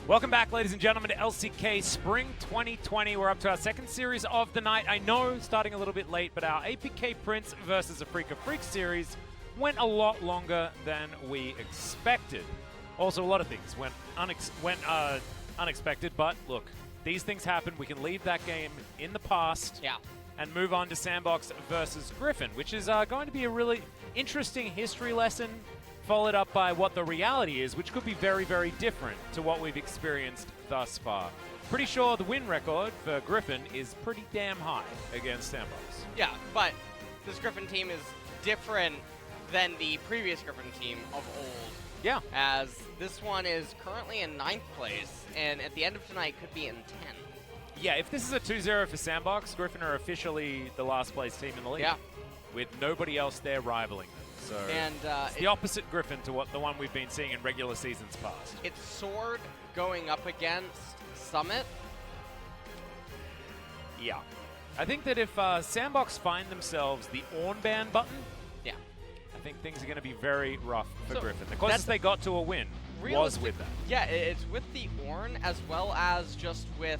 Welcome back, ladies and gentlemen, to LCK Spring 2020. We're up to our second series of the night. I know, starting a little bit late, but our APK Prince versus Afrika Freak series went a lot longer than we expected. Also, a lot of things went unexpected, but look, these things happen. We can leave that game in the past and move on to SANDBOX versus Griffon, which is going to be a really interesting history lesson, followed up by what the reality is, which could be very, very different to what we've experienced thus far. Pretty sure the win record for Griffon is pretty damn high against SANDBOX. Yeah, but this Griffon team is different than the previous Griffon team of old. Yeah. As this one is currently in 9th place, and at the end of tonight could be in 10th. Yeah, if this is a 2-0 for SANDBOX, Griffon are officially the last place team in the league. Yeah. With nobody else there rivaling them. So it's the opposite Griffon to what the one we've been seeing in regular seasons past. It's Sword going up against Summit. Yeah. I think that if SANDBOX find themselves the Orn ban button, I think things are going to be very rough for Griffon. The closest they got to a win was with that. Yeah, it's with the Orn as well as just with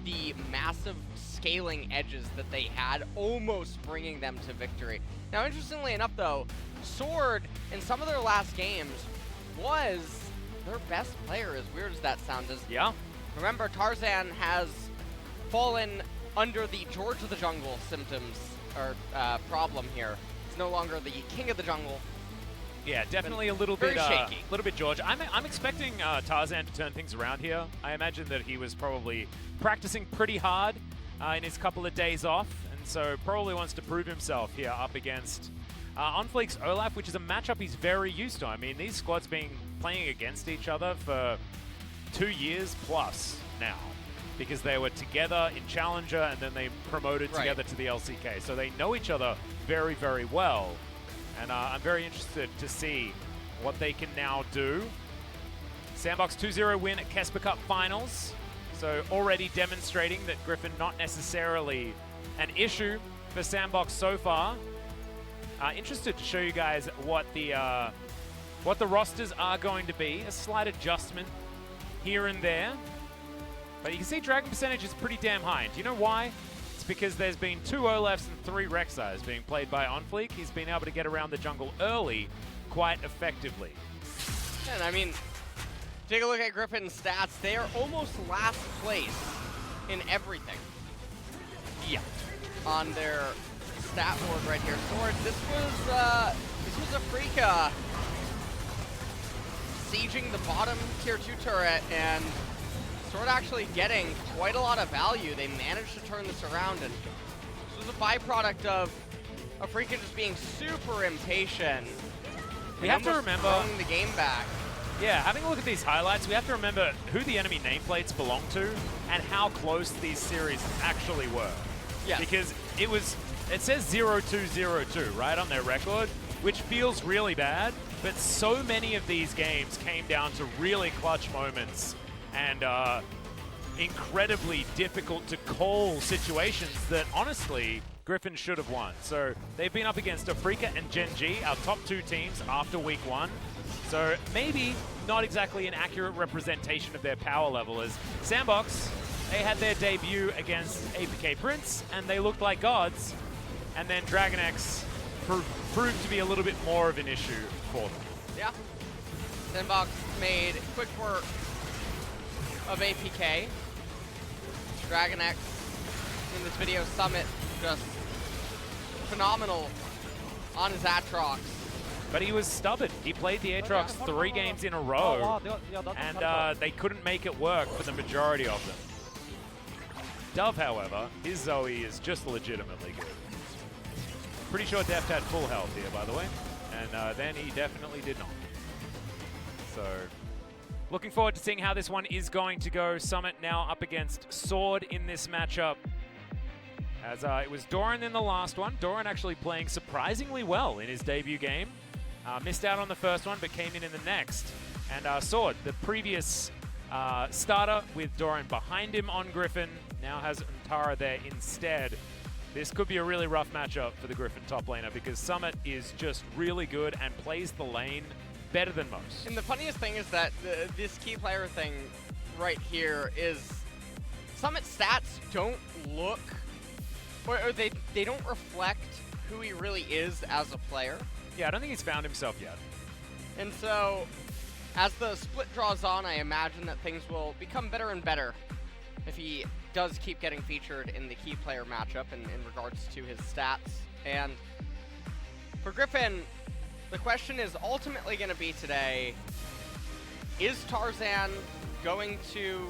the massive scaling edges that they had, almost bringing them to victory. Now, interestingly enough, though, Sword, in some of their last games, was their best player, as weird as that sounds. Yeah. Remember, Tarzan has fallen under the George of the Jungle symptoms, or problem here. He's no longer the king of the jungle. Yeah, definitely a little bit shaky. Little bit George. I'm expecting Tarzan to turn things around here. I imagine that he was probably practicing pretty hard in his couple of days off, and so probably wants to prove himself here up against OnFleek's Olaf, which is a matchup he's very used to. I mean, these squads been playing against each other for 2 years plus now, because they were together in Challenger and then they promoted together to the LCK. So they know each other very, very well. And I'm very interested to see what they can now do. SANDBOX 2-0 win at Kesper Cup Finals. So already demonstrating that Griffon not necessarily an issue for SANDBOX so far. Interested to show you guys what the rosters are going to be. A slight adjustment here and there. But you can see Dragon percentage is pretty damn high. Do you know why? It's because there's been 2 Olafs and 3 Rek'Sais being played by OnFleek. He's been able to get around the jungle early quite effectively. And I mean, take a look at Griffon's stats. They are almost last place in everything. Yeah. On their stat board right here. Sword, this was Afrika sieging the bottom tier 2 turret, and Sword actually getting quite a lot of value. They managed to turn this around, and this was a byproduct of Afrika just being super impatient. We have to remember throwing the game back. Yeah, having a look at these highlights, we have to remember who the enemy nameplates belong to and how close these series actually were. Yeah. Because it says 0-2-0-2, right, on their record, which feels really bad, but so many of these games came down to really clutch moments and incredibly difficult to call situations that, honestly, Griffon should have won. So they've been up against Afrika and Gen G, our top 2 teams after week 1. So maybe not exactly an accurate representation of their power level, as SANDBOX, they had their debut against APK Prince, and they looked like gods. And then Dragon X proved to be a little bit more of an issue for them. Yeah. SANDBOX made quick work of APK. Dragon X in this video, Summit, just phenomenal on his Aatrox. But he was stubborn. He played the Aatrox 3 games in a row, and they couldn't make it work for the majority of them. Dove, however, his Zoe is just legitimately good. Pretty sure Deft had full health here, by the way, and then he definitely did not. So, looking forward to seeing how this one is going to go. Summit now up against Sword in this matchup. As it was Doran in the last one. Doran actually playing surprisingly well in his debut game. Missed out on the first one, but came in the next. And Sword, the previous starter with Doran behind him on Griffon, now has Untara there instead. This could be a really rough matchup for the Griffon top laner because Summit is just really good and plays the lane better than most. And the funniest thing is that this key player thing right here is Summit's stats don't look, or they don't reflect who he really is as a player. Yeah, I don't think he's found himself yet. And so, as the split draws on, I imagine that things will become better and better if he does keep getting featured in the key player matchup in regards to his stats. And for Griffon, the question is ultimately going to be today, is Tarzan going to...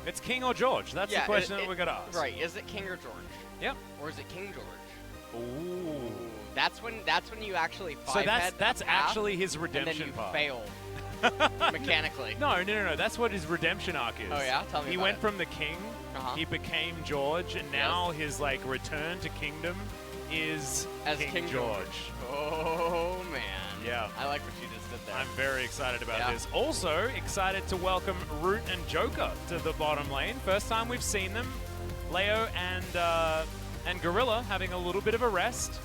It's King or George. That's the question that we're going to ask. Right. Is it King or George? Yep. Or is it King George? Ooh. That's when you actually So that's actually his redemption part. And then you part. fail mechanically. No. That's what his redemption arc is. Oh yeah, tell me. He went from the king, he became George, and now his like return to kingdom is as King George. Oh man. Yeah. I like what you just did there. I'm very excited about this. Also excited to welcome Root and Joker to the bottom lane. First time we've seen them. Leo and Gorilla having a little bit of a rest,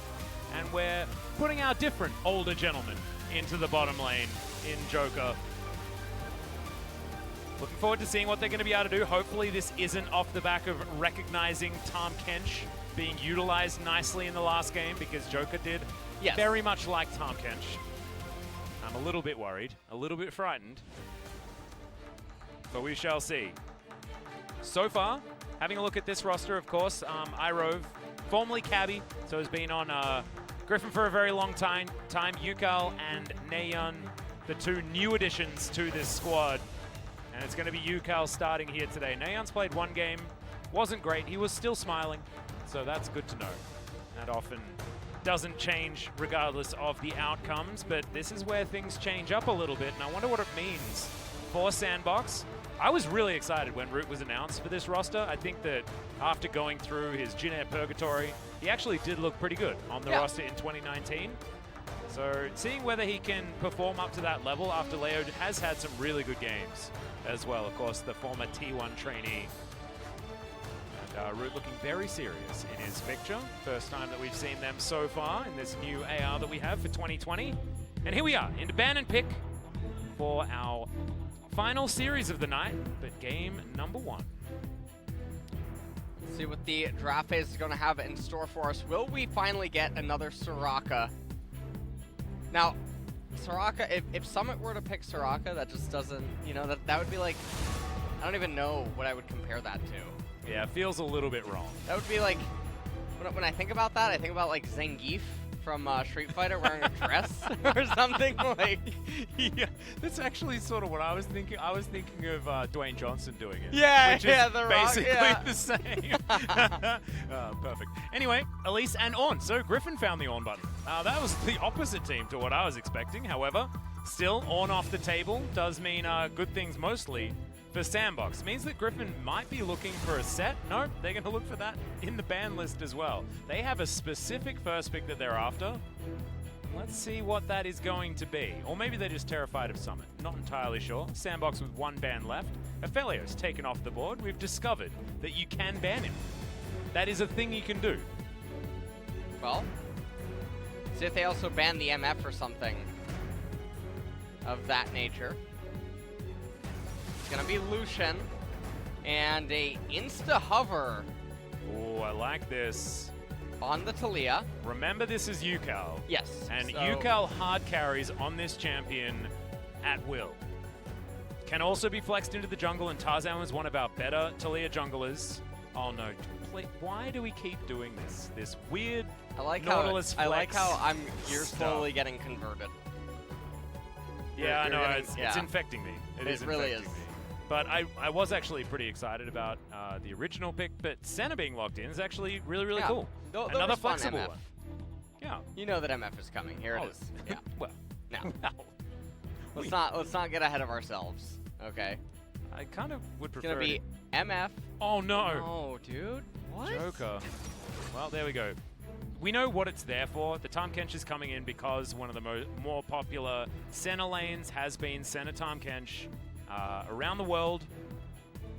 and we're putting our different older gentlemen into the bottom lane in Joker. Looking forward to seeing what they're going to be able to do. Hopefully this isn't off the back of recognizing Tahm Kench being utilized nicely in the last game, because Joker did very much like Tahm Kench. I'm a little bit worried, a little bit frightened, but we shall see. So far, having a look at this roster, of course, Irove, formerly Cabby, so has been on Griffon for a very long time. Ucal and Nayeon, the two new additions to this squad. And it's going to be Ucal starting here today. Nayeon's played one game, wasn't great. He was still smiling, so that's good to know. That often doesn't change regardless of the outcomes, but this is where things change up a little bit, and I wonder what it means for SANDBOX. I was really excited when Root was announced for this roster. I think that after going through his Jin Air Purgatory, he actually did look pretty good on the roster in 2019. So seeing whether he can perform up to that level after Leo has had some really good games as well. Of course, the former T1 trainee. And Root looking very serious in his picture. First time that we've seen them so far in this new AR that we have for 2020. And here we are, into ban and pick for our final series of the night, but game number 1. Let's see what the draft phase is going to have in store for us. Will we finally get another Soraka? Now, Soraka, if Summit were to pick Soraka, that just doesn't, you know, that would be like, I don't even know what I would compare that to. Yeah, it feels a little bit wrong. That would be like, when I think about that, I think about like Zangief from Street Fighter wearing a dress or something like. Yeah, that's actually sort of what I was thinking. I was thinking of Dwayne Johnson doing it. Yeah, which yeah, is the basically Rock, the same. Perfect. Anyway, Elise and Ornn. So Griffon found the Ornn button. That was the opposite team to what I was expecting. However, still Ornn off the table does mean good things mostly for SANDBOX. It means that Griffon might be looking for a set. No, they're going to look for that in the ban list as well. They have a specific first pick that they're after. Let's see what that is going to be. Or maybe they're just terrified of Summit. Not entirely sure. SANDBOX with one ban left. Ophelio's taken off the board. We've discovered that you can ban him. That is a thing you can do. Well, see if they also ban the MF or something of that nature. Gonna be Lucian and a insta hover. Oh, I like this. On the Talia. Remember, this is Ucal. Yes. And Ucal hard carries on this champion at will. Can also be flexed into the jungle, and Tarzan was one of our better Talia junglers. Oh no, why do we keep doing this? This weird Nautilus flex. I like how you're slowly getting converted. Yeah, I know, it's infecting me. It really is. But I was actually pretty excited about the original pick, but Senna being locked in is actually really, really cool. Another flexible one. Yeah. You know that MF is coming. Here it is. Yeah. Well, now. Let's not get ahead of ourselves. Okay. I kind of would prefer it's gonna be MF. Oh no. Oh, dude. What? Joker. Well, there we go. We know what it's there for. The Tahm Kench is coming in because one of the more popular Senna lanes has been Senna Tahm Kench around the world.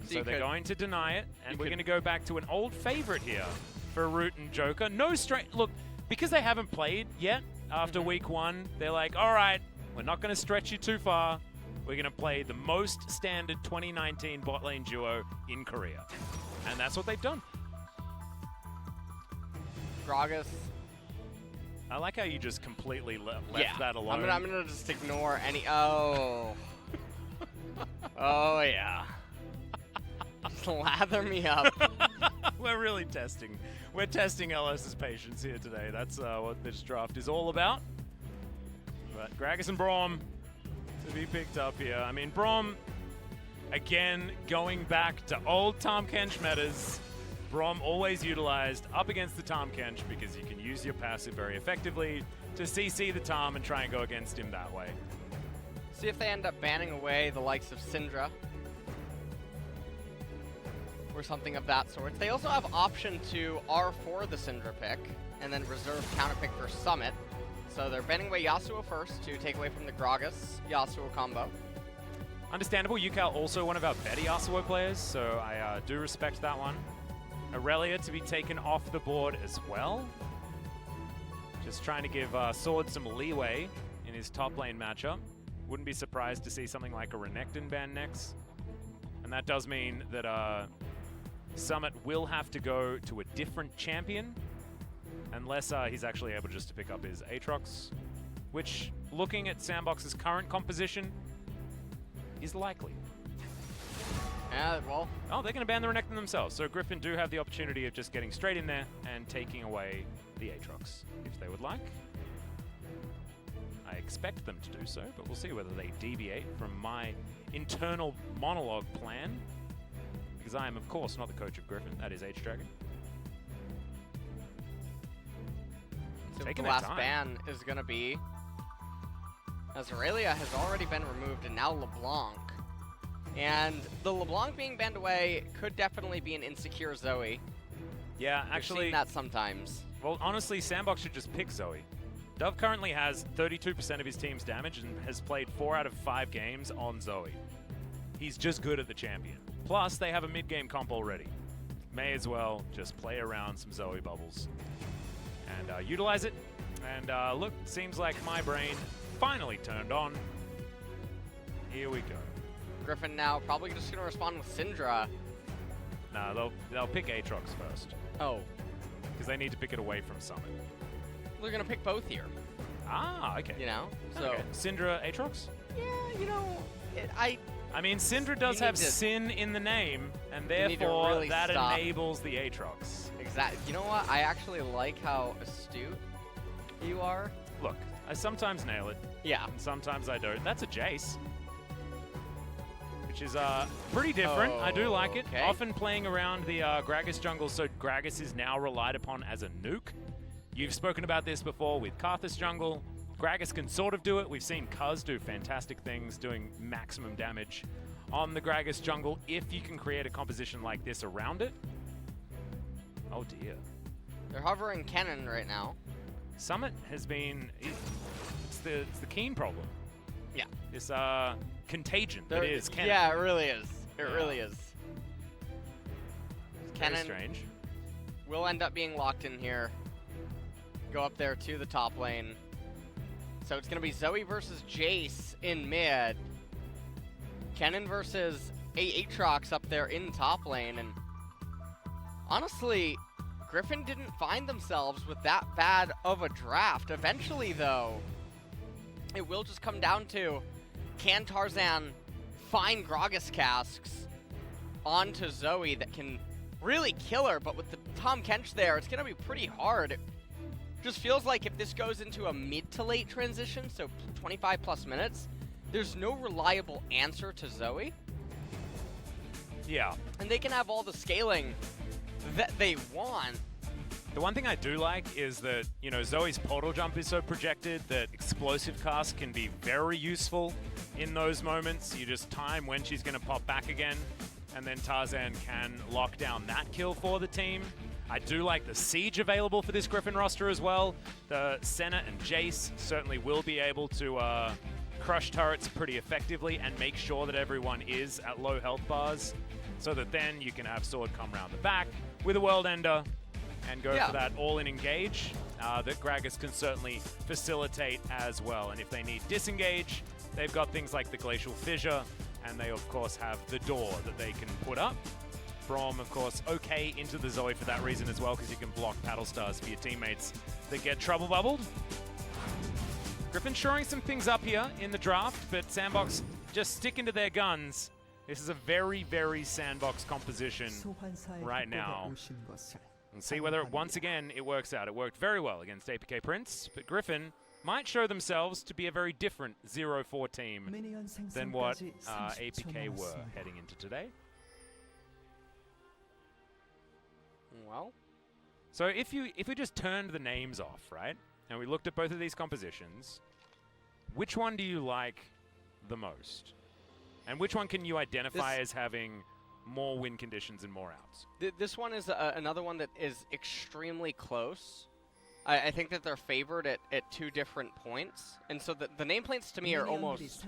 So they're going to deny it, and we're going to go back to an old favorite here for Root and Joker. No straight look, because they haven't played yet after week 1. They're like, all right, We're not going to stretch you too far. We're going to play the most standard 2019 bot lane duo in Korea. And that's what they've done. Gragas. I like how you just completely left that alone. I'm gonna just ignore any. Oh. Oh yeah. Slather me up. We're really testing. We're testing LS's patience here today. That's what this draft is all about. But Gragas and Braum to be picked up here. I mean, Braum, again, going back to old Tahm Kench metas. Braum always utilized up against the Tahm Kench because you can use your passive very effectively to CC the Tahm and try and go against him that way. See if they end up banning away the likes of Syndra or something of that sort. They also have option to R4 the Syndra pick and then reserve counter pick for Summit. So they're banning away Yasuo first to take away from the Gragas Yasuo combo. Understandable. Ucal also one of our better Yasuo players, so I do respect that one. Aurelia to be taken off the board as well. Just trying to give Sword some leeway in his top lane matchup. Wouldn't be surprised to see something like a Renekton ban next. And that does mean that Summit will have to go to a different champion unless he's actually able just to pick up his Aatrox, which, looking at SANDBOX's current composition, is likely. Yeah, well. Oh, they're going to ban the Renekton themselves. So Griffon do have the opportunity of just getting straight in there and taking away the Aatrox if they would like. I expect them to do so, but we'll see whether they deviate from my internal monologue plan. Because I am, of course, not the coach of Griffon. That is H-Dragon. So the last ban is going to be, as Aurelia has already been removed, and now LeBlanc. And the LeBlanc being banned away could definitely be an insecure Zoe. Yeah, actually. We've seen that sometimes. Well, honestly, SANDBOX should just pick Zoe. Dove currently has 32% of his team's damage and has played 4 out of 5 games on Zoe. He's just good at the champion. Plus, they have a mid-game comp already. May as well just play around some Zoe bubbles and utilize it. And look, seems like my brain finally turned on. Here we go. Griffon now probably just going to respond with Syndra. Nah, they'll pick Aatrox first. Oh. Because they need to pick it away from Summit. They're going to pick both here. Ah, okay. You know? So okay. Syndra, Aatrox? Yeah, you know, I mean, Syndra does have Sin in the name, and therefore really that enables the Aatrox. Exactly. You know what? I actually like how astute you are. Look, I sometimes nail it. Yeah. And sometimes I don't. That's a Jace. Which is pretty different. I do like it. Okay. Often playing around the Gragas jungle, so Gragas is now relied upon as a nuke. You've spoken about this before with Karthus jungle. Gragas can sort of do it. We've seen Cuz do fantastic things, doing maximum damage on the Gragas jungle if you can create a composition like this around it. Oh dear. They're hovering Kennen right now. Summit has been... It's the Keen problem. Yeah. This contagion that is Kennen. Yeah, it really is. It really is. Very Kennen strange. will end up being locked in here. Go up there to the top lane. So it's going to be Zoe versus Jace in mid. Kennen versus Aatrox up there in top lane. And honestly, Griffon didn't find themselves with that bad of a draft. Eventually, though, it will just come down to, can Tarzan find Gragas casks onto Zoe that can really kill her? But with the Tahm Kench there, it's going to be pretty hard. Just feels like if this goes into a mid to late transition, so 25 plus minutes, there's no reliable answer to Zoe. Yeah. And they can have all the scaling that they want. The one thing I do like is that, you know, Zoe's portal jump is so projected that explosive cast can be very useful in those moments. You just time when she's going to pop back again, and then Tarzan can lock down that kill for the team. I do like the siege available for this Griffon roster as well. The Senna and Jace certainly will be able to crush turrets pretty effectively and make sure that everyone is at low health bars, so that then you can have Sword come around the back with a World Ender and go for that all-in engage. that Gragas can certainly facilitate as well. And if they need disengage, they've got things like the Glacial Fissure, and they of course have the door that they can put up from, of course, OK into the Zoe for that reason as well, because you can block Paddle Stars for your teammates that get trouble bubbled. Griffon shoring some things up here in the draft, but SANDBOX just sticking to their guns. This is a very, very SANDBOX composition right now. And see whether, once again, it works out. It worked very well against APK Prince, but Griffon might show themselves to be a very different 0-4 team than what APK were heading into today. Well, so if we just turned the names off, right, and we looked at both of these compositions, which one do you like the most? And which one can you identify as having more win conditions and more outs? This one is another one that is extremely close. I think that they're favored at 2 different points. And so the nameplates to me are almost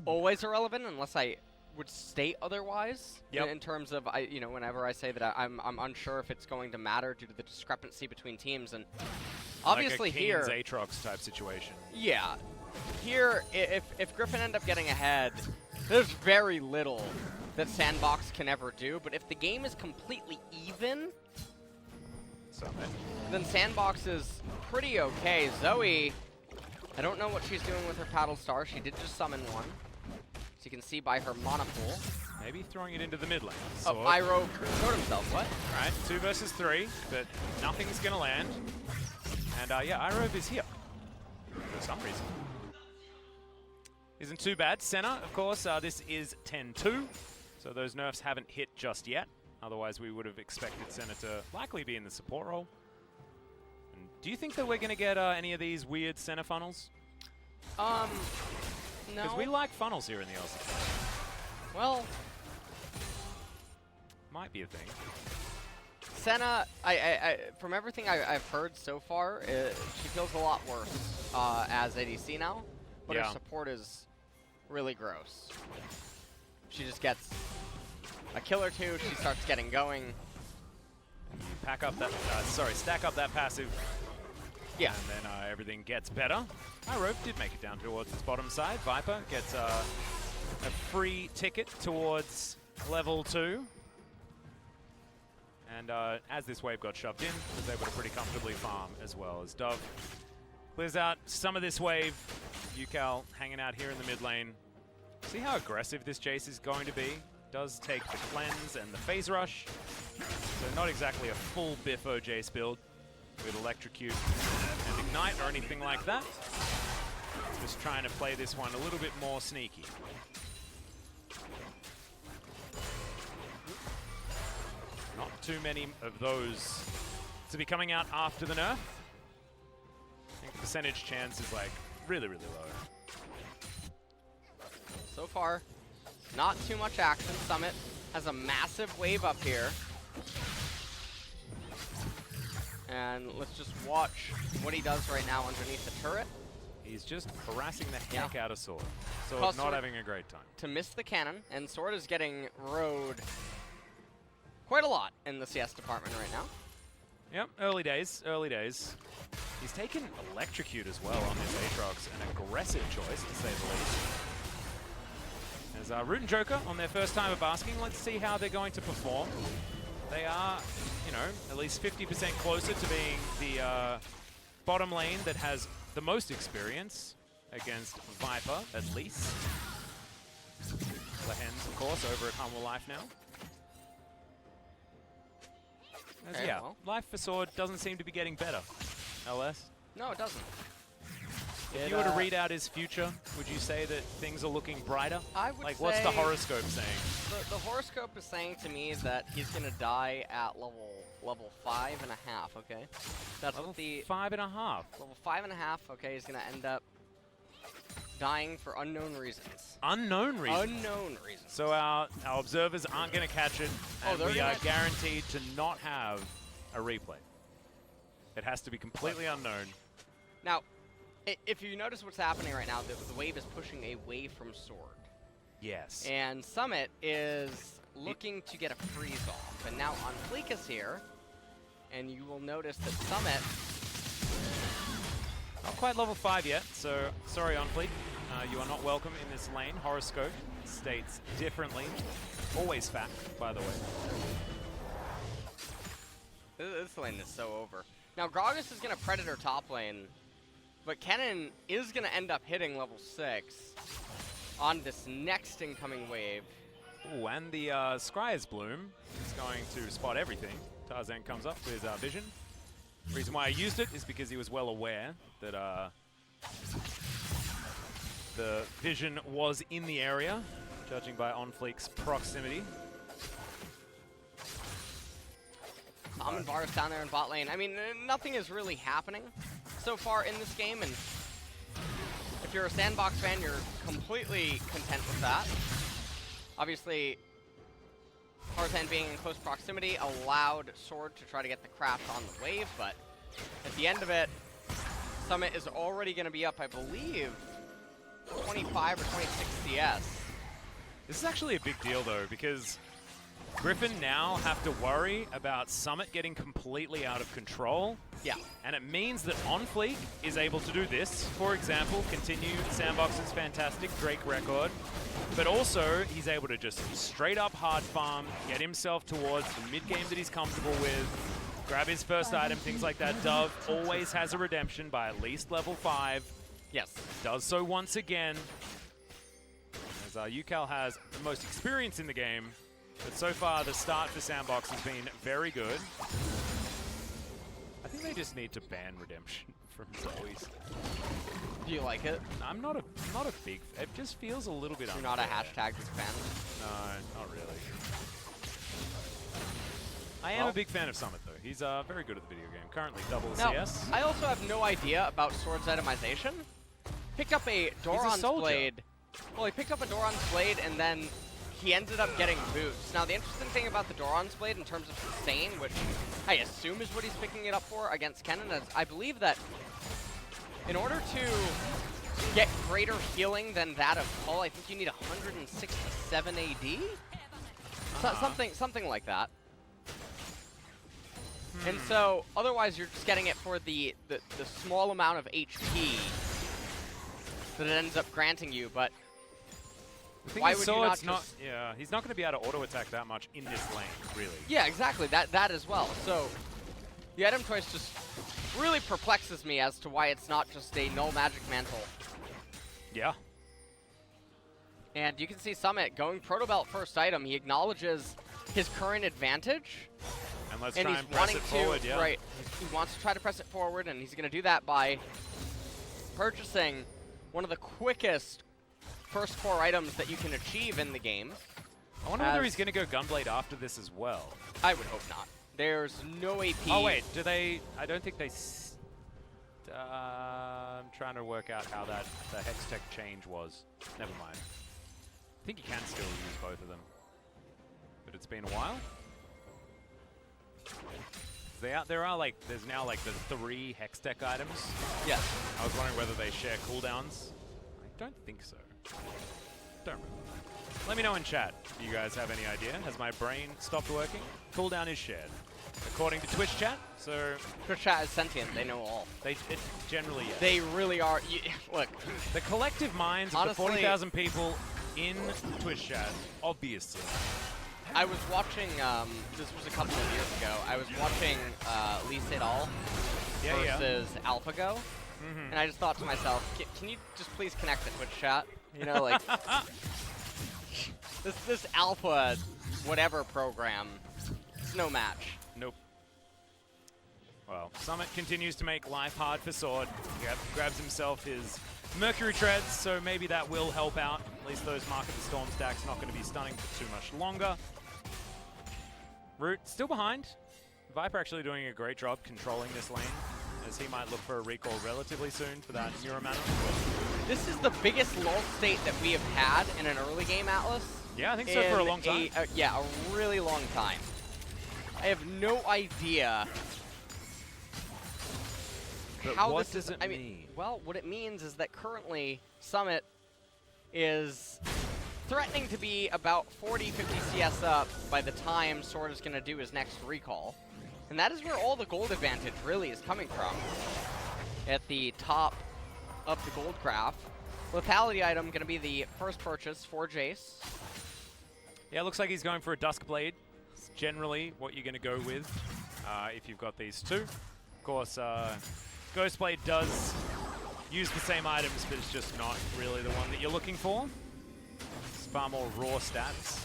always irrelevant unless I would state otherwise. Yep. In terms of, whenever I say that I'm unsure if it's going to matter due to the discrepancy between teams. And obviously like a here... King's Aatrox type situation. Yeah. Here, if Griffon end up getting ahead, there's very little that SANDBOX can ever do. But if the game is completely even, then SANDBOX is pretty okay. Zoe, I don't know what she's doing with her Paddle Star. She did just summon one. So you can see by her Mana Pool. Maybe throwing it into the mid lane. Oh, Irove showed himself, what? All right, 2 versus 3, but nothing's going to land. And yeah, Irove is here for some reason. Isn't too bad. Senna, of course, this is 10-2, so those nerfs haven't hit just yet. Otherwise, we would have expected Senna to likely be in the support role. And do you think that we're going to get any of these weird Senna funnels? No. Because we like funnels here in the LCK. Well, might be a thing. Senna, from everything I've heard so far, she feels a lot worse as ADC now, but her support is really gross. She just gets a kill or two, she starts getting going. Pack up that, stack up that passive. Yeah. And then everything gets better. Irove did make it down towards its bottom side. Viper gets a free ticket towards level 2. And as this wave got shoved in, was able to pretty comfortably farm as well as Dove clears out some of this wave. Ucal hanging out here in the mid lane. See how aggressive this Jace is going to be? Does take the cleanse and the phase rush. So not exactly a full Biffo Jace build with electrocute and ignite or anything like that. Just trying to play this one a little bit more sneaky. Not too many of those to be coming out after the nerf. I think percentage chance is like really, really low. So far, not too much action. Summit has a massive wave up here. And let's just watch what he does right now underneath the turret. He's just harassing the heck out of Sword. So Sword not having a great time. To miss the cannon, and Sword is getting rode quite a lot in the CS department right now. Yep, early days, early days. He's taken electrocute as well on this Aatrox, an aggressive choice to say the least. As Root and Joker on their first time of basking, let's see how they're going to perform. They are, at least 50% closer to being the bottom lane that has the most experience against Viper, at least. Lehens, of course, over at Humble Life now. Okay, yeah, well. life for Sword doesn't seem to be getting better. LS? No, it doesn't. If you were to read out his future, would you say that things are looking brighter? I would like, say what's the horoscope saying? The horoscope is saying to me that he's going to die at level 5.5, okay? That's level what the... 5.5. Level 5.5, okay, he's going to end up dying for unknown reasons. Unknown reasons? Unknown reasons. So our observers aren't going to catch it, and we are guaranteed to not have a replay. It has to be completely unknown. Now, if you notice what's happening right now, the wave is pushing away from Sword. Yes. And Summit is looking to get a freeze off. And now OnFleek is here, and you will notice that Summit Not quite level 5 yet, so sorry OnFleek. You are not welcome in this lane. Horoscope states differently. Always fact, by the way. This lane is so over. Now, Gragas is going to Predator top lane, but Kennen is going to end up hitting level 6 on this next incoming wave. Ooh, and the Scryer's Bloom is going to spot everything. Tarzan comes up with vision. The reason why I used it is because he was well aware that the vision was in the area, judging by OnFleek's proximity. And Varus down there in bot lane. I mean, nothing is really happening so far in this game, and if you're a SANDBOX fan, you're completely content with that. Obviously, Tarzan being in close proximity allowed Sword to try to get the craft on the wave, but at the end of it, Summit is already going to be up, I believe, 25 or 26 CS. This is actually a big deal, though, because Griffon now have to worry about Summit getting completely out of control. Yeah. And it means that OnFleek is able to do this. For example, continue SANDBOX's fantastic Drake record. But also, he's able to just straight up hard farm, get himself towards the mid game that he's comfortable with, grab his first item, things like that. Dove always has a redemption by at least level 5. Yes. Does so once again. As Ucal has the most experience in the game. But so far, the start for SANDBOX has been very good. I think they just need to ban redemption from Zoe's. Do you like it? I'm not a big. It just feels a little bit. You're not a hashtag fan. No, not really. I am a big fan of Summit though. He's very good at the video game. Currently double CS. I also have no idea about Sword's itemization. Picked up a Doran's blade. Well, he picked up a Doran's blade and then he ended up getting boots. Now, the interesting thing about the Doran's blade in terms of sustain, which I assume is what he's picking it up for against Kennen, is I believe that in order to get greater healing than that of Hull, I think you need 167 AD? Something like that. And so, otherwise you're just getting it for the small amount of HP that it ends up granting you, but why would you not just... Yeah, he's not going to be able to auto-attack that much in this lane, really. Yeah, exactly, that as well. So, the item choice just really perplexes me as to why it's not just a null magic mantle. Yeah. And you can see Summit going Proto Belt first item. He acknowledges his current advantage. And let's try and press it forward, yeah. Right, he wants to try to press it forward, and he's going to do that by purchasing one of the quickest first 4 items that you can achieve in the game. I wonder whether he's going to go Gunblade after this as well. I would hope not. There's no AP. Oh, wait, do they... I don't think they... I'm trying to work out how that the Hex Tech change was. Never mind. I think you can still use both of them. But it's been a while. There are like, there's now like the 3 Hex Tech items. Yes. I was wondering whether they share cooldowns. I don't think so. Don't remember. Let me know in chat if you guys have any idea. Has my brain stopped working? Cooldown is shared. According to Twitch chat, so... Twitch chat is sentient, they know all. It generally, yes. They really are. Look. The collective minds of the 40,000 people in Twitch chat, obviously. I was watching, this was a couple of years ago, I was watching Lee Sedol versus AlphaGo, and I just thought to myself, can you just please connect the Twitch chat? You know, like, this Alpha whatever program, it's no match. Nope. Well, Summit continues to make life hard for Sword. He grabs himself his Mercury Treads, so maybe that will help out. At least those Mark of the Storm stacks not going to be stunning for too much longer. Root still behind. Viper actually doing a great job controlling this lane, as he might look for a recall relatively soon for that Neuromancer. This is the biggest lull state that we have had in an early game Atlas. Yeah, I think so for a long time. Yeah, a really long time. I have no idea how what this does it mean? Well, what it means is that currently Summit is threatening to be about 40, 50 CS up by the time Sword is going to do his next recall. And that is where all the gold advantage really is coming from. at the top of the gold graph. Lethality item going to be the first purchase for Jace. Yeah, it looks like he's going for a Dusk Blade. It's generally what you're going to go with if you've got these two. Of course, Ghost Blade does use the same items, but it's just not really the one that you're looking for. It's far more raw stats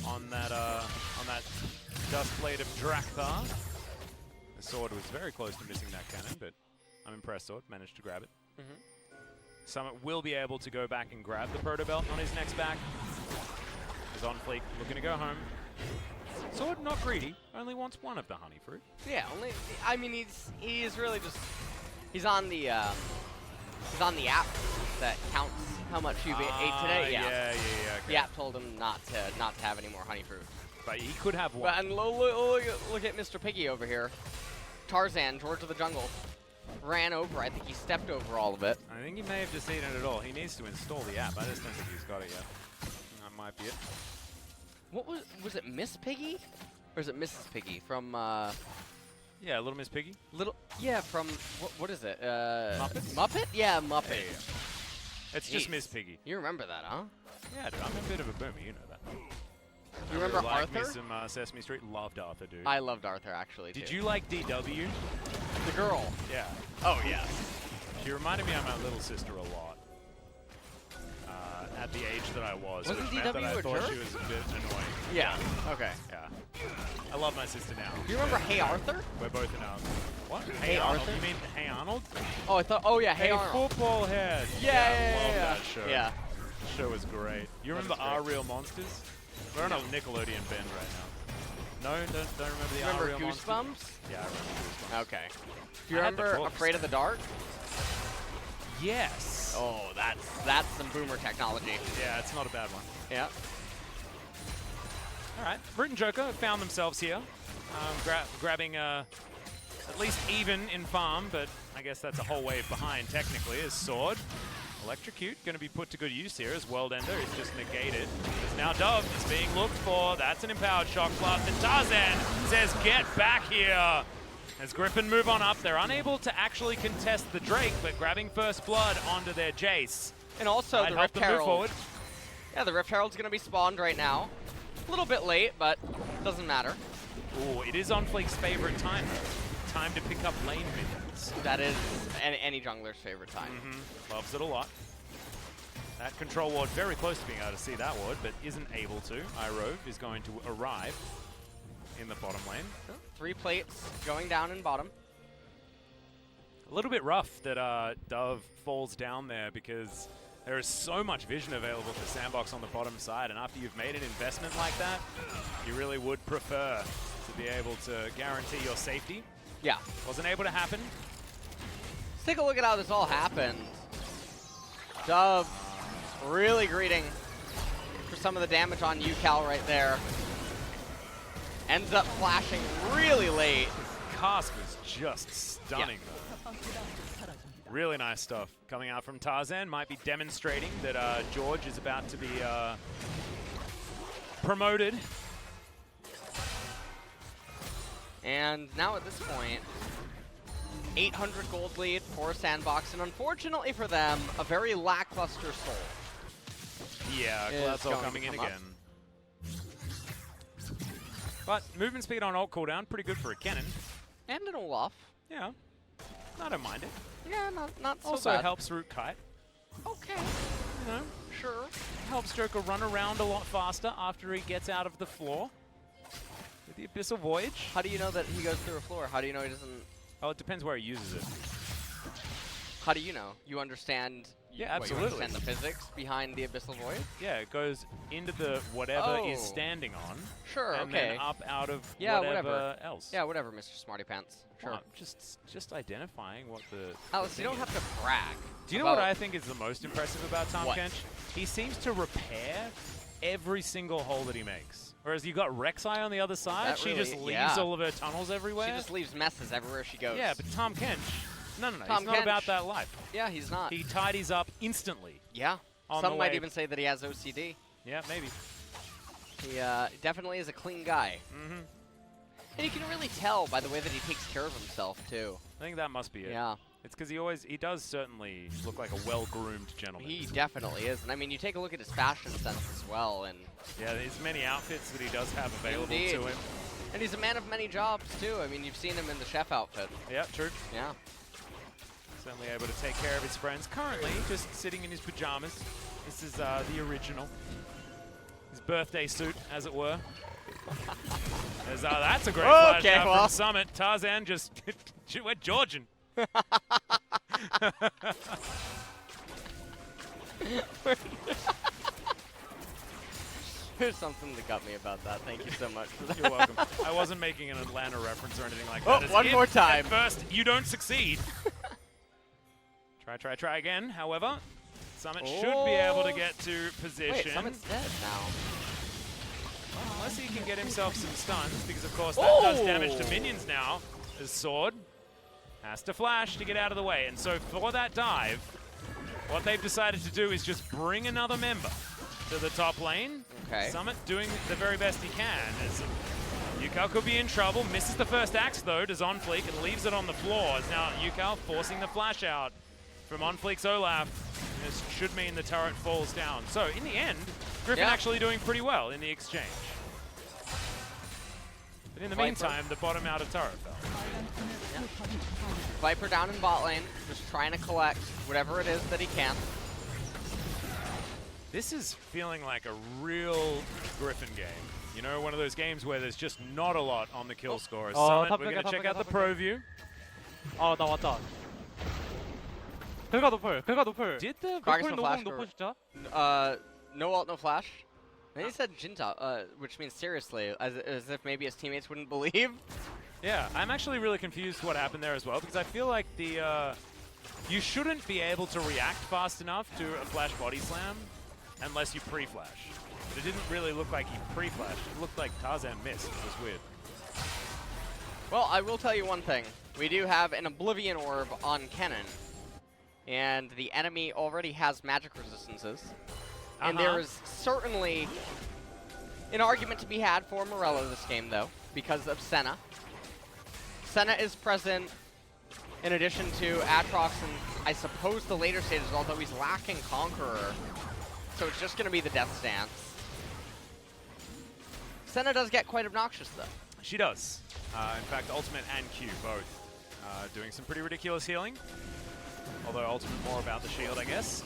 on that Dusk Blade of Drakthar. The sword was very close to missing that cannon, but I'm impressed Sword managed to grab it. Summit will be able to go back and grab the Proto Belt on his next back. Is OnFleek looking to go home. Sword not greedy, only wants one of the honey fruit. Yeah, only. I mean, he's really just he's on the app that counts how much you've ate today. Yeah. Okay. The app told him not to have any more honey fruit. But he could have one. But and look at Mr. Piggy over here. Tarzan, George of the Jungle, ran over. I think he stepped over all of it. I think he may have just eaten it all. He needs to install the app. I just don't think he's got it yet. That might be it. What was it, Miss Piggy? Or is it Mrs. Piggy from Yeah, Little Miss Piggy. From what is it? Muppets? Muppet? Yeah, Muppet. Yeah. It's just Miss Piggy. You remember that, huh? Yeah, dude, I'm a bit of a boomer, you know that. You remember really Arthur? Me some Sesame Street. Loved Arthur, dude. I loved Arthur, actually, Did too. you like DW? The girl. Yeah. Oh, yeah. She reminded me of my little sister a lot. At the age that I was. Wasn't which meant that DW I a thought jerk? she was a bit annoying. Yeah. Okay. Yeah. I love my sister now. Do you remember Hey Arthur? We're both in our... What? Hey Arnold. Arthur? You mean Hey Arnold? Oh, I thought. Oh, yeah. Hey, Arnold. Football head. Yeah. Love that show. Yeah. The show was great. You remember Our Real Monsters? We're on a Nickelodeon bend right now. No, don't remember the Our Real Monsters? Goosebumps? Yeah, I remember Goosebumps. Okay. Do you I had the remember books. Afraid of the Dark? Yes. Oh, that's some boomer technology. Yeah, it's not a bad one. Yeah. All right, Brute and Joker have found themselves here, grabbing at least even in farm, but I guess that's a whole wave behind technically. As Sword, Electrocute going to be put to good use here as World Ender is just negated. As now Dove is being looked for. That's an empowered shock blast, and Tarzan says, "Get back here!" As Griffon move on up, they're unable to actually contest the Drake, but grabbing first blood onto their Jace. And also the Rift Move Herald. forward. Yeah, the Rift Herald's going to be spawned right now. A little bit late, but doesn't matter. Ooh, it is OnFleek's favorite time, though. Time to pick up lane minions. That is any jungler's favorite time. Loves it a lot. That control ward very close to being able to see that ward, but isn't able to. Irove is going to arrive in the bottom lane. 3 plates going down in bottom. A little bit rough that Dove falls down there because there is so much vision available for SANDBOX on the bottom side, and after you've made an investment like that, you really would prefer to be able to guarantee your safety. Yeah. Wasn't able to happen. Let's take a look at how this all happened. Dove really greeting for some of the damage on Ucal right there. Ends up flashing really late. Cask was just stunning, though. Really nice stuff coming out from Tarzan. Might be demonstrating that George is about to be promoted. And now at this point, 800 gold lead for SANDBOX, and unfortunately for them, a very lackluster Soul. Yeah, is that's all going to coming in come up. again. But movement speed on ult cooldown, pretty good for a cannon. And an Olaf. Yeah, I don't mind it. Yeah, not so Also bad. helps Root Kite. Okay, You know, sure. helps Joker run around a lot faster after he gets out of the floor. With the Abyssal Voyage. How do you know that he goes through a floor? How do you know he doesn't... Oh, it depends where he uses it. How do you know? You understand... Yeah, what, you absolutely. understand the physics behind the Abyssal Void? Yeah, it goes into the whatever is Oh. standing on. Sure, and okay. then up out of Yeah, whatever, whatever. else. Yeah, whatever, Mr. Smarty Pants. Sure. Well, just identifying what the Alex, you thing don't is. have to brag. Do you know what I think is the most impressive about Tahm What? Kench? He seems to repair every single hole that he makes. Whereas you've got Rek'Sai on the other side, That she really- just leaves yeah. all of her tunnels everywhere. She just leaves messes everywhere she goes. Yeah, but Tahm Kench, no, Tahm he's not about Kench. that life. Yeah, he's not. He tidies up instantly. Yeah. On Some the might wave. even say that he has OCD. Yeah, maybe. He definitely is a clean guy. Mm-hmm. And you can really tell by the way that he takes care of himself, too. I think that must be it. Yeah. It's because he does certainly look like a well-groomed gentleman. He definitely is. And I mean, you take a look at his fashion sense as well. And yeah, there's many outfits that he does have available Indeed. to him. And he's a man of many jobs, too. I mean, you've seen him in the chef outfit. Yeah, true. Yeah. Certainly able to take care of his friends. Currently, just sitting in his pajamas. This is the original. His birthday suit, as it were. That's a great flash out from Summit. Tarzan just went Georgian. There's something that got me about that. Thank you so much for that. You're welcome. I wasn't making an Atlanta reference or anything like that. Oh, one more time. At first, you don't succeed. Try again. However, Summit should be able to get to position. Wait, Summit's dead now. Unless he can get himself some stuns, because of course that does damage to minions now. His sword has to flash to get out of the way. And so for that dive, what they've decided to do is just bring another member to the top lane. Okay. Summit doing the very best he can. As Ucal could be in trouble. Misses the first axe though, does OnFleek, and leaves it on the floor. As now Ucal forcing the flash out from OnFleek's Olaf. This should mean the turret falls down. So in the end, Griffon actually doing pretty well in the exchange. But in the meantime, the bottom out of turret fell. Yeah. Viper down in bot lane, just trying to collect whatever it is that he can. This is feeling like a real Griffon game. You know, one of those games where there's just not a lot on the kill score. Summit, we're going to check out the pro view. 나 왔다. 긁어 노플, 긁어 노플. Did the Kraken's 노플 no flash. 노플 진짜? No ult, no flash. Then he said Jinta, which means seriously, as if maybe his teammates wouldn't believe. Yeah, I'm actually really confused what happened there as well, because I feel like you shouldn't be able to react fast enough to a flash body slam unless you pre-flash. But it didn't really look like he pre-flashed. It looked like Tarzan missed. It was weird. Well, I will tell you one thing. We do have an Oblivion Orb on Kennen, and the enemy already has magic resistances. And there is certainly an argument to be had for Morello this game, though, because of Senna. Senna is present in addition to Atrox and I suppose the later stages, although he's lacking Conqueror. So it's just going to be the Death Stance. Senna does get quite obnoxious, though. She does. In fact, Ultimate and Q both doing some pretty ridiculous healing. Although Ultimate more about the shield, I guess.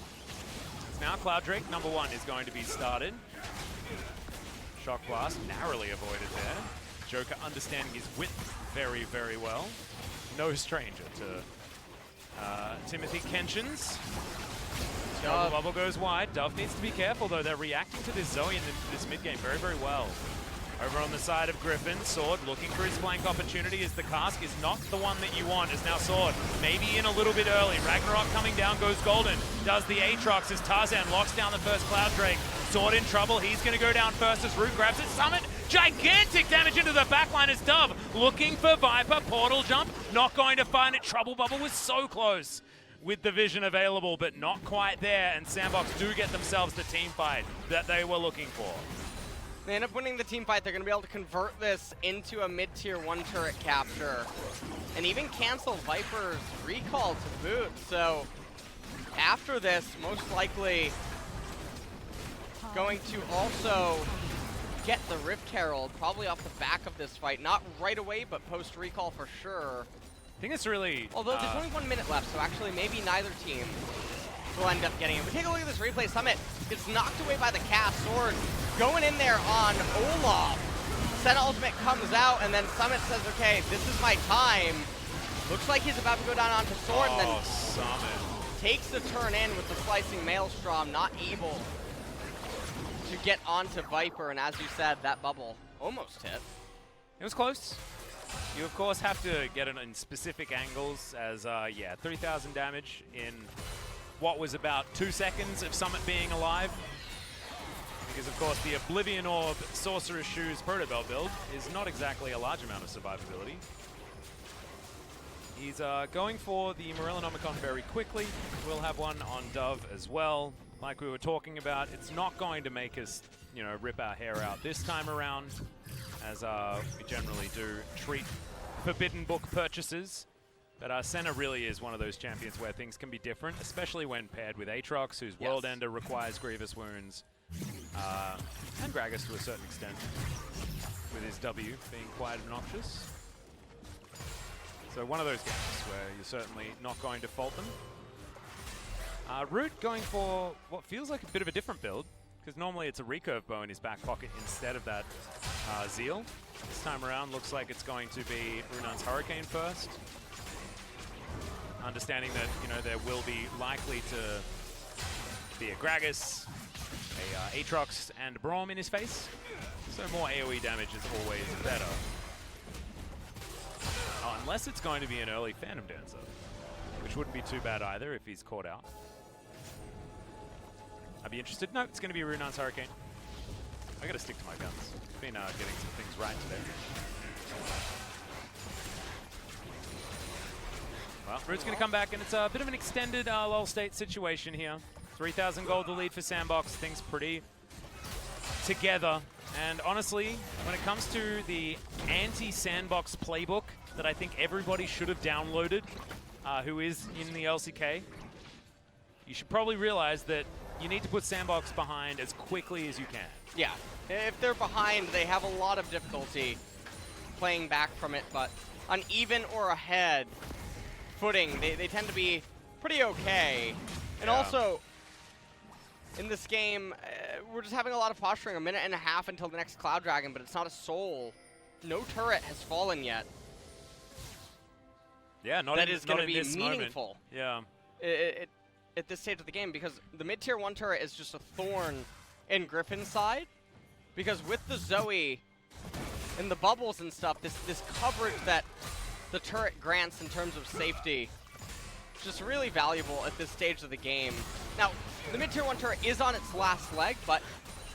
Now Cloud Drake #1 is going to be started. Shock Blast narrowly avoided there. Joker understanding his width very, very well. No stranger to Timothy Kenshin's. Bubble goes wide. Dove needs to be careful though. They're reacting to this Zoe in this mid game very, very well. Over on the side of Griffon, Sword looking for his flank opportunity as the cask is not the one that you want. As now Sword maybe in a little bit early. Ragnarok coming down, goes Golden. Does the Aatrox as Tarzan locks down the first Cloud Drake. Sword in trouble. He's going to go down first as Root grabs it. Summit, gigantic damage into the backline as Dove looking for Viper. Portal jump, not going to find it. Trouble Bubble was so close with the vision available, but not quite there. And SANDBOX do get themselves the team fight that they were looking for. They end up winning the team fight. They're going to be able to convert this into a mid-tier 1 turret capture and even cancel Viper's recall to boot. So after this, most likely going to also get the Rift Herald, probably off the back of this fight. Not right away, but post-recall for sure. I think it's really... Although there's only 1 minute left, so actually maybe neither team will end up getting it. But take a look at this replay. Summit gets knocked away by the cast. Sword going in there on Olaf. Senna ultimate comes out, and then Summit says, okay, this is my time. Looks like he's about to go down onto Sword, and then Summit takes the turn in with the slicing Maelstrom, not able to get onto Viper. And as you said, that bubble almost hit. It was close. You, of course, have to get it in specific angles as, yeah, 3,000 damage in what was about 2 seconds of Summit being alive. Because, of course, the Oblivion Orb Sorcerer's Shoes Protobelt build is not exactly a large amount of survivability. He's going for the Morellonomicon very quickly. We'll have one on Dove as well. Like we were talking about, it's not going to make us, you know, rip our hair out this time around, as we generally do treat Forbidden Book purchases But Senna really is one of those champions where things can be different, especially when paired with Aatrox, whose World Ender requires Grievous Wounds, and Gragas to a certain extent, with his W being quite obnoxious. So one of those games where you're certainly not going to fault them. Root going for what feels like a bit of a different build, because normally it's a recurve bow in his back pocket instead of that Zeal. This time around looks like it's going to be Runan's Hurricane first. Understanding that, you know, there will be likely to be a Gragas, a Aatrox, and a Braum in his face. So more AoE damage is always better. Oh, unless it's going to be an early Phantom Dancer, which wouldn't be too bad either if he's caught out. I'd be interested. No, it's going to be Runan's Hurricane. I got to stick to my guns. Been getting some things right today. Well, Root's going to come back, and it's a bit of an extended lull state situation here. 3,000 gold to lead for SANDBOX. Things pretty together. And honestly, when it comes to the anti-SANDBOX playbook that I think everybody should have downloaded, who is in the LCK, you should probably realize that you need to put SANDBOX behind as quickly as you can. Yeah, if they're behind, they have a lot of difficulty playing back from it, but on even or ahead footing, they tend to be pretty okay. And also, in this game, we're just having a lot of posturing, a minute and a half until the next Cloud Dragon, but it's not a soul. No turret has fallen yet. Yeah, not that in, is going to be this meaningful. Moment. Yeah. At this stage of the game, because the mid-tier 1 turret is just a thorn in Griffon's side. Because with the Zoe and the bubbles and stuff, this coverage that the turret grants in terms of safety is just really valuable at this stage of the game. Now, the mid-tier 1 turret is on its last leg, but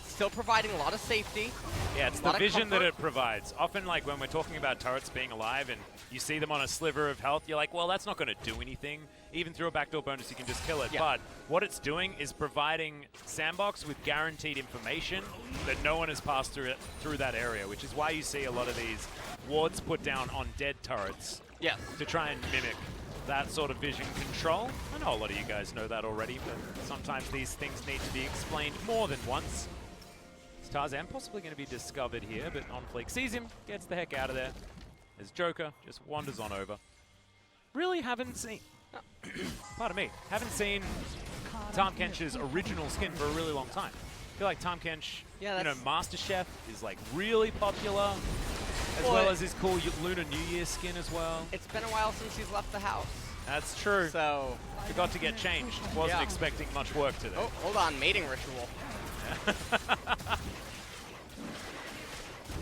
still providing a lot of safety. Yeah, it's the vision that it provides. Often, like, when we're talking about turrets being alive and you see them on a sliver of health, you're like, well, that's not going to do anything. Even through a backdoor bonus, you can just kill it. Yeah. But what it's doing is providing SANDBOX with guaranteed information that no one has passed through that area, which is why you see a lot of these wards put down on dead turrets to try and mimic that sort of vision control. I know a lot of you guys know that already, but sometimes these things need to be explained more than once. Tarzan possibly going to be discovered here, but OnFleek sees him, gets the heck out of there. As Joker just wanders on over. Really haven't seen, pardon me, haven't seen Tahm Kench's original skin for a really long time. I feel like Tahm Kench, you know, Master Chef is like really popular, as well as his cool Lunar New Year skin as well. It's been a while since he's left the house. That's true. So forgot to get changed. Wasn't expecting much work today. Oh, hold on, mating ritual.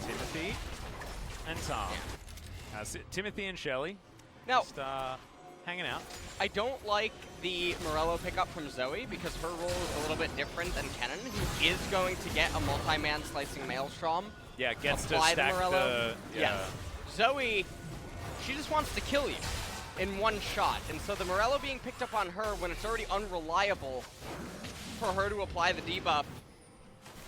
Timothy and Tom. Timothy and Shelly now, just hanging out. I don't like the Morello pickup from Zoe because her role is a little bit different than Kennen, who is going to get a multi-man slicing Maelstrom. Yeah, gets to stack the... Zoe, she just wants to kill you in one shot. And so the Morello being picked up on her when it's already unreliable for her to apply the debuff.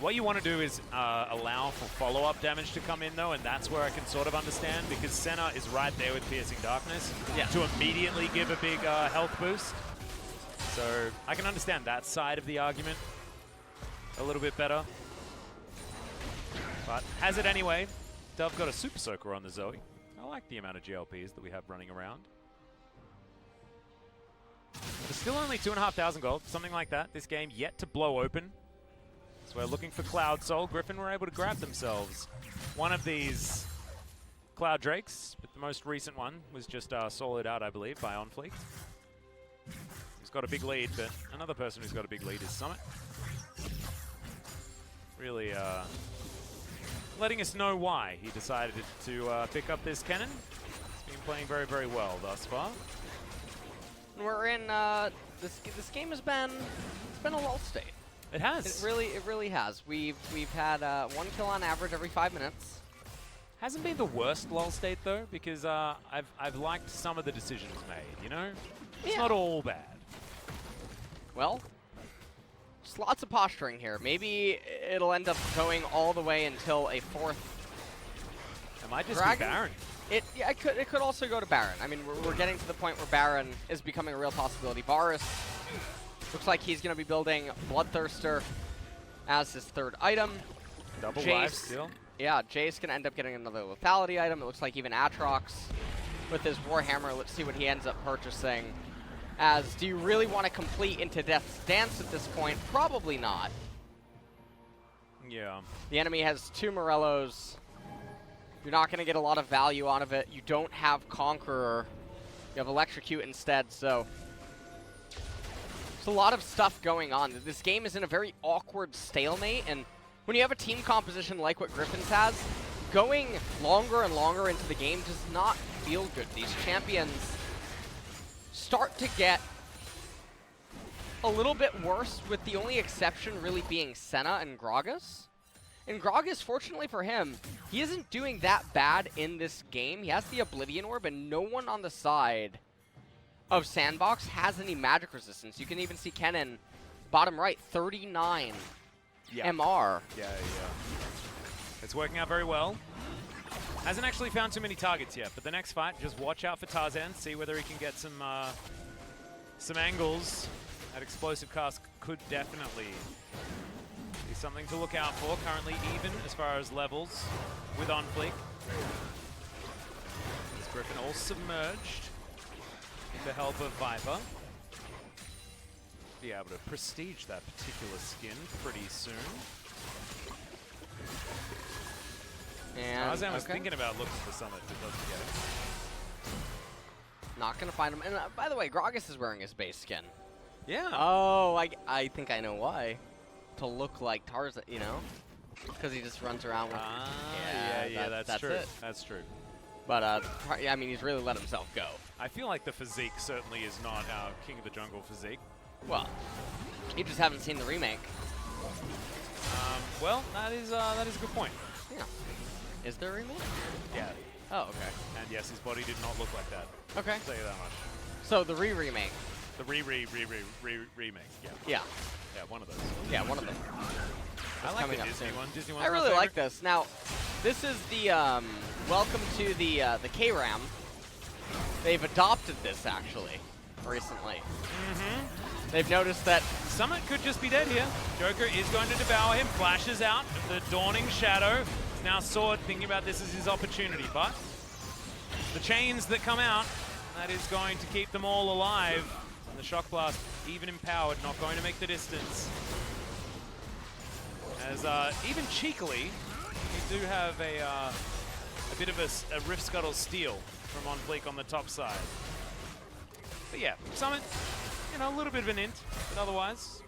What you want to do is allow for follow-up damage to come in, though, and that's where I can sort of understand, because Senna is right there with Piercing Darkness to immediately give a big health boost. So I can understand that side of the argument a little bit better. But has it anyway. Dove got a Super Soaker on the Zoe. I like the amount of GLPs that we have running around. There's still only 2,500 gold, something like that. This game yet to blow open. So we're looking for Cloud Soul. Griffon were able to grab themselves one of these Cloud Drakes, but the most recent one was just soloed out, I believe, by OnFleek. He's got a big lead, but another person who's got a big lead is Summit. Really letting us know why he decided to pick up this Kennen. He's been playing very, very well thus far. We're in this game has been a lull state. It has. It really has. We've had 1 kill on average every 5 minutes. Hasn't been the worst lull state though, because I've liked some of the decisions made. You know, it's not all bad. Well, just lots of posturing here. Maybe it'll end up going all the way until a 4th. It might just Dragon? be Baron. It could also go to Baron. I mean, we're getting to the point where Baron is becoming a real possibility. Varus looks like he's going to be building Bloodthirster as his third item. Double Jace, life steal. Yeah, Jace can end up getting another lethality item. It looks like even Atrox with his Warhammer. Let's see what he ends up purchasing. As, do you really want to complete into Death's Dance at this point? Probably not. Yeah. The enemy has 2 Morellos. You're not going to get a lot of value out of it. You don't have Conqueror. You have Electrocute instead, so there's a lot of stuff going on. This game is in a very awkward stalemate, and when you have a team composition like what Griffon's has, going longer and longer into the game does not feel good. These champions start to get a little bit worse, with the only exception really being Senna and Gragas. And Gragas, fortunately for him, he isn't doing that bad in this game. He has the Oblivion Orb, and no one on the side of SANDBOX has any magic resistance. You can even see Kennen, bottom right, 39 MR. Yeah. It's working out very well. Hasn't actually found too many targets yet, but the next fight, just watch out for Tarzan, see whether he can get some angles. That explosive cast could definitely be something to look out for. Currently even as far as levels with OnFleek. Is Griffon all submerged with the help of Viper. Be able to prestige that particular skin pretty soon. And Tarzan was thinking about looking for Summit, but doesn't get it. Not going to find him. And by the way, Gragas is wearing his base skin. Yeah. Oh, I think I know why. To look like Tarzan, you know? Because he just runs around with... yeah, that's true. It. That's true. But, yeah, I mean, he's really let himself go. I feel like the physique certainly is not our King of the Jungle physique. Well, you just haven't seen the remake. Well, that is a good point. Yeah. Is there a remake? Yeah. Oh, okay. And yes, his body did not look like that. Okay. I'll tell you that much. So the remake. The remake. Yeah. Yeah. Yeah, one of those. Yeah, one of them. I like the coming up Disney soon. one. Disney one's I my really like favorite. this. Now, this is the welcome to the K-Ram. They've adopted this actually recently. They've noticed that Summit could just be dead here. Joker is going to devour him. Flashes out of the dawning shadow. Now Sword thinking about this as his opportunity, but the chains that come out, that is going to keep them all alive. And the Shock Blast, even empowered, not going to make the distance. As even cheekily, you do have a bit of a Rift Scuttle steal from OnFleek on the top side. But yeah, Summit, you know, a little bit of an int, but otherwise,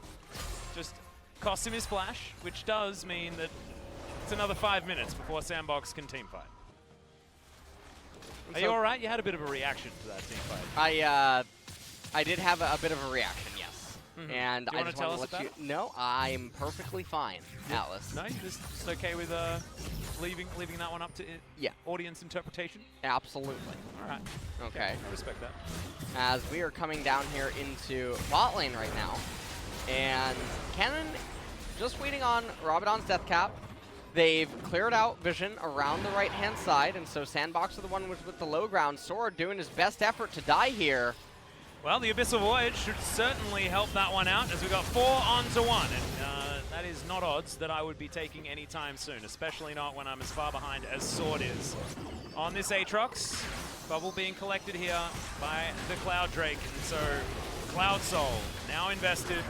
just costs him his flash, which does mean that it's another 5 minutes before SANDBOX can team fight. Are you all right? You had a bit of a reaction to that team fight. I did have a bit of a reaction, yes. And Do you I want just to tell want us to let about you know I'm perfectly fine, Atlas. No, you're just okay with leaving that one up to audience interpretation? Absolutely. All right. Okay. I respect that. As we are coming down here into bot lane right now, and Kennen just waiting on Rabadon's death cap. They've cleared out vision around the right-hand side, and so SANDBOX are the one with the low ground. Sword doing his best effort to die here. Well, the Abyssal Voyage should certainly help that one out, as we got 4 onto 1, and that is not odds that I would be taking anytime soon, especially not when I'm as far behind as Sword is. On this Aatrox, bubble being collected here by the Cloud Drake, and so Cloud Soul now invested.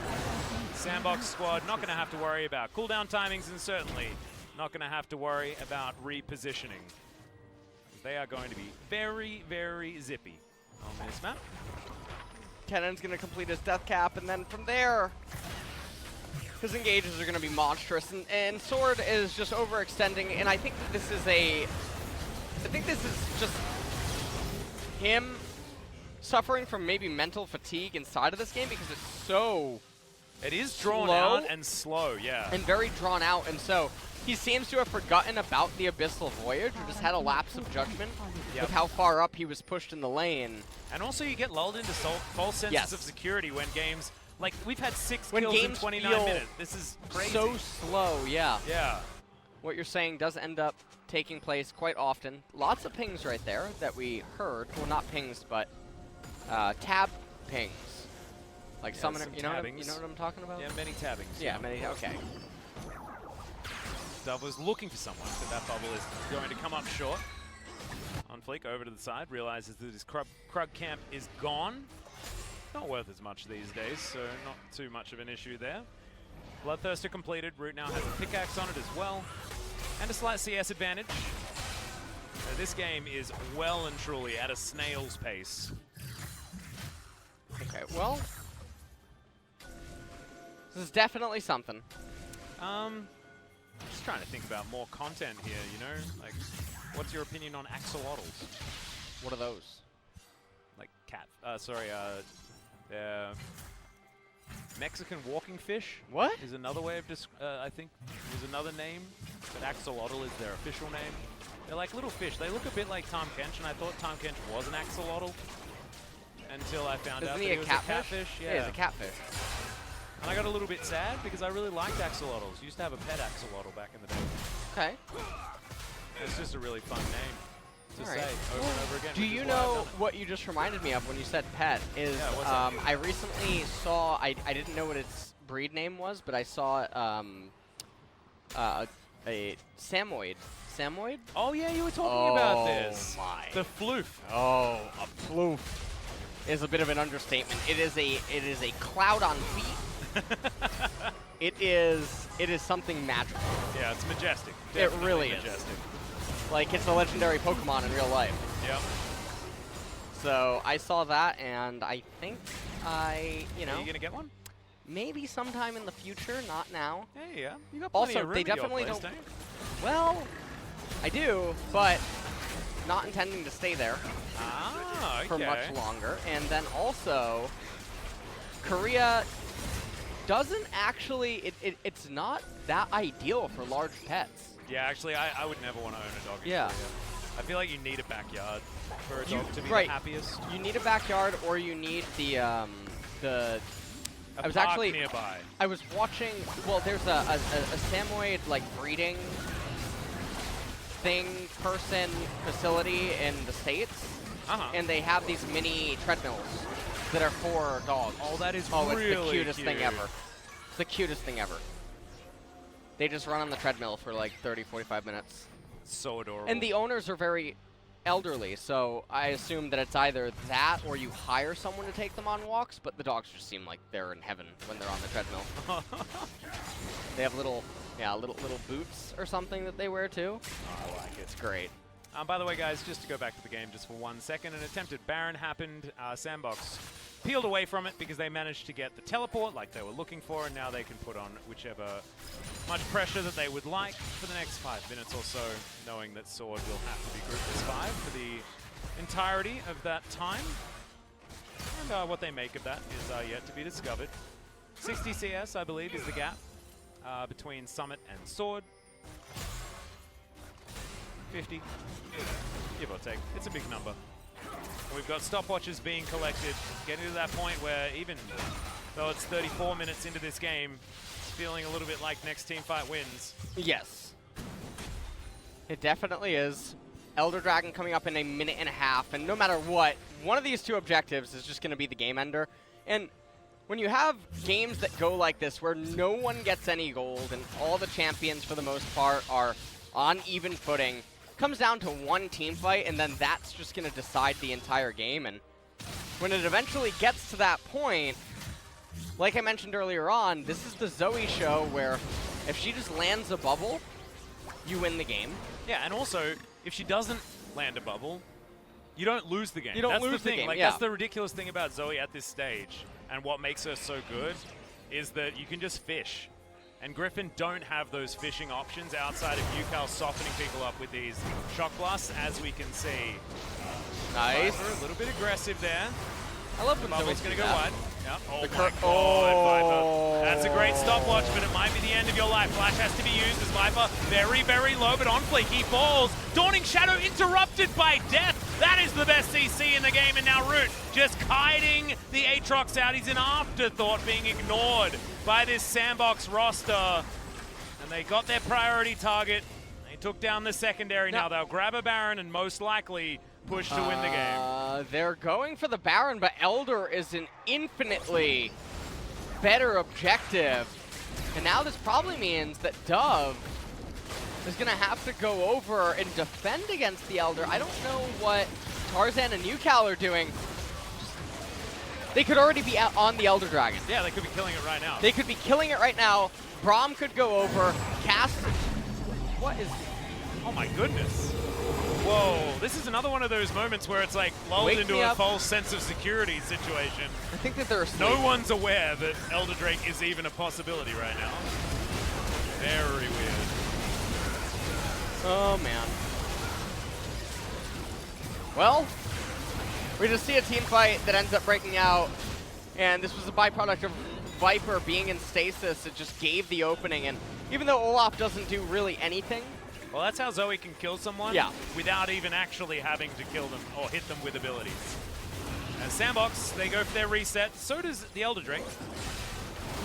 SANDBOX squad not going to have to worry about cooldown timings, and certainly not going to have to worry about repositioning. They are going to be very, very zippy on this map. Kennen's going to complete his death cap, and then from there, his engages are going to be monstrous. And Sword is just overextending, and I think that this is just him suffering from maybe mental fatigue inside of this game, because it's so It is drawn out and slow, yeah. And very drawn out, and so he seems to have forgotten about the Abyssal Voyage, or just had a lapse of judgment with how far up he was pushed in the lane. And also you get lulled into false senses of security when games, like we've had 6 kills in 29 minutes. This is crazy. So slow, yeah. Yeah. what you're saying does end up taking place quite often. Lots of pings right there that we heard. Well, not pings, but tab pings. Like Yeah, summoner, some you know what tabbings. I'm talking about? Yeah, many tabbings. Yeah, many, okay. Dove was looking for someone, but that bubble is going to come up short. OnFleek over to the side, realizes that his Krug camp is gone. Not worth as much these days, so not too much of an issue there. Bloodthirster completed. Root now has a pickaxe on it as well, and a slight CS advantage. So this game is well and truly at a snail's pace. Okay, well, this is definitely something. Just trying to think about more content here, you know? Like, what's your opinion on axolotls? What are those? Like Mexican walking fish. What? Is another way of I think was another name, but axolotl is their official name. They're like little fish. They look a bit like Tom Kench, and I thought Tom Kench was an axolotl until I found out that he was a catfish. Yeah, he's a catfish. And I got a little bit sad because I really liked axolotls. Used to have a pet axolotl back in the day. Okay. It's just a really fun name to All right. say over and over again. Do which you is why I've know done it. what you just reminded me of when you said pet? Is Yeah, what's that? I recently saw, I didn't know what its breed name was, but I saw a Samoyed. Samoyed? Oh yeah, you were talking about Oh this. my. The floof. Oh, a floof is a bit of an understatement. It is a cloud on feet. It is something magical. Yeah, it's majestic. It Definitely really is. majestic. Like, it's a legendary Pokemon in real life. Yep. So I saw that, and I think you know, Are you gonna get one? maybe sometime in the future, not now. Hey, yeah. You got plenty Also, of room they at your definitely place, don't- you? Well, I do, but not intending to stay there Ah, okay. for much longer. And then also, Korea doesn't actually, it's not that ideal for large pets. Yeah, actually, I would never want to own a dog in Yeah. Korea. I feel like you need a backyard for a You- dog to be right. the happiest. You need a backyard, or you need the A I was park actually nearby. I was watching. Well, there's a Samoyed like breeding person facility in the States, and they have these mini treadmills that are for dogs. Oh, that is Oh, it's really the cutest cute. thing ever. It's the cutest thing ever. They just run on the treadmill for like 30, 45 minutes. So adorable. And the owners are very elderly, so I assume that it's either that or you hire someone to take them on walks, but the dogs just seem like they're in heaven when they're on the treadmill. They have little boots or something that they wear too. I like it. It's great. By the way, guys, just to go back to the game just for 1 second, an attempted Baron happened. SANDBOX peeled away from it because they managed to get the teleport like they were looking for, and now they can put on whichever much pressure that they would like for the next 5 minutes or so, knowing that Sword will have to be grouped as 5 for the entirety of that time. And what they make of that is yet to be discovered. 60 CS, I believe, is the gap between Summit and Sword. 50, give or take. It's a big number. We've got stopwatches being collected, getting to that point where even though it's 34 minutes into this game, it's feeling a little bit like next team fight wins. Yes. It definitely is. Elder Dragon coming up in a minute and a half, and no matter what, one of these two objectives is just going to be the game ender. And when you have games that go like this, where no one gets any gold, and all the champions for the most part are on even footing, comes down to one team fight, and then that's just going to decide the entire game. And when it eventually gets to that point, like I mentioned earlier on, this is the Zoe show where if she just lands a bubble, you win the game. Yeah, and also, if she doesn't land a bubble, you don't lose the game. You don't That's lose the the thing. game, Like, yeah. that's the ridiculous thing about Zoe at this stage, and what makes her so good is that you can just fish. And Griffon don't have those fishing options outside of Ucal softening people up with these shock blasts, as we can see. Nice. Viper, a little bit aggressive there. I love when Bubble's Zoe's going do to go that. wide. Yep. Oh The my cur- god, Viper. Oh. That's a great stopwatch, but it might be the end of your life. Flash has to be used as Viper very, very low, but OnFleek, he falls. Dawning Shadow interrupted by death. That is the best CC in the game, and now Root just kiting the Aatrox out. He's an afterthought being ignored by this SANDBOX roster. And they got their priority target took down the secondary. Now they'll grab a Baron and most likely push to win the game. They're going for the Baron, but Elder is an infinitely better objective. And now this probably means that Dove is going to have to go over and defend against the Elder. I don't know what Tarzan and Ucal are doing. They could already be out on the Elder Dragon. Yeah, they could be killing it right now. They could be killing it right now. Braum could go over, cast. What is... Oh my goodness. Whoa, this is another one of those moments where it's like lulled into a false sense of security situation. I think that they're asleep. No one's aware that Elder Drake is even a possibility right now. Very weird. Oh man. Well, we just see a team fight that ends up breaking out, and this was a byproduct of Viper being in stasis. It just gave the opening, and even though Olaf doesn't do really anything. Well, that's how Zoe can kill someone without even actually having to kill them or hit them with abilities. And SANDBOX, they go for their reset. So does the Elder Drake.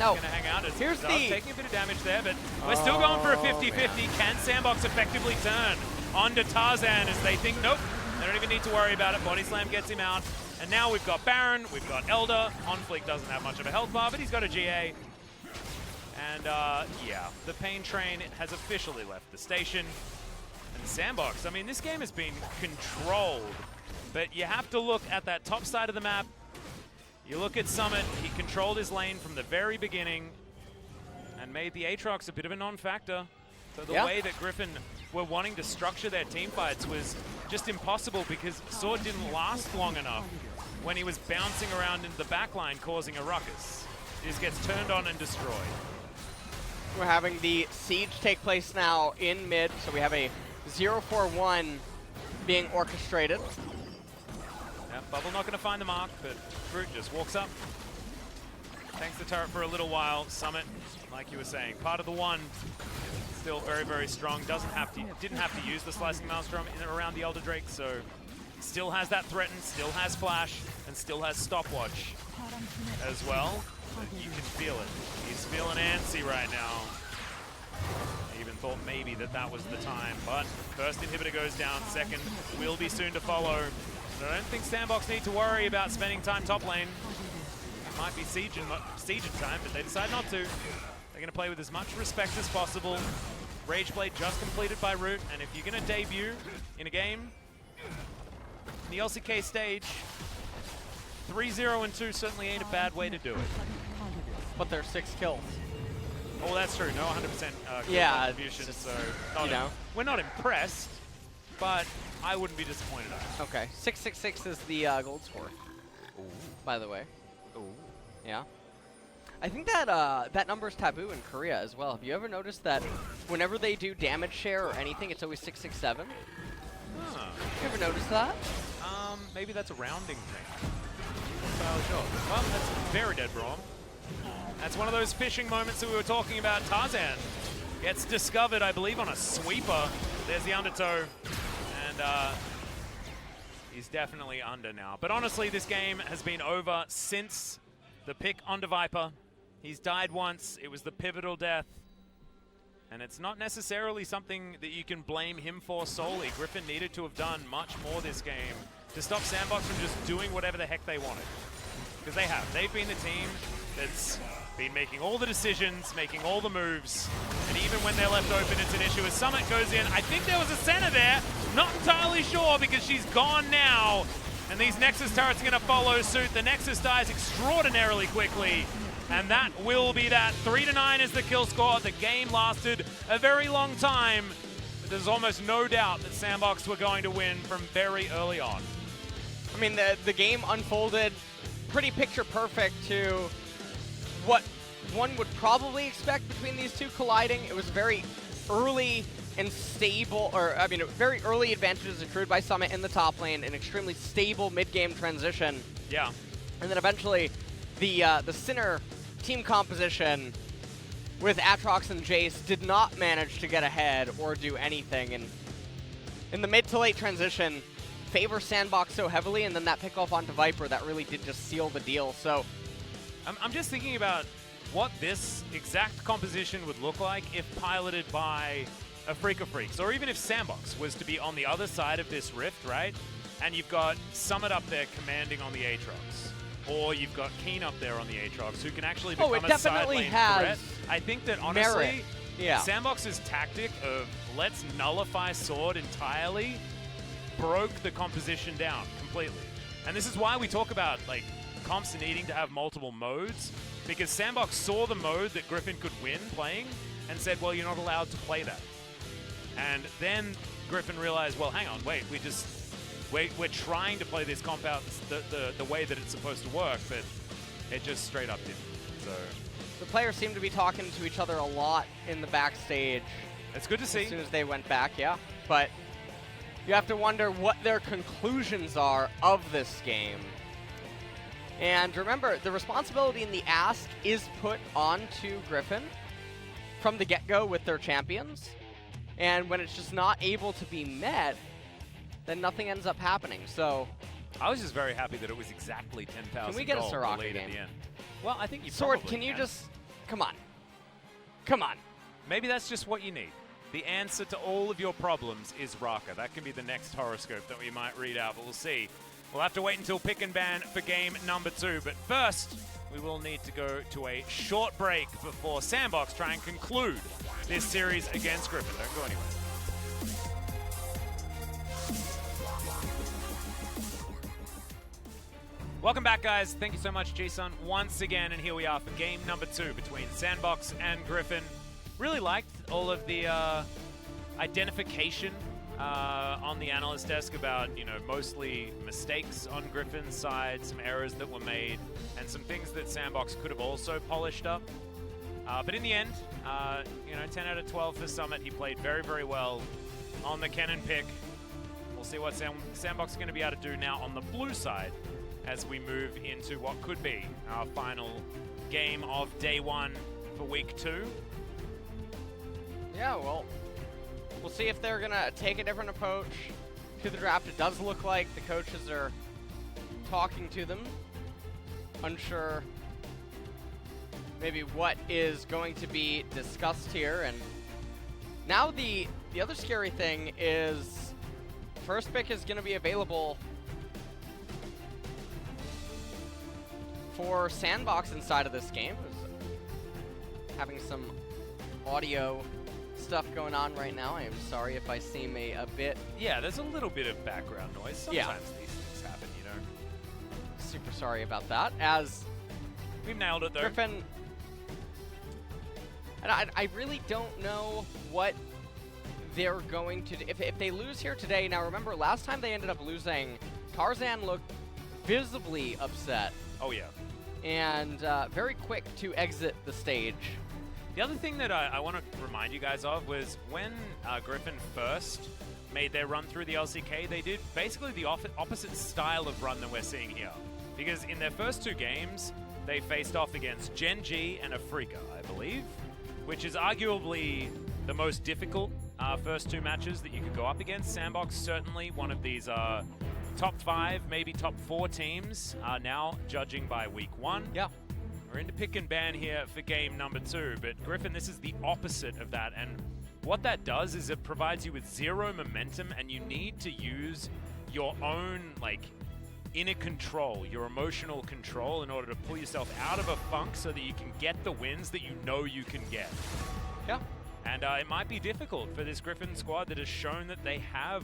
No. Gonna hang out. Here's taking a bit of damage there, but we're still going for a 50-50. Can SANDBOX effectively turn onto Tarzan as they think, nope, they don't even need to worry about it. Body Slam gets him out. And now we've got Baron, we've got Elder. OnFleek doesn't have much of a health bar, but he's got a GA. And yeah, the Pain Train has officially left the station. And SANDBOX, I mean, this game has been controlled, but you have to look at that top side of the map. You look at Summit, he controlled his lane from the very beginning and made the Aatrox a bit of a non-factor. So the way that Griffon were wanting to structure their team fights was just impossible because Sword didn't last long enough when he was bouncing around into the backline causing a ruckus. He just gets turned on and destroyed. We're having the siege take place now in mid, so we have a 0-4-1 being orchestrated. Yeah, Bubble not going to find the mark, but Brute just walks up. Tanks the turret for a little while. Summit, like you were saying, part of the one. Still very, very strong. Didn't have to use the Slicing Maelstrom in and around the Elder Drake, so still has that threaten, still has flash, and still has stopwatch as well. But you can feel it. He's feeling antsy right now. I even thought maybe that was the time, but first inhibitor goes down, second will be soon to follow. So I don't think SANDBOX need to worry about spending time top lane. It might be siege in time, but they decide not to. They're going to play with as much respect as possible. Rageblade just completed by Root, and if you're going to debut in a game, in the LCK stage, 3-0 and 2 certainly ain't a bad way to do it. But there's 6 kills. Oh, that's true. No 100% kill contribution, just, so we're not impressed, but I wouldn't be disappointed either. Okay, 666 is the gold score. Ooh. By the way. Ooh. Yeah. I think that that number is taboo in Korea as well. Have you ever noticed that whenever they do damage share or anything, it's always 667? Huh. You ever noticed that? Maybe that's a rounding thing. Sure. Well, that's very dead wrong. That's one of those fishing moments that we were talking about. Tarzan gets discovered, I believe, on a sweeper. There's the undertow, and he's definitely under now. But honestly, this game has been over since the pick onto Viper. He's died once. It was the pivotal death. And it's not necessarily something that you can blame him for solely. Griffon needed to have done much more this game to stop SANDBOX from just doing whatever the heck they wanted. Because they have. They've been the team that's been making all the decisions, making all the moves. And even when they're left open, it's an issue as Summit goes in. I think there was a center there. Not entirely sure because she's gone now. And these Nexus turrets are going to follow suit. The Nexus dies extraordinarily quickly. And that will be that. 3-9 is the kill score. The game lasted a very long time. But there's almost no doubt that SANDBOX were going to win from very early on. I mean, the game unfolded pretty picture perfect to what one would probably expect between these two colliding. It was very early and stable, or I mean, very early advantages accrued by Summit in the top lane, an extremely stable mid-game transition. Yeah. And then eventually, the Sinner team composition with Aatrox and Jace did not manage to get ahead or do anything. And in the mid to late transition, favor SANDBOX so heavily, and then that pick off onto Viper that really did just seal the deal. So I'm just thinking about what this exact composition would look like if piloted by a Freak of Freaks, or even if SANDBOX was to be on the other side of this rift, right? And you've got Summit up there commanding on the Aatrox, or you've got Keen up there on the Aatrox, who can actually become it a definitely side lane has threat. I think that honestly, merit. Yeah. SANDBOX's tactic of let's nullify Sword entirely broke the composition down completely. And this is why we talk about like comps needing to have multiple modes, because SANDBOX saw the mode that Griffon could win playing and said, well, you're not allowed to play that. And then Griffon realized, well, hang on, wait, we're trying to play this comp out the way that it's supposed to work, but it just straight up didn't. So The players seem to be talking to each other a lot in the backstage. it's good to see. As soon as they went back, yeah. But you have to wonder what their conclusions are of this game. And remember, the responsibility in the ask is put onto Griffon from the get-go with their champions. And when it's just not able to be met, then nothing ends up happening. So I was just very happy that it was exactly 10,000 Can we get a gold Soraka lead game? at the end. Well, I think you Sword, probably can you just... Come on. Come on. Maybe that's just what you need. The answer to all of your problems is Raka. That can be the next horoscope that we might read out, but we'll see. We'll have to wait until pick and ban for game number 2. But first, we will need to go to a short break before SANDBOX try and conclude this series against Griffon. Don't go anywhere. Welcome back, guys. Thank you so much, G-Sun, once again. And here we are for game number 2 between SANDBOX and Griffon. Really liked all of the identification on the analyst desk about, you know, mostly mistakes on Griffon's side, some errors that were made, and some things that SANDBOX could have also polished up. But in the end, you know, 10 out of 12 for Summit. He played very, very well on the cannon pick. We'll see what SANDBOX is going to be able to do now on the blue side as we move into what could be our final game of day 1 for week 2. Yeah, well, we'll see if they're going to take a different approach to the draft. It does look like the coaches are talking to them. Unsure maybe what is going to be discussed here. And now the other scary thing is first pick is going to be available for SANDBOX inside of this game. Having some audio stuff going on right now. I am sorry if I seem a bit... Yeah, there's a little bit of background noise. Sometimes these things happen, you know. Super sorry about that. As We've nailed it, though. Griffon... And I really don't know what they're going to do. If they lose here today, now remember, last time they ended up losing, Tarzan looked visibly upset. Oh, yeah. And very quick to exit the stage. The other thing that I want to remind you guys of was when Griffon first made their run through the LCK, they did basically the opposite style of run that we're seeing here. Because in their first 2 games, they faced off against Gen G and Afrika, I believe, which is arguably the most difficult first 2 matches that you could go up against. SANDBOX certainly one of these top 5, maybe top 4 teams are now judging by week 1. Yeah. We're into pick and ban here for game number 2, but Griffon, this is the opposite of that, and what that does is it provides you with 0 momentum, and you need to use your own, like, inner control, your emotional control, in order to pull yourself out of a funk so that you can get the wins that you know you can get. Yeah. And it might be difficult for this Griffon squad that has shown that they have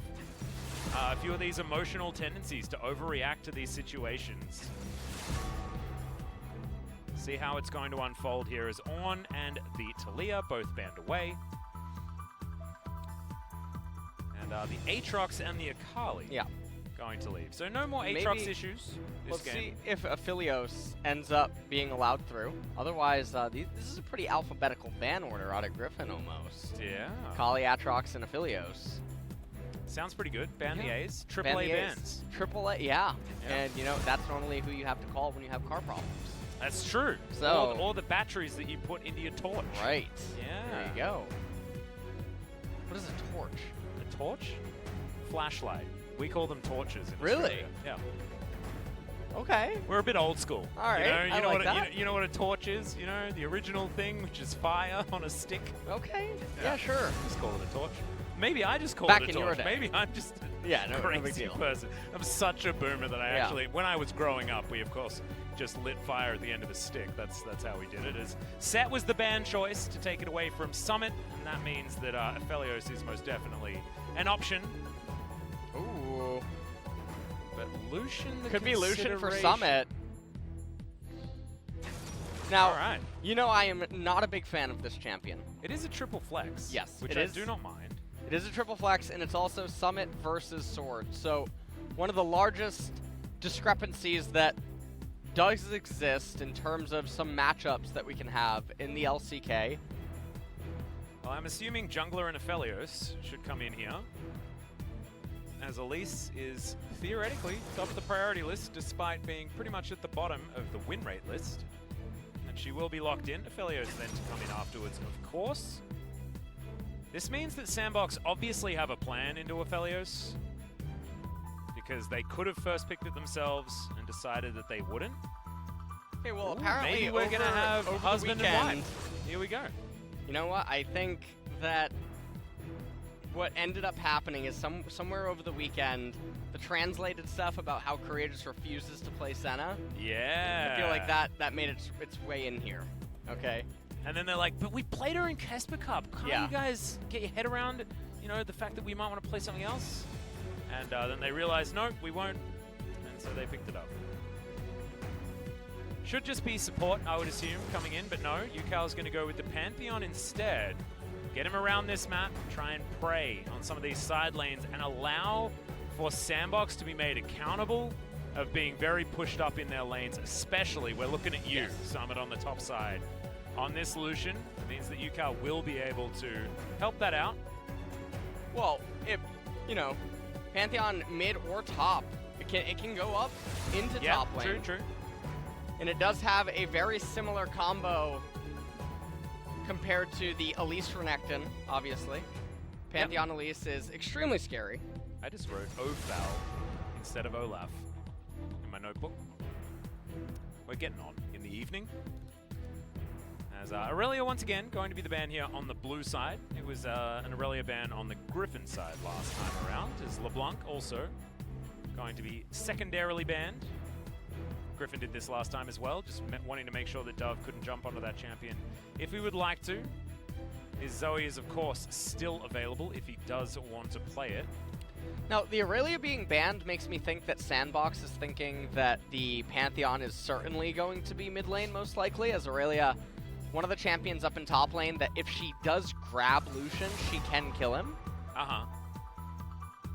a few of these emotional tendencies to overreact to these situations. See how it's going to unfold here as On and the Talia both banned away. And the Aatrox and the Ucal going to leave. So no more Aatrox issues this Let's game. see if Aphelios ends up being allowed through. Otherwise, this is a pretty alphabetical ban order out of Griffon almost. Yeah. Kali, Aatrox, and Aphelios. Sounds pretty good. Ban the A's. Ban Triple A the A's. bans. Triple A, yeah. And, you know, that's normally who you have to call when you have car problems. That's true. So, or the batteries that you put into your torch. Right. Yeah. There you go. What is a torch? A torch? Flashlight. We call them torches in Really? Australia. Yeah. Okay. We're a bit old school. All right, I you know like what that. you know what a torch is? You know, the original thing, which is fire on a stick. Okay. Yeah, sure. Just call it a torch. Maybe I just call Back it a in your torch. day. Maybe I'm just Yeah, a no big crazy deal. person. I'm such a boomer that I Yeah. actually, when I was growing up, we of course just lit fire at the end of a stick. That's how we did it. As Set was the ban choice to take it away from Summit, and that means that Aphelios is most definitely an option. Ooh. But Lucian, the Could be Lucian for consideration. Summit. Now, All right. you know I am not a big fan of this champion. It is a triple flex. Yes, which it I is. do not mind. It is a triple flex, and it's also Summit versus Sword. So, one of the largest discrepancies that does exist in terms of some matchups that we can have in the LCK. Well, I'm assuming Jungler and Aphelios should come in here, as Elise is theoretically top of the priority list, despite being pretty much at the bottom of the win rate list. And she will be locked in. Aphelios then to come in afterwards, of course. This means that SANDBOX obviously have a plan into Aphelios, because they could have first picked it themselves and decided that they wouldn't. Okay, well, Ooh, apparently maybe we're going to have over the husband and weekend- wife. Here we go. You know what? I think that what ended up happening is somewhere over the weekend, the translated stuff about how Korea just refuses to play Senna. Yeah. I feel like that made its way in here. Okay. And then they're like, but we played her in Casper Cup. Can't Yeah. you guys get your head around, you know, the fact that we might want to play something else? And then they realized, no, we won't. And so they picked it up. Should just be support, I would assume, coming in. But no, Ucal's going to go with the Pantheon instead. Get him around this map, try and prey on some of these side lanes, and allow for SANDBOX to be made accountable of being very pushed up in their lanes, especially, we're looking at you, Yes. Summit on the top side. On this Lucian, it means that Ucal will be able to help that out. Well, if you know, Pantheon mid or top, it can go up into Yeah, top lane. true. And it does have a very similar combo compared to the Elise Renekton, obviously. Pantheon Elise is extremely scary. I just wrote Oval instead of Olaf in my notebook. We're getting on in the evening. As Aurelia, once again, going to be the ban here on the blue side. It was an Aurelia ban on the Griffon side last time around, as LeBlanc also going to be secondarily banned. Griffon did this last time as well, just wanting to make sure that Dove couldn't jump onto that champion if he would like to. His Zoe is, of course, still available if he does want to play it. Now, the Aurelia being banned makes me think that SANDBOX is thinking that the Pantheon is certainly going to be mid lane, most likely, as Aurelia, one of the champions up in top lane, that if she does grab Lucian, she can kill him. Uh-huh.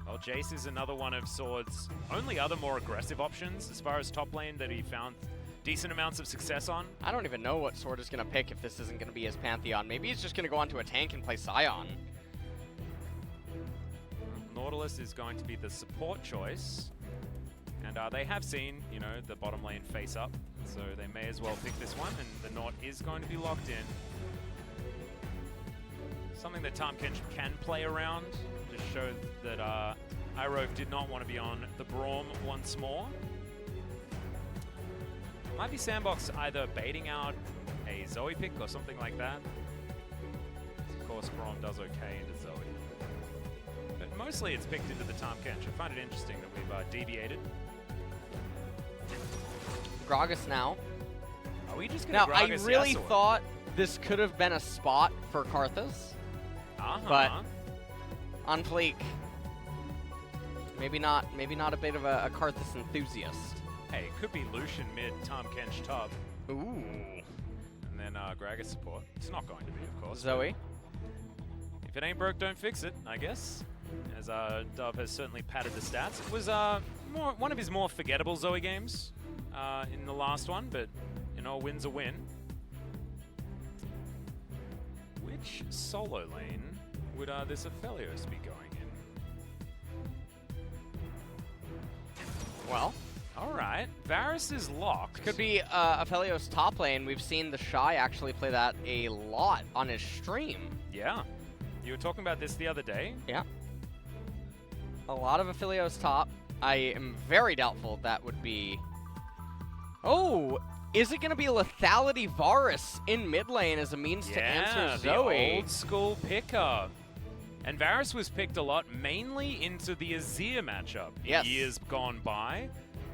Well, Jace is another one of Sword's only other more aggressive options as far as top lane that he found decent amounts of success on. I don't even know what Sword is going to pick if this isn't going to be his Pantheon. Maybe he's just going to go onto a tank and play Scion. Nautilus is going to be the support choice. And they have seen, you know, the bottom lane face up, so they may as well pick this one, and the Naut is going to be locked in. Something that Tarzan can play around, just show that Irove did not want to be on the Braum once more. Might be SANDBOX either baiting out a Zoe pick or something like that. Of course, Braum does okay into Zoe. But mostly it's picked into the Tarzan. I find it interesting that we've deviated. Gragas now. Are we just Now, going to I Gragas really Yasuo? thought this could have been a spot for Karthus. but OnFleek, maybe not a bit of a Karthus enthusiast. Hey, it could be Lucian mid, Tom Kench top, Ooh. and then Gragas support. It's not going to be, of course. Zoe. If it ain't broke, don't fix it, I guess. As Dove has certainly padded the stats. It was one of his more forgettable Zoe games in the last one, but you know, a win's a win. Which solo lane would this Aphelios be going in? Well, all right, Varus is locked. could be Aphelios top lane. We've seen the Shy actually play that a lot on his stream. Yeah, you were talking about this the other day. Yeah. A lot of Aphelios top. I am very doubtful that would be Oh, is it going to be Lethality Varus in mid lane as a means to answer Zoe? The old school pickup. And Varus was picked a lot, mainly into the Azir matchup in years gone by,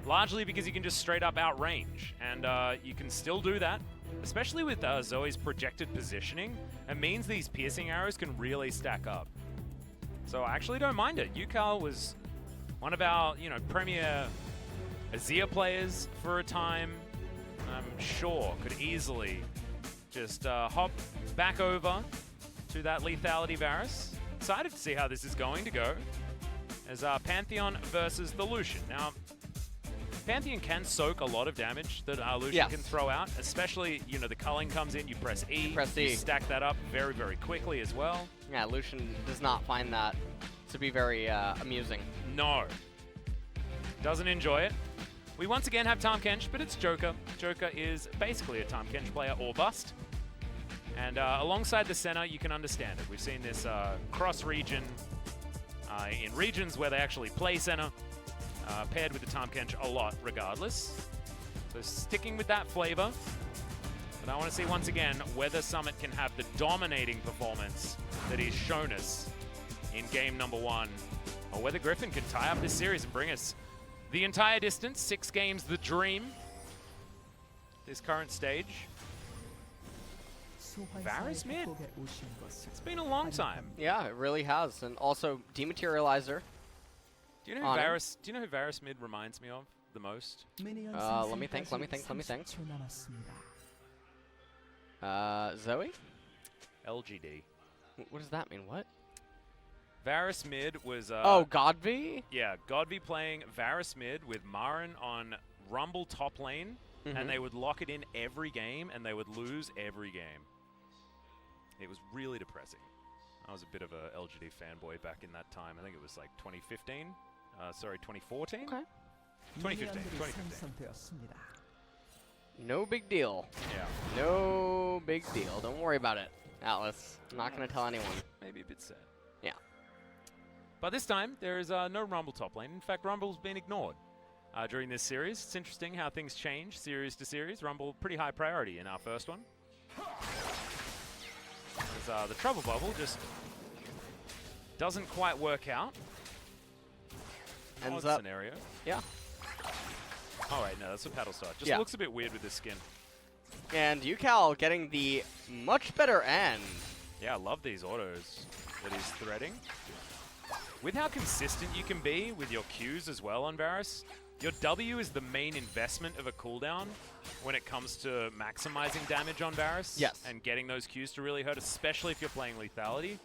largely because you can just straight up outrange, and you can still do that, especially with Zoe's projected positioning. It means these piercing arrows can really stack up. So I actually don't mind it. Ucal was one of our, premier Azir players for a time. I'm sure could easily just hop back over to that lethality Varus. Excited to see how this is going to go as Pantheon versus the Lucian. Now, Pantheon can soak a lot of damage that Lucian can throw out, especially, the culling comes in, you press E, you stack that up very, very quickly as well. Yeah, Lucian does not find that to be very amusing. No. Doesn't enjoy it. We once again have Tahm Kench, but it's Joker. Joker is basically a Tahm Kench player or bust. And alongside the center, you can understand it. We've seen this cross-region in regions where they actually play center, paired with the Tahm Kench a lot regardless. So sticking with that flavor. But I want to see once again whether Summit can have the dominating performance that he's shown us in game number 1, or whether Griffon can tie up this series and bring us the entire distance. 6 games, the dream. This current stage. Varus mid. It's been a long time. Yeah, it really has. And also, Dematerializer. Do you know who Varus mid reminds me of the most? Let me think. Zoe? LGD. What does that mean? What? Varus mid was... oh, Godby? Yeah, Godby playing Varus mid with Marin on Rumble top lane, and they would lock it in every game, and they would lose every game. It was really depressing. I was a bit of a LGD fanboy back in that time. I think it was like 2015. Sorry, 2014? Okay. 2015. No big deal. Yeah. No big deal. Don't worry about it, Atlas. I'm not going to tell anyone. Maybe a bit sad. Yeah. But this time, there is no Rumble top lane. In fact, Rumble's been ignored during this series. It's interesting how things change series to series. Rumble, pretty high priority in our first one. As, the Trouble Bubble just doesn't quite work out. Ends Odd up. Scenario. Yeah. Oh, wait, no, that's a paddle start. Just looks a bit weird with this skin. And Ucal getting the much better end. Yeah, I love these autos that he's threading. With how consistent you can be with your Qs as well on Varus, your W is the main investment of a cooldown when it comes to maximizing damage on Varus. Yes. And getting those Qs to really hurt, especially if you're playing lethality.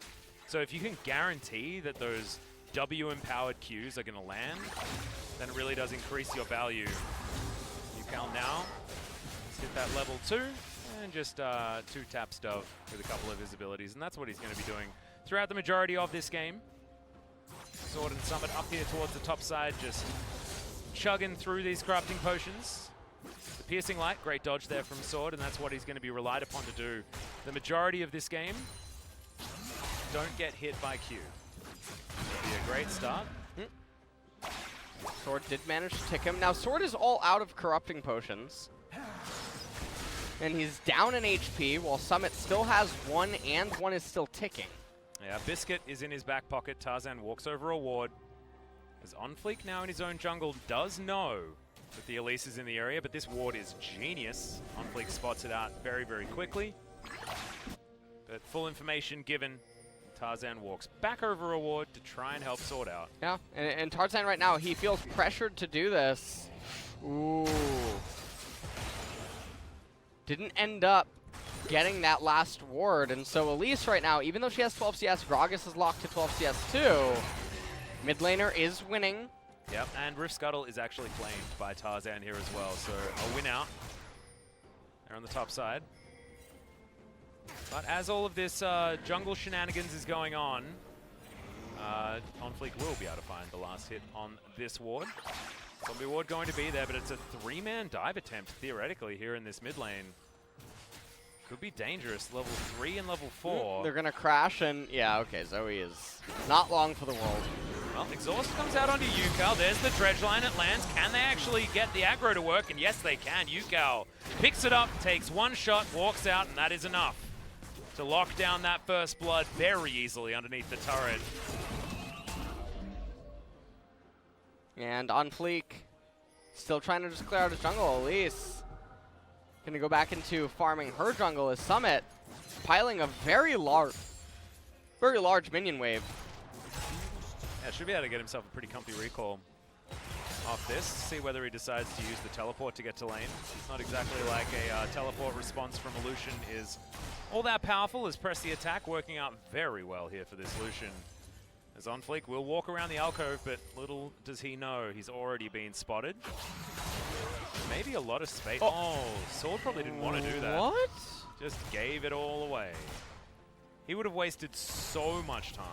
So if you can guarantee that those W-empowered Qs are going to land, then it really does increase your value. Ucal now, let's hit that level 2, and just 2-tap stuff with a couple of his abilities, and that's what he's going to be doing throughout the majority of this game. Sword and Summit up here towards the top side, just chugging through these crafting potions. The Piercing Light, great dodge there from Sword, and that's what he's going to be relied upon to do the majority of this game. Don't get hit by Q. That'll be a great start. Sword did manage to tick him. Now, Sword is all out of corrupting potions. And he's down in HP, while Summit still has 1, and 1 is still ticking. Yeah, Biscuit is in his back pocket. Tarzan walks over a ward. As OnFleek now in his own jungle does know that the Elise is in the area, but this ward is genius. OnFleek spots it out very, very quickly. But full information given. Tarzan walks back over a ward to try and help Sword out. Yeah, and Tarzan right now, he feels pressured to do this. Ooh. Didn't end up getting that last ward, and so Elise right now, even though she has 12 CS, Gragas is locked to 12 CS too. Mid laner is winning. Yep, and Rift Scuttle is actually claimed by Tarzan here as well, so a win out. They're on the top side. But as all of this jungle shenanigans is going on, OnFleek will be able to find the last hit on this ward. Zombie ward going to be there, but it's a 3-man dive attempt, theoretically, here in this mid lane. Could be dangerous. Level 3 and level 4. They're going to crash, and yeah, okay, Zoe is not long for the world. Well, Exhaust comes out onto Ucal. There's the dredge line. It lands. Can they actually get the aggro to work? And yes, they can. Ucal picks it up, takes one shot, walks out, and that is enough to lock down that first blood very easily underneath the turret. And OnFleek still trying to just clear out his jungle. Elise gonna go back into farming her jungle as Summit piling a very large minion wave. Yeah, should be able to get himself a pretty comfy recall off this. See whether he decides to use the teleport to get to lane. It's not exactly like a teleport response from a Lucian is all that powerful as press the attack, working out very well here for this Lucian. As OnFleek will walk around the alcove, but little does he know he's already been spotted. Maybe a lot of space. Oh, Sword probably didn't want to do that. What? Just gave it all away. He would have wasted so much time.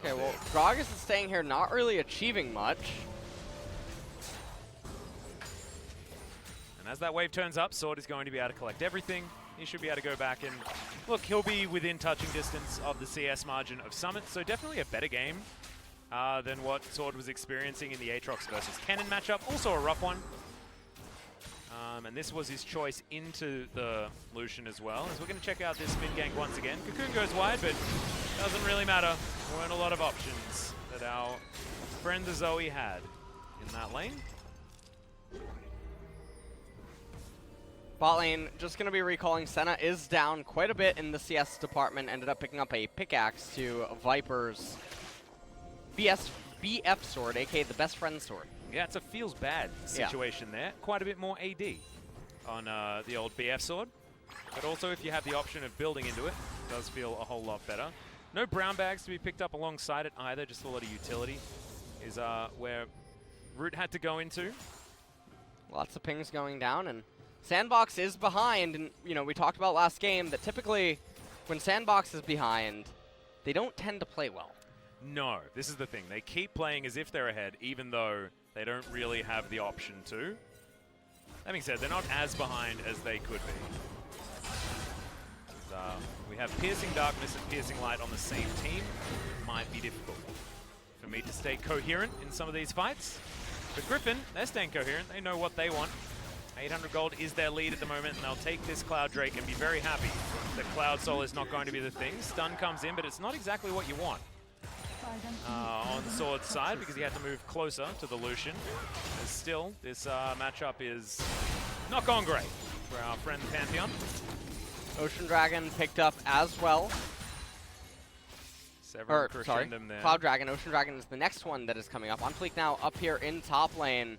Okay, well, Gragas is staying here, not really achieving much. And as that wave turns up, Sword is going to be able to collect everything. He should be able to go back and look, he'll be within touching distance of the CS margin of Summit, so definitely a better game than what Sword was experiencing in the Aatrox versus Kennen matchup. Also a rough one. And this was his choice into the Lucian as well. As we're going to check out this mid gank once again. Cocoon goes wide, but doesn't really matter. There weren't a lot of options that our friend the Zoe had in that lane. Bot lane just going to be recalling. Senna is down quite a bit in the CS department. Ended up picking up a pickaxe to Viper's BF sword, aka the best friend sword. Yeah, it's a feels bad situation there. Quite a bit more AD on the old BF sword. But also if you have the option of building into it, it does feel a whole lot better. No brown bags to be picked up alongside it either, just a lot of utility is where Root had to go into. Lots of pings going down, and SANDBOX is behind, and you know, we talked about last game that typically when SANDBOX is behind, they don't tend to play well. No, this is the thing. They keep playing as if they're ahead, even though they don't really have the option to. That being said, they're not as behind as they could be. We have Piercing Darkness and Piercing Light on the same team. Might be difficult for me to stay coherent in some of these fights. But Griffon, they're staying coherent. They know what they want. 800 gold is their lead at the moment, and they'll take this Cloud Drake and be very happy that Cloud Soul is not going to be the thing. Stun comes in, but it's not exactly what you want on Sword's side, because he had to move closer to the Lucian. As still, this matchup is not going great for our friend Pantheon. Ocean Dragon picked up as well. Sorry, there. Cloud Dragon. Ocean Dragon is the next one that is coming up. OnFleek now up here in top lane.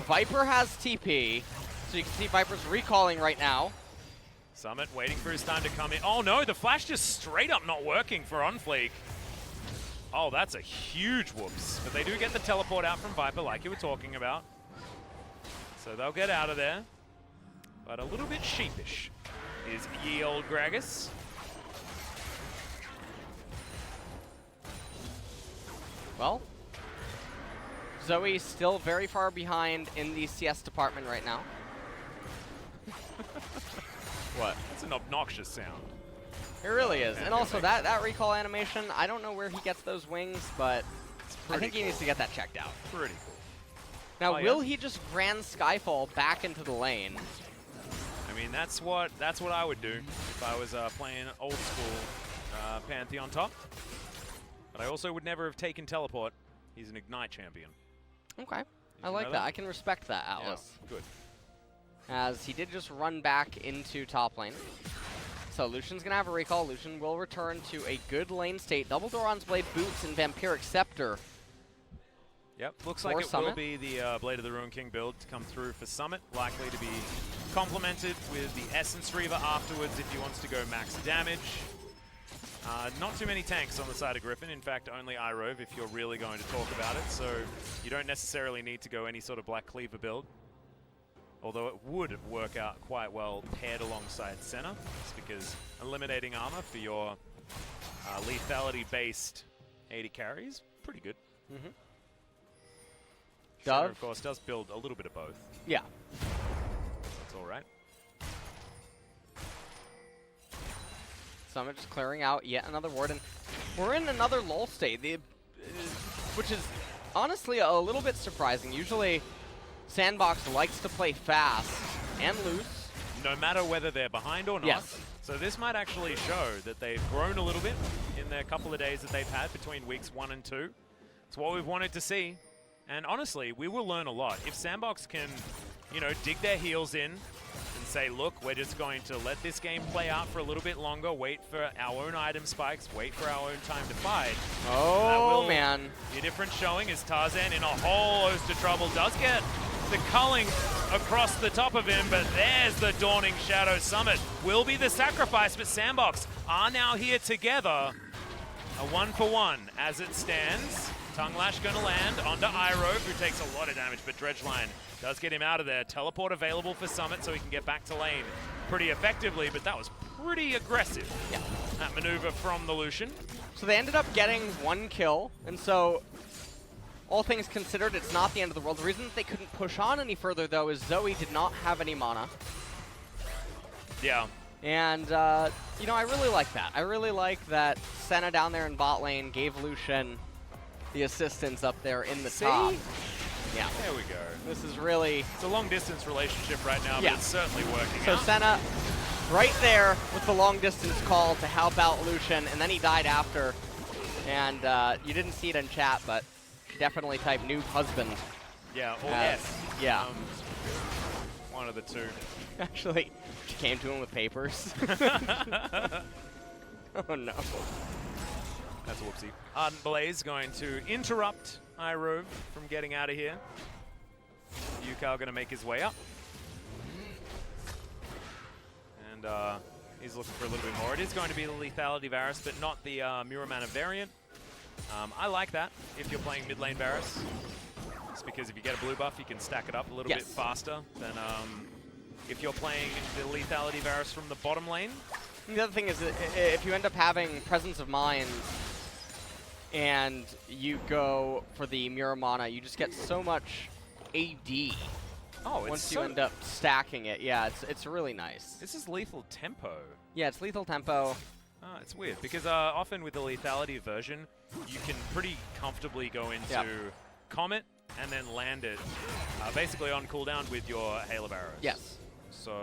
Viper has TP, so you can see Viper's recalling right now. Summit waiting for his time to come in. Oh no, the flash just straight up not working for OnFleek. Oh, that's a huge whoops. But they do get the teleport out from Viper like you were talking about. So they'll get out of there. But a little bit sheepish is ye old Gragas. Well, Zoe still very far behind in the CS department right now. What? That's an obnoxious sound. It really is. And also that recall animation, I don't know where he gets those wings, but I think he needs to get that checked out. Pretty cool. Now, will he just Grand Skyfall back into the lane? I mean, that's what I would do if I was playing old school Pantheon top. But I also would never have taken teleport. He's an Ignite champion. Okay. I like that. I can respect that, Atlas. Yeah, good. As he did just run back into top lane. So Lucian's going to have a recall. Lucian will return to a good lane state. Double Doran's Blade Boots and Vampiric Scepter. Yep, looks like it will be the Blade of the Ruin King build to come through for Summit. Likely to be complemented with the Essence Reaver afterwards if he wants to go max damage. Not too many tanks on the side of Griffon. In fact, only Irove if you're really going to talk about it. So you don't necessarily need to go any sort of Black Cleaver build. Although it would work out quite well paired alongside Senna. Just because eliminating armor for your lethality-based 80 carries, pretty good. Mm-hmm. Senna, of course, does build a little bit of both. Yeah. That's all right. Summit just clearing out yet another Warden. we're in another lull state, which is honestly a little bit surprising. Usually, SANDBOX likes to play fast and loose. No matter whether they're behind or not. Yes. So this might actually show that they've grown a little bit in the couple of days that they've had between weeks 1 and 2. It's what we've wanted to see. And honestly, we will learn a lot. If SANDBOX can, you know, dig their heels in and say, look, we're just going to let this game play out for a little bit longer, wait for our own item spikes, wait for our own time to fight. Oh, man. Be a different showing as Tarzan in a whole host of trouble does get the culling across the top of him, but there's the Dawning Shadow Summit. Will be the sacrifice, but SANDBOX are now here together. A 1-for-1 as it stands. Tongue Lash going to land onto Irove, who takes a lot of damage, but Dredgeline does get him out of there. Teleport available for Summit so he can get back to lane pretty effectively, but that was pretty aggressive, that maneuver from the Lucian. So they ended up getting 1 kill, and so all things considered, it's not the end of the world. The reason that they couldn't push on any further, though, is Zoe did not have any mana. Yeah. And, you know, I really like that. I really like that Senna down there in bot lane gave Lucian the assistance up there in the top. Yeah. There we go. This is really... It's a long-distance relationship right now, Yeah. but it's certainly working So out. Senna right there with the long-distance call to help out Lucian, and then he died after. And you didn't see it in chat, but definitely type new husband. Yeah, or As- yes. yeah. One of the two. Actually, she came to him with papers. Oh, no. That's a whoopsie. Ardent Blaze going to interrupt Irove from getting out of here. Ucal going to make his way up. And he's looking for a little bit more. It is going to be the Lethality Varus, but not the Muramana variant. I like that if you're playing mid lane Varus. It's because if you get a blue buff, you can stack it up a little bit faster than if you're playing the Lethality Varus from the bottom lane. The other thing is that if you end up having Presence of Mind and you go for the Muramana, you just get so much AD. Oh, it's once you end up stacking it. Yeah, it's really nice. This is lethal tempo. Yeah, it's lethal tempo. It's weird because often with the lethality version, you can pretty comfortably go into Comet and then land it basically on cooldown with your Hail of Arrows. Yes. So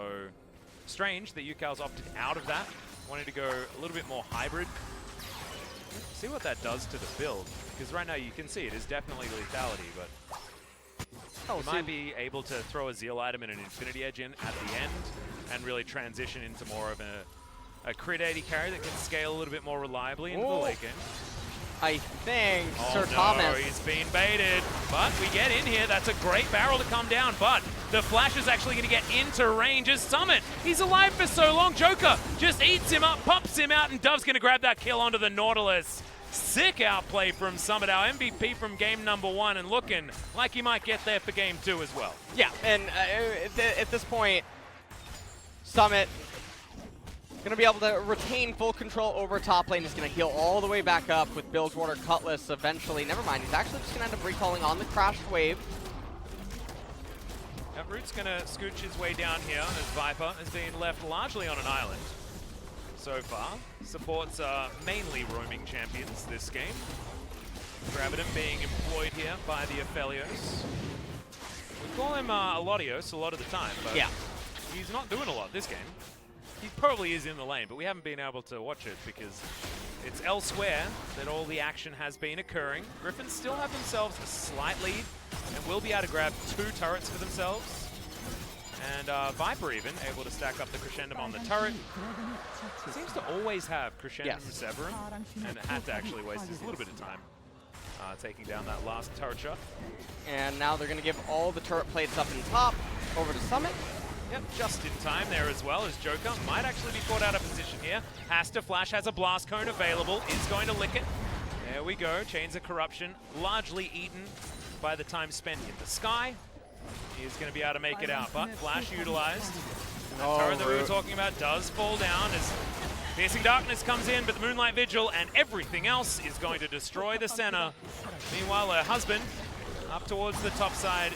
strange that Ucal's opted out of that. Wanted to go a little bit more hybrid. See what that does to the build, because right now you can see it is definitely lethality, but you might be able to throw a Zeal item and an Infinity Edge in at the end and really transition into more of a crit 80 carry that can scale a little bit more reliably into the late game. I think Sir no, Thomas. He's been baited, but we get in here. That's a great barrel to come down, but the Flash is actually going to get into range as Summit. He's alive for so long. Joker just eats him up, pops him out, and Dove's going to grab that kill onto the Nautilus. Sick outplay from Summit, our MVP from game number 1, and looking like he might get there for game 2 as well. Yeah, and at this point, Summit going to be able to retain full control over top lane. He's going to heal all the way back up with Bilgewater Cutlass eventually. Never mind, he's actually just going to end up recalling on the crashed wave. Now, Root's going to scooch his way down here as Viper has been left largely on an island so far. Supports are mainly roaming champions this game. Graviton being employed here by the Aphelios. We call him Alodios a lot of the time, but he's not doing a lot this game. He probably is in the lane, but we haven't been able to watch it because it's elsewhere that all the action has been occurring. Griffon still have themselves a slight lead and will be able to grab 2 turrets for themselves. And Viper even able to stack up the Crescendum on the turret. Seems to always have Crescendum Severum, and it had to actually waste just a little bit of time taking down that last turret shot. And now they're going to give all the turret plates up in top over to Summit. Yep, just in time there as well, as Joker might actually be caught out of position here. Has to flash, has a blast cone available, is going to lick it. There we go, Chains of Corruption, largely eaten by the time spent in the sky. He's going to be able to make it out, but flash utilized. And that turret that we were talking about does fall down as Piercing Darkness comes in, but the Moonlight Vigil and everything else is going to destroy the center. Meanwhile, her husband up towards the top side,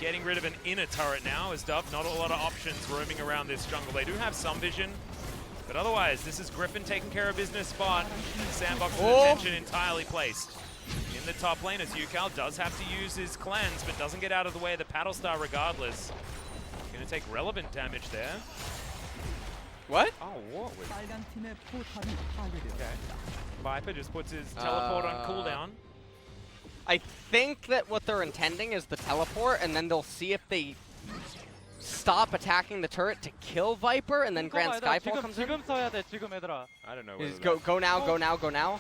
getting rid of an inner turret now as Dove. Not a lot of options roaming around this jungle. They do have some vision, But otherwise, this is Griffon taking care of business spot. SANDBOX's attention entirely placed in the top lane as Ucal does have to use his cleanse, but doesn't get out of the way of the Paddle Star regardless. Going to take relevant damage there. What? Oh, what was okay. Viper just puts his teleport on cooldown. I think that what they're intending is the teleport, and then they'll see if they stop attacking the turret to kill Viper, and then Grand Skyfall comes in. 지금 써야 돼, 지금 얘들아. I don't know. Just go now, go now, go now.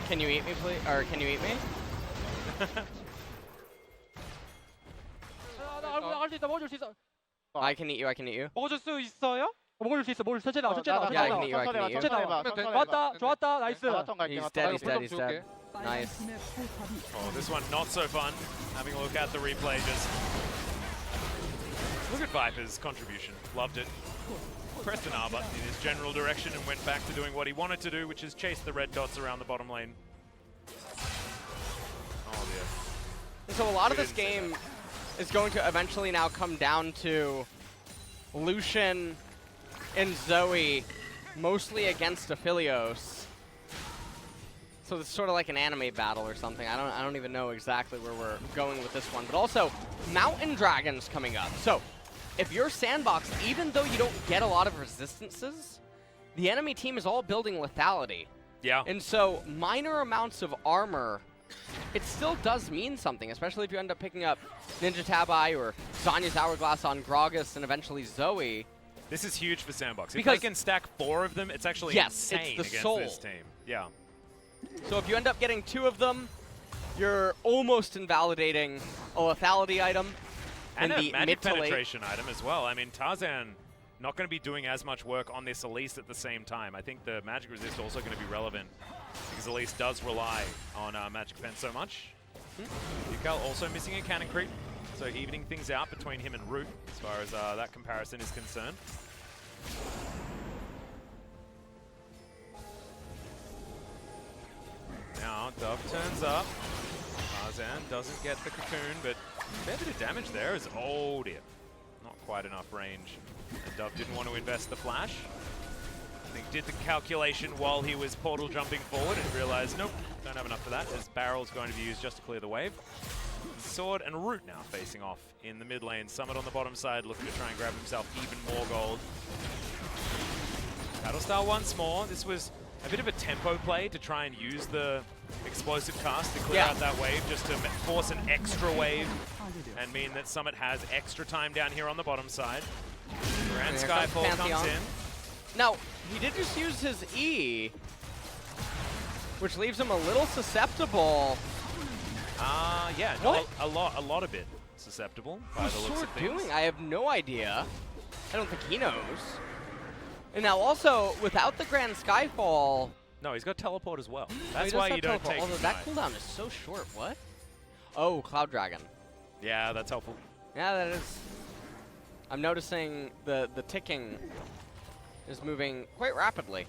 Can you eat me, please? Or can you eat me? I can eat you, I can eat you. 먹어줄 수 있어요? 먹어줄 수 있어. 먹어줄 천천히 나와. 천천히 나와. Yeah, I can eat you, I can eat you. 천천히 나와. 좋았다. 좋았다. 나이스. He's dead, he's dead, he's dead. Nice. Oh, this one not so fun. Having a look at the replay, just look at Viper's contribution. Loved it. Pressed an R button in his general direction and went back to doing what he wanted to do, which is chase the red dots around the bottom lane. Oh dear. So a lot of this game is going to eventually now come down to Lucian and Zoe, mostly against Aphelios. So it's sort of like an anime battle or something. I don't even know exactly where we're going with this one. But also, Mountain Dragons coming up. So if you're SANDBOX, even though you don't get a lot of resistances, the enemy team is all building lethality. Yeah. And so minor amounts of armor, it still does mean something, especially if you end up picking up Ninja Tabai or Zanya's Hourglass on Gragas and eventually Zoe. This is huge for SANDBOX. Because if they can stack 4 of them, it's actually yes, insane it's the against soul. this team. Yeah. So if you end up getting 2 of them, you're almost invalidating a lethality item. And the a magic mid to late penetration item as well. I mean, Tarzan not going to be doing as much work on this Elise at the same time. I think the magic resist also going to be relevant because Elise does rely on magic pen so much. Ucal also missing a cannon creep, so evening things out between him and Root as far as that comparison is concerned. Now Dove turns up. Tarzan doesn't get the cocoon, but a fair bit of damage there is, oh dear, not quite enough range. And Dove didn't want to invest the flash. I think did the calculation while he was portal jumping forward and realized, nope, don't have enough for that, as Barrel's going to be used just to clear the wave. Sword and Root now facing off in the mid lane. Summit on the bottom side looking to try and grab himself even more gold. Battlestar once more. This was a bit of a tempo play to try and use the explosive cast to clear out that wave, just to force an extra wave and mean that Summit has extra time down here on the bottom side. Grand Skyfall comes in. Now, he did just use his E, which leaves him a little susceptible. Yeah, no, a lot of it susceptible by the looks of things. I have no idea. I don't think he knows. And now also, without the Grand Skyfall... No, he's got teleport as well. That's why you don't take... Although that cooldown is so short. What? Oh, Cloud Dragon. Yeah, that's helpful. Yeah, that is. I'm noticing the ticking is moving quite rapidly.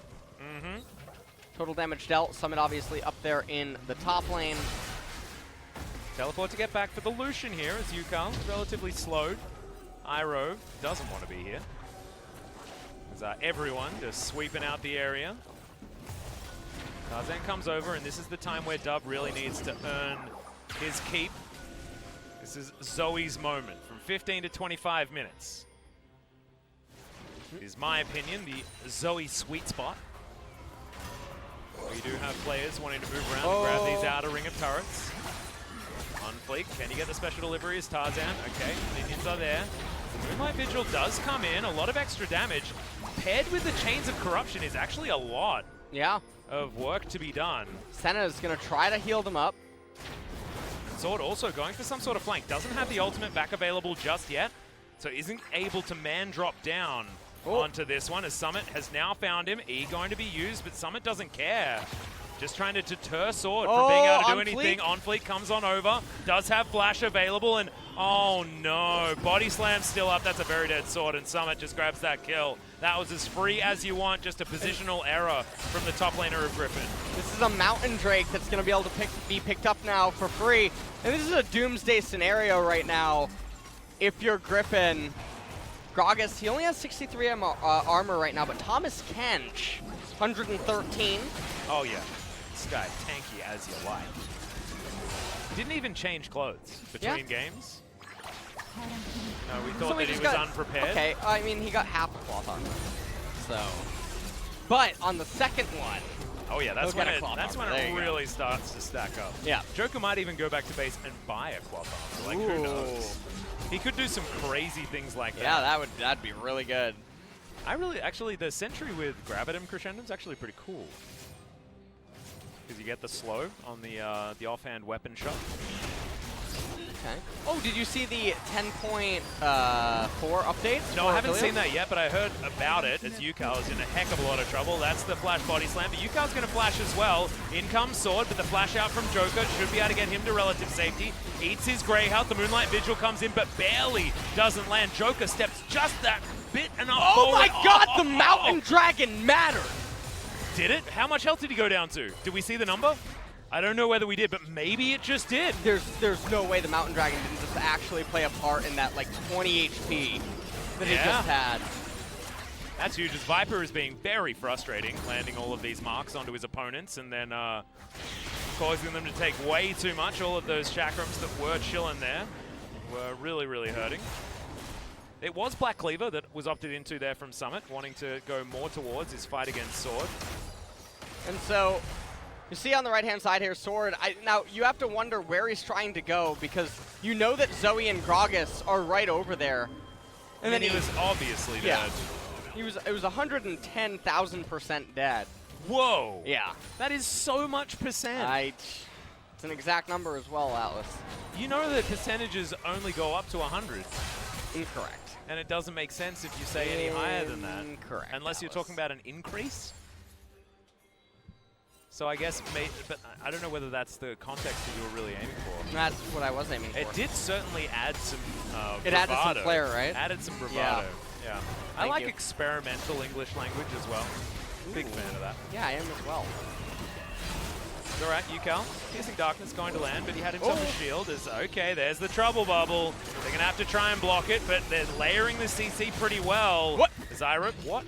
Total damage dealt. Summit obviously up there in the top lane. Teleport to get back for the Lucian here as Ucal relatively slowed. Irove doesn't want to be here. As everyone just sweeping out the area. Tarzan comes over, and this is the time where Dub really needs to earn his keep. This is Zoe's moment from 15 to 25 minutes. Is my opinion the Zoe sweet spot. We do have players wanting to move around and grab these outer ring of turrets. OnFleek, can you get the special delivery as Tarzan? Okay, minions are there. Moonlight Vigil does come in, a lot of extra damage. Paired with the Chains of Corruption is actually a lot of work to be done. Senna's going to try to heal them up. Sword also going for some sort of flank. Doesn't have the ultimate back available just yet, so isn't able to man drop down onto this one, as Summit has now found him. E going to be used, but Summit doesn't care. Just trying to deter Sword from being able to do anything. OnFleek comes on over, does have flash available, and Oh no, body slam still up. That's a very dead sword, and Summit just grabs that kill. That was as free as you want, just a positional error from the top laner of Griffon. This is a Mountain Drake that's going to be able to be picked up now for free. And this is a doomsday scenario right now. If you're Griffon, Gragas, he only has 63 armor right now, but Thomas Kench, 113. Oh yeah, this guy tanky as you like. Didn't even change clothes between games. No, we thought that he was unprepared. Okay, I mean, he got half a cloth armor. So, but on the second one, oh yeah, that's when it really starts to stack up. Yeah. Joker might even go back to base and buy a cloth armor. Like, who knows? He could do some crazy things like that. Yeah, that'd be really good. Actually, the Sentry with Gravitum Crescendo is actually pretty cool. Because you get the slow on the offhand weapon shot. Okay. Oh, did you see the 10.4 updates? No, I haven't seen that yet, but I heard about it as Ucal is in a heck of a lot of trouble. That's the flash body slam, but Ucal's going to flash as well. In comes Sword, but the flash out from Joker should be able to get him to relative safety. Eats his Grey Health, the Moonlight Vigil comes in, but barely doesn't land. Joker steps just that bit enough forward. My God, the Mountain Dragon mattered! Did it? How much health did he go down to? Did we see the number? I don't know whether we did, but maybe it just did. There's no way the Mountain Dragon didn't just actually play a part in that, like, 20 HP that he just had. That's huge, as Viper is being very frustrating, landing all of these marks onto his opponents and then causing them to take way too much. All of those chakrams that were chilling there were really, really hurting. It was Black Cleaver that was opted into there from Summit, wanting to go more towards his fight against Sword. And so, you see on the right-hand side here, Sword, now you have to wonder where he's trying to go because you know that Zoe and Gragas are right over there. And then he was obviously dead. It was 110,000% dead. Whoa! Yeah. That is so much percent. It's an exact number as well, Atlas. You know that percentages only go up to 100. Incorrect. And it doesn't make sense if you say any higher than that. Incorrect. Unless you're talking about an increase. So I guess, but I don't know whether that's the context that you were really aiming for. That's what I was aiming for. It did certainly add some bravado. It added some flair, right? Added some bravado. Yeah. I like you. experimental English language as well. Big fan of that. Yeah, I am as well. It's all right, Ucal. Piercing Darkness going to land, but he had himself a shield. Okay, there's the trouble bubble. They're going to have to try and block it, but they're layering the CC pretty well. What? Is Irove? What?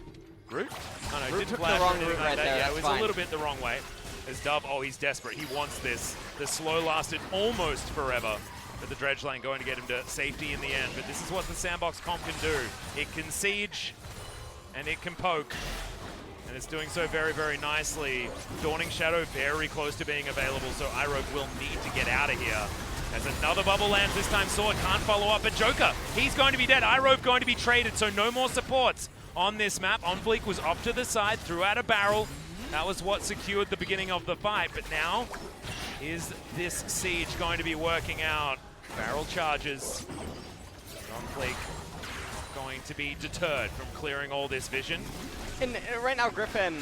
Root? Oh, no, Root didn't took flash the wrong or anything route like right that. there. Yeah, it That's was fine. a little bit the wrong way. As Dove, he's desperate. He wants this. The slow lasted almost forever. But the Dredge Lane going to get him to safety in the end. But this is what the SANDBOX comp can do. It can siege, and it can poke. And it's doing so very, very nicely. Dawning Shadow very close to being available, so Irove will need to get out of here. As another bubble lands, this time Sword can't follow up, but Joker, he's going to be dead. Irove going to be traded, so no more supports on this map. OnFleek was off to the side, threw out a barrel. That was what secured the beginning of the fight, but now is this siege going to be working out? Barrel charges. OnFleek going to be deterred from clearing all this vision. And right now, Griffon,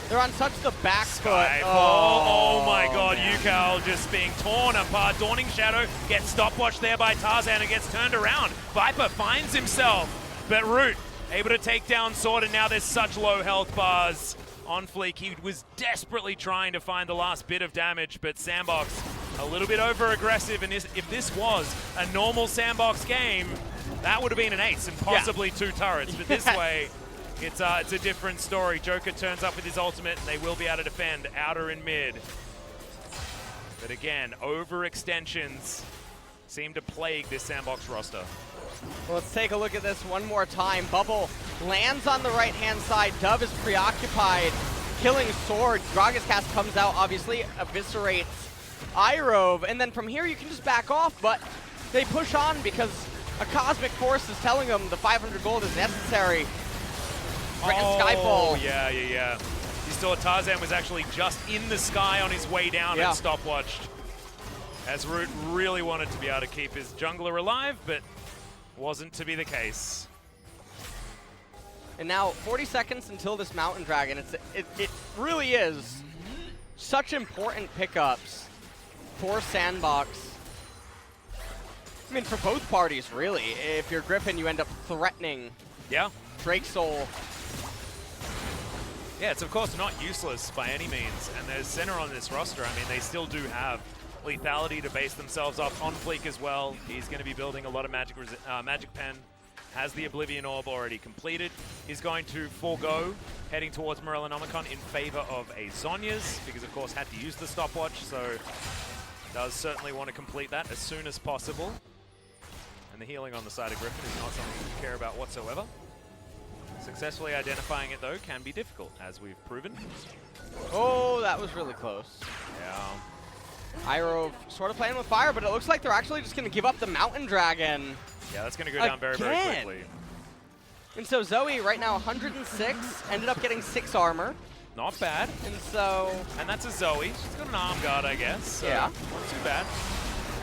they're on such the back foot. Oh my God, Ucal just being torn apart. Dawning Shadow gets stopwatch there by Tarzan and gets turned around. Viper finds himself, but Root able to take down Sword, and now there's such low health bars. OnFleek, he was desperately trying to find the last bit of damage, but SANDBOX a little bit over-aggressive, and if this was a normal SANDBOX game, that would have been an ace and possibly two turrets, but this way, it's a different story. Joker turns up with his ultimate, and they will be able to defend outer and mid. But again, overextensions seem to plague this SANDBOX roster. Well, let's take a look at this one more time. Bubble lands on the right-hand side. Dove is preoccupied, killing Sword. Gragas cast comes out, obviously, eviscerates Irove, and then from here you can just back off, but they push on because a cosmic force is telling them the 500 gold is necessary. Skyfall. Yeah. You saw Tarzan was actually just in the sky on his way down and stopwatched. As Root really wanted to be able to keep his jungler alive, but wasn't to be the case. And now 40 seconds until this Mountain Dragon. It really is such important pickups for SANDBOX. I mean, for both parties, really. If you're Griffon, you end up threatening Drake Soul. Yeah, it's of course not useless by any means, and there's center on this roster. I mean, they still do have lethality to base themselves off. OnFleek as well. He's going to be building a lot of Magic Pen. Has the Oblivion Orb already completed. He's going to forego heading towards Morellonomicon in favor of a Zhonya's, because of course had to use the stopwatch, so does certainly want to complete that as soon as possible. And the healing on the side of Griffon is not something you care about whatsoever. Successfully identifying it though can be difficult, as we've proven. Oh, that was really close. Yeah. Irove sort of playing with fire, but it looks like they're actually just going to give up the Mountain Dragon. Yeah, that's going to go down very, very quickly. And so Zoe, right now 106, ended up getting 6 armor. Not bad. And so... And that's a Zoe. She's got an arm guard, I guess. So yeah. Not too bad.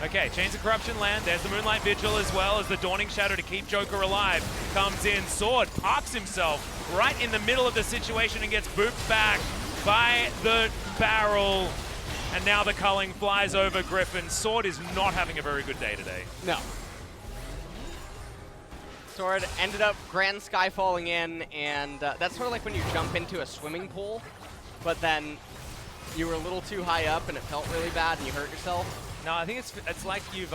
Okay, Chains of Corruption land. There's the Moonlight Vigil as well as the Dawning Shadow to keep Joker alive. Comes in, Sword parks himself right in the middle of the situation and gets booped back by the barrel. And now the culling flies over Griffon. Sword is not having a very good day today. No. Sword ended up Grand Sky falling in, and that's sort of like when you jump into a swimming pool, but then you were a little too high up and it felt really bad and you hurt yourself. No, I think it's like you've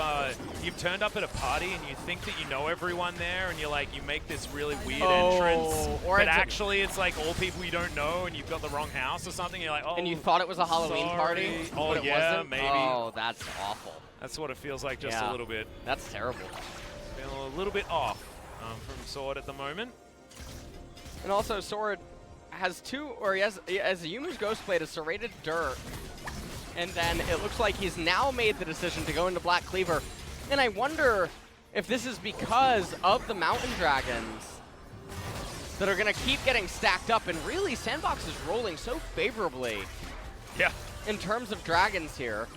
turned up at a party and you think that you know everyone there, and you make this really weird entrance, but actually it's like all people you don't know, and you've got the wrong house or something. You're like, oh, and you thought it was a Halloween party, oh, but it yeah, wasn't. Maybe. Oh, that's awful. That's what it feels like, just a little bit. That's terrible. Feeling a little bit off from Sword at the moment. And also, Sword has he has a Yumu's Ghostblade, a serrated dirt. And then it looks like he's now made the decision to go into Black Cleaver. And I wonder if this is because of the Mountain Dragons that are going to keep getting stacked up. And really, SANDBOX is rolling so favorably in terms of dragons here.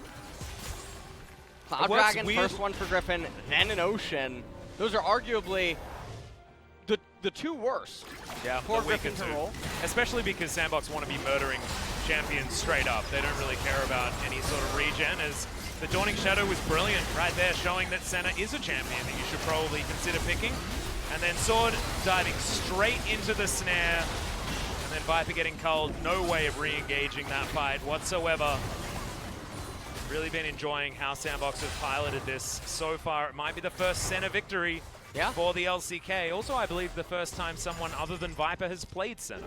Cloud Dragon, first one for Griffon, then an Ocean. Those are arguably the two worst for Griffon to roll. Especially because SANDBOX want to be murdering champions straight up. They don't really care about any sort of regen, as the Dawning Shadow was brilliant right there, showing that Senna is a champion that you should probably consider picking. And then Sword diving straight into the snare, and then Viper getting culled. No way of re-engaging that fight whatsoever. Really been enjoying how SANDBOX have piloted this so far. It might be the first Senna victory for the LCK. Also, I believe the first time someone other than Viper has played Senna.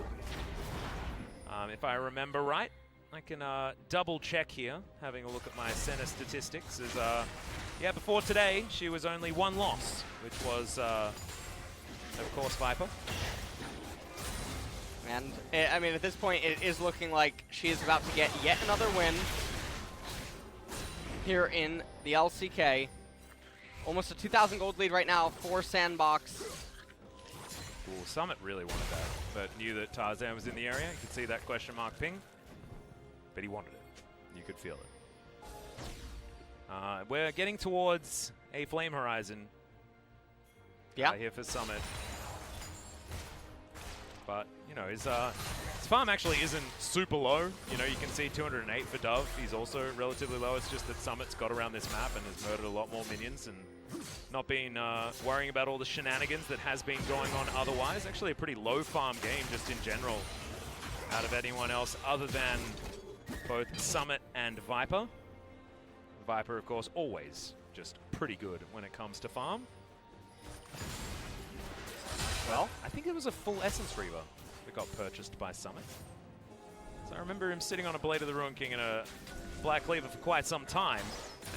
If I remember right, I can double check here, having a look at my Senna statistics. Before today, she was only 1 loss, which was, of course, Viper. And, I mean, at this point, it is looking like she is about to get yet another win here in the LCK. Almost a 2,000 gold lead right now for SANDBOX. Ooh, Summit really wanted that, but knew that Tarzan was in the area. You could see that question mark ping, but he wanted it. You could feel it. We're getting towards a Flame Horizon here for Summit. But, you know, his farm actually isn't super low. You know, you can see 208 for Dove. He's also relatively low. It's just that Summit's got around this map and has murdered a lot more minions and not been worrying about all the shenanigans that has been going on otherwise. Actually a pretty low farm game just in general out of anyone else other than both Summit and Viper. Viper, of course, always just pretty good when it comes to farm. Well, I think it was a full Essence Reaver that got purchased by Summit. So I remember him sitting on a Blade of the Ruin King and a Black Cleaver for quite some time,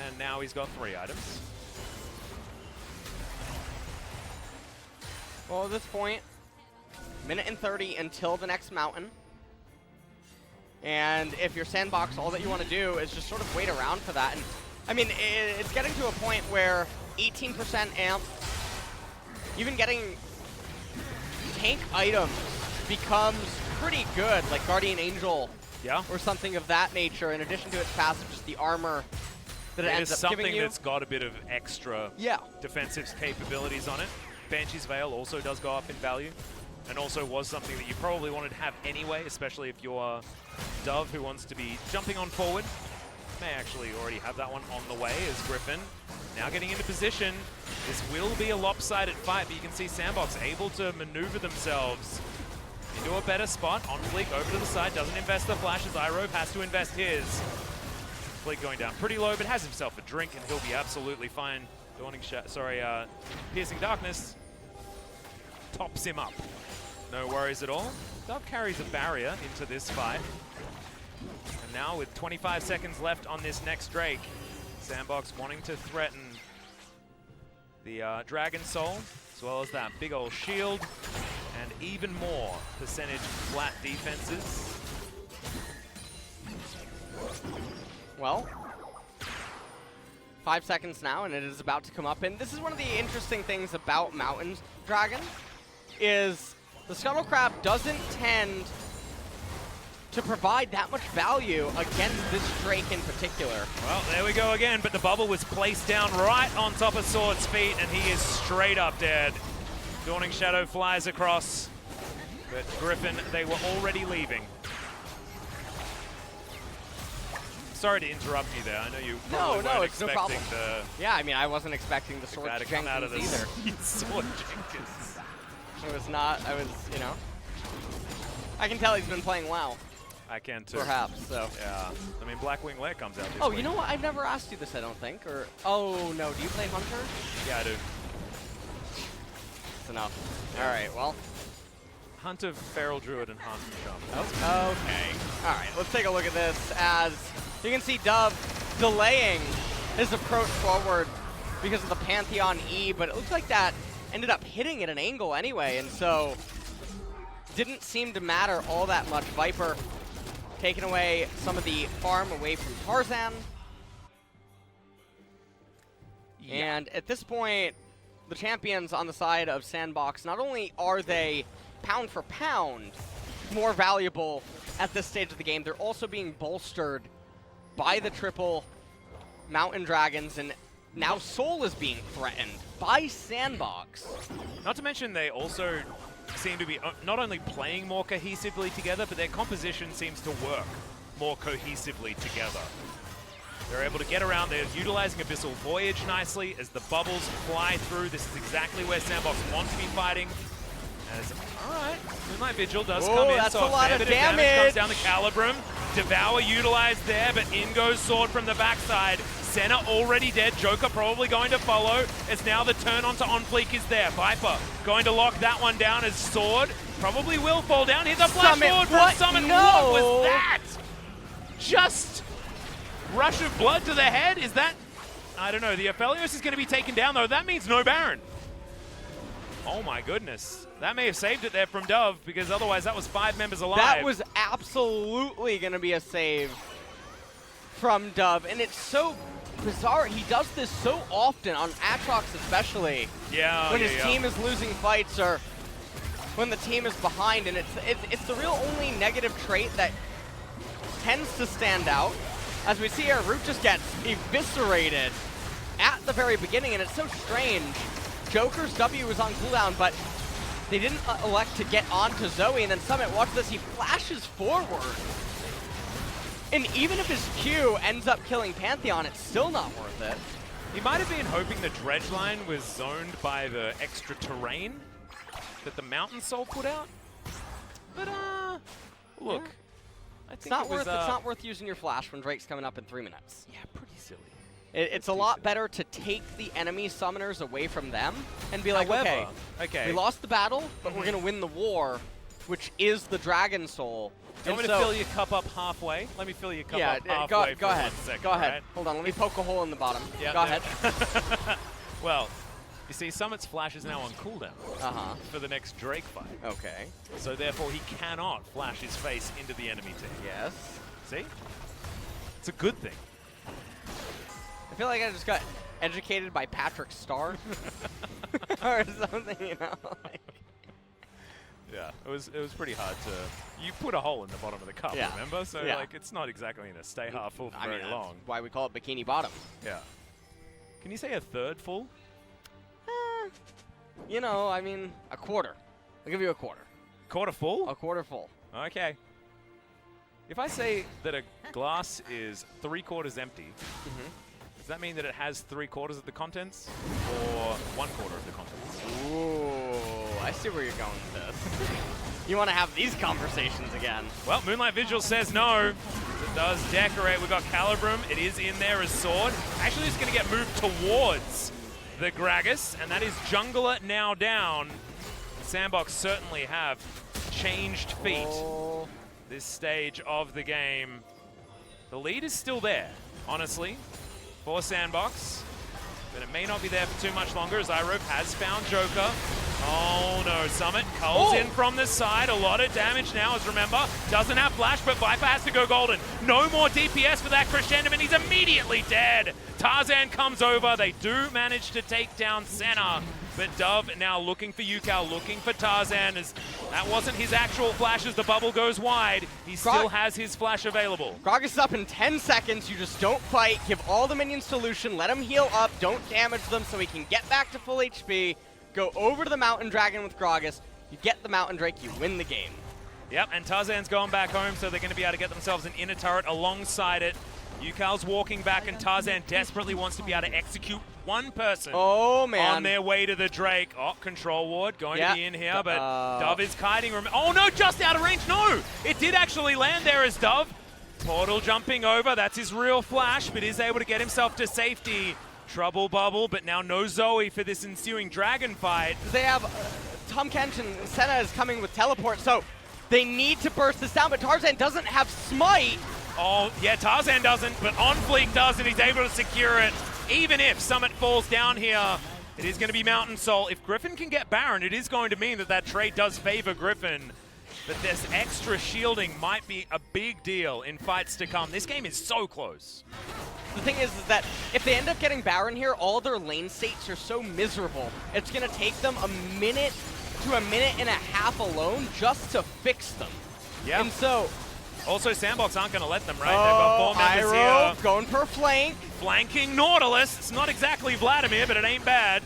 and now he's got 3 items. Well, at this point, 1:30 until the next mountain. And if you're SANDBOX, all that you want to do is just sort of wait around for that. And I mean, it's getting to a point where 18% amp, even getting tank items becomes pretty good, like Guardian Angel or something of that nature, in addition to its passive, just the armor that it ends up giving you. Something that's got a bit of extra defensive capabilities on it. Banshee's Veil also does go up in value, and also was something that you probably wanted to have anyway, especially if you're Dove who wants to be jumping on forward. May actually already have that one on the way as Griffon Now getting into position. This will be a lopsided fight, but you can see SANDBOX able to maneuver themselves into a better spot. OnFleek over to the side, doesn't invest the flashes. Irove has to invest his. Fleek going down pretty low, but has himself a drink, and he'll be absolutely fine. Piercing Darkness tops him up. No worries at all. Dove carries a barrier into this fight. And now with 25 seconds left on this next Drake, SANDBOX wanting to threaten the Dragon Soul, as well as that big old shield, and even more percentage flat defenses. Well, 5 seconds now, and it is about to come up. And this is one of the interesting things about Mountain Dragon, is the Scuttle Crab doesn't tend to provide that much value against this Drake in particular. Well, there we go again, but the bubble was placed down right on top of Sword's feet, and he is straight up dead. Dawning Shadow flies across, but Griffon, they were already leaving. Sorry to interrupt you there. I know you probably weren't it's no problem. expecting Yeah, I mean, I wasn't expecting the the Sword guy to come out of Jenkins this either. Sword Jenkins. It was not, you know. I can tell he's been playing WoW, I can too. perhaps, so. Yeah. I mean, Blackwing Lair comes out this Oh, week. you know what? I've never asked you this, I don't think, or, oh, no, do you play Hunter? Yeah, I do. That's enough. All right, well. Hunt of Feral Druid and Hunt of Shaman. Oh, okay. All right, let's take a look at this as you can see Dove delaying his approach forward because of the Pantheon E, but it looks like that ended up hitting at an angle anyway, and so didn't seem to matter all that much. Viper taking away some of the farm away from Tarzan. Yeah. And at this point, the champions on the side of SANDBOX, not only are they pound for pound more valuable at this stage of the game, they're also being bolstered by the triple Mountain Dragons, and now Soul is being threatened by SANDBOX. Not to mention they also seem to be not only playing more cohesively together, but their composition seems to work more cohesively together. They're able to get around. They're utilizing Abyssal Voyage nicely as the bubbles fly through. This is exactly where SANDBOX want to be fighting. As, all right, Moonlight Vigil does come in. That's so a lot fair of bit damage. Comes down the Calibrum. Devour utilized there, but in goes Sword from the backside. Senna already dead. Joker probably going to follow. As now the turn onto OnFleek is there. Viper going to lock that one down as Sword probably will fall down. Here's a flash forward from Summit. No. What was that? Just rush of blood to the head? Is that... I don't know. The Aphelios is going to be taken down, though. That means no Baron. Oh, my goodness. That may have saved it there from Dove, because otherwise that was 5 members alive. That was absolutely going to be a save from Dove, and it's so bizarre. He does this so often, on Aatrox especially, when his team is losing fights or when the team is behind, and it's the real only negative trait that tends to stand out. As we see here, Root just gets eviscerated at the very beginning, and it's so strange. Joker's W was on cooldown, but they didn't elect to get onto Zoe, and then Summit, watch this, he flashes forward. And even if his Q ends up killing Pantheon, it's still not worth it. He might have been hoping the dredge line was zoned by the extra terrain that the Mountain Soul put out. But, look. Yeah. I It's think not, it was, it's not worth using your flash when Drake's coming up in 3 minutes. Yeah, pretty silly. It's a lot better to take the enemy summoners away from them and be like, However, okay, we lost the battle, but we're going to win the war, which is the Dragon Soul. Do you want me to fill your cup up halfway? Let me fill your cup up halfway go ahead. 1 second. Go ahead. Right? Hold on, let me poke a hole in the bottom. Yeah, go ahead. Well, you see, Summit's flash is now on cooldown for the next Drake fight. Okay. So therefore, he cannot flash his face into the enemy team. Yes. See? It's a good thing. I feel like I just got educated by Patrick Starr or something, you know. Yeah, it was pretty hard to. You put a hole in the bottom of the cup, remember? So like, it's not exactly going to stay half full for very long. That's why we call it bikini bottom. Yeah. Can you say a third full? You know, I mean, a quarter. I'll give you a quarter. Quarter full? A quarter full. Okay. If I say that a glass is 3/4 empty, Does that mean that it has 3/4 of the contents or 1/4 of the contents? Ooh, I see where you're going with this. You want to have these conversations again. Well, Moonlight Vigil says no. It does decorate. We've got Calibrum. It is in there as sword. Actually, it's going to get moved towards the Gragas, and that is Jungler now down. SANDBOX certainly have changed feet this stage of the game. The lead is still there, honestly, for SANDBOX, but it may not be there for too much longer as Irove has found Joker. Oh no, Summit culls in from the side. A lot of damage now, as remember, doesn't have flash, but Viper has to go golden. No more DPS for that Crescendo, and he's immediately dead. Tarzan comes over. They do manage to take down Senna, but Dove now looking for Ucal, looking for Tarzan, as that wasn't his actual flash as the bubble goes wide. He still has his flash available. Gragas is up in 10 seconds. You just don't fight. Give all the minions to Lucian. Let him heal up. Don't damage them so he can get back to full HP. Go over to the Mountain Dragon with Gragas. You get the Mountain Drake, you win the game. Yep, and Tarzan's going back home, so they're going to be able to get themselves an inner turret alongside it. Ucal's walking back, and Tarzan desperately wants to be able to execute one person on their way to the Drake. Oh, Control Ward going to be in here, but Dove is kiting. Oh no, just out of range. No, it did actually land there as Dove. Portal jumping over, that's his real flash, but is able to get himself to safety. Trouble bubble, but now no Zoe for this ensuing dragon fight. They have Tom Kench and Senna is coming with teleport, so they need to burst this down, but Tarzan doesn't have smite. Oh, yeah, Tarzan doesn't, but OnFleek does, and he's able to secure it. Even if Summit falls down here, it is going to be Mountain Soul. If Griffon can get Baron, it is going to mean that that trade does favor Griffon. But this extra shielding might be a big deal in fights to come. This game is so close. The thing is that if they end up getting Baron here, all their lane states are so miserable. It's going to take them a minute to a minute and a half alone just to fix them. Yeah. And so... Also, SANDBOX aren't going to let them, right? They've got 4 members Irove here. Going for a flank. Flanking Nautilus. It's not exactly Vladimir, but it ain't bad.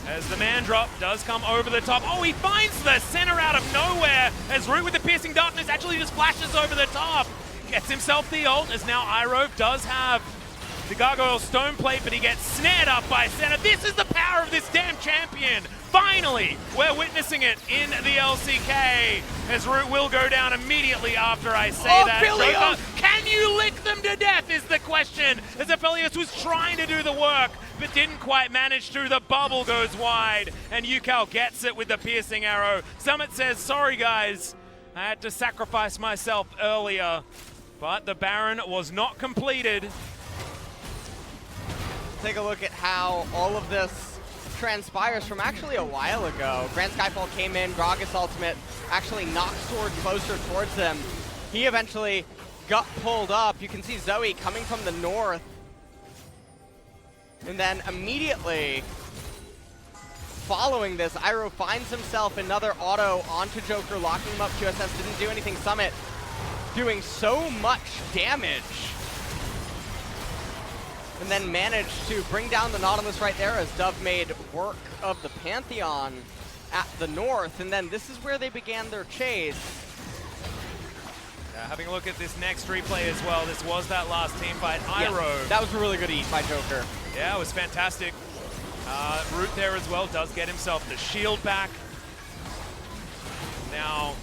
As the man drop does come over the top. Oh, he finds the center out of nowhere as Root with the Piercing Darkness actually just flashes over the top. Gets himself the ult, as now Irove does have the Gargoyle Stone Plate, but he gets snared up by Senna. This is the power of this damn champion. Finally, we're witnessing it in the LCK, as Root will go down immediately after I say that. Joker, can you lick them to death is the question, as Aphelios was trying to do the work, but didn't quite manage to. The bubble goes wide, and Ucal gets it with the piercing arrow. Summit says, sorry guys, I had to sacrifice myself earlier, but the Baron was not completed. Take a look at how all of this transpires from actually a while ago. Grand Skyfall came in, Gragas ultimate actually knocked Sword closer towards him. He eventually got pulled up. You can see Zoe coming from the north. And then immediately following this, Irove finds himself another auto onto Joker, locking him up. QSS didn't do anything. Summit doing so much damage. And then managed to bring down the Nautilus right there as Dove made work of the Pantheon at the north. And then this is where they began their chase. Having a look at this next replay as well. This was that last team fight. Irove. Yeah, that was a really good eat by Joker. Yeah, it was fantastic. Root there as well does get himself the shield back. Now,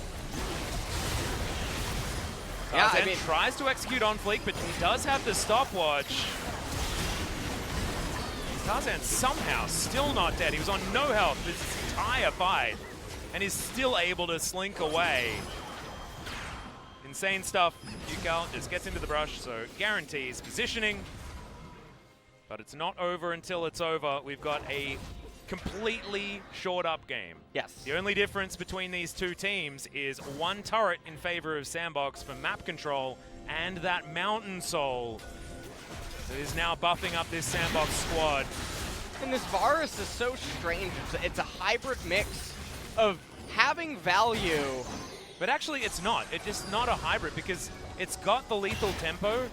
Tarzan tries to execute OnFleek, but he does have the stopwatch. Tarzan somehow still not dead. He was on no health this entire fight and is still able to slink away. Insane stuff. Ucal just gets into the brush, so guarantees positioning. But it's not over until it's over. We've got a completely shored up game. Yes. The only difference between these two teams is one turret in favor of SANDBOX for map control and that Mountain Soul. So he's now buffing up this SANDBOX squad. And this Varus is so strange. It's a hybrid mix of having value. But actually it's not. It's just not a hybrid because it's got the lethal tempo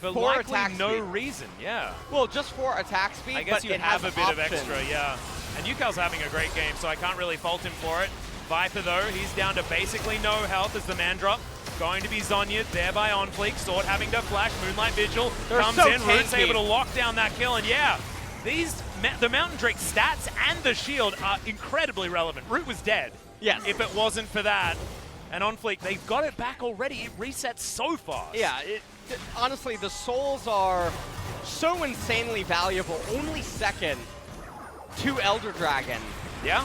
for likely no reason, yeah. Well, just for attack speed, I guess but you have a bit of extra, yeah. And Ucal's having a great game, so I can't really fault him for it. Viper, though, he's down to basically no health as the man drop. Going to be Zhonya'd there by OnFleek. Sword having to flash. Moonlight Vigil comes so in. Root's tanky. able to lock down that kill. And yeah, the Mountain Drake stats and the shield are incredibly relevant. Root was dead. Yes. If it wasn't for that. And OnFleek, they've got it back already. It resets so fast. Yeah, honestly, the souls are so insanely valuable. Only second to Elder Dragon. Yeah.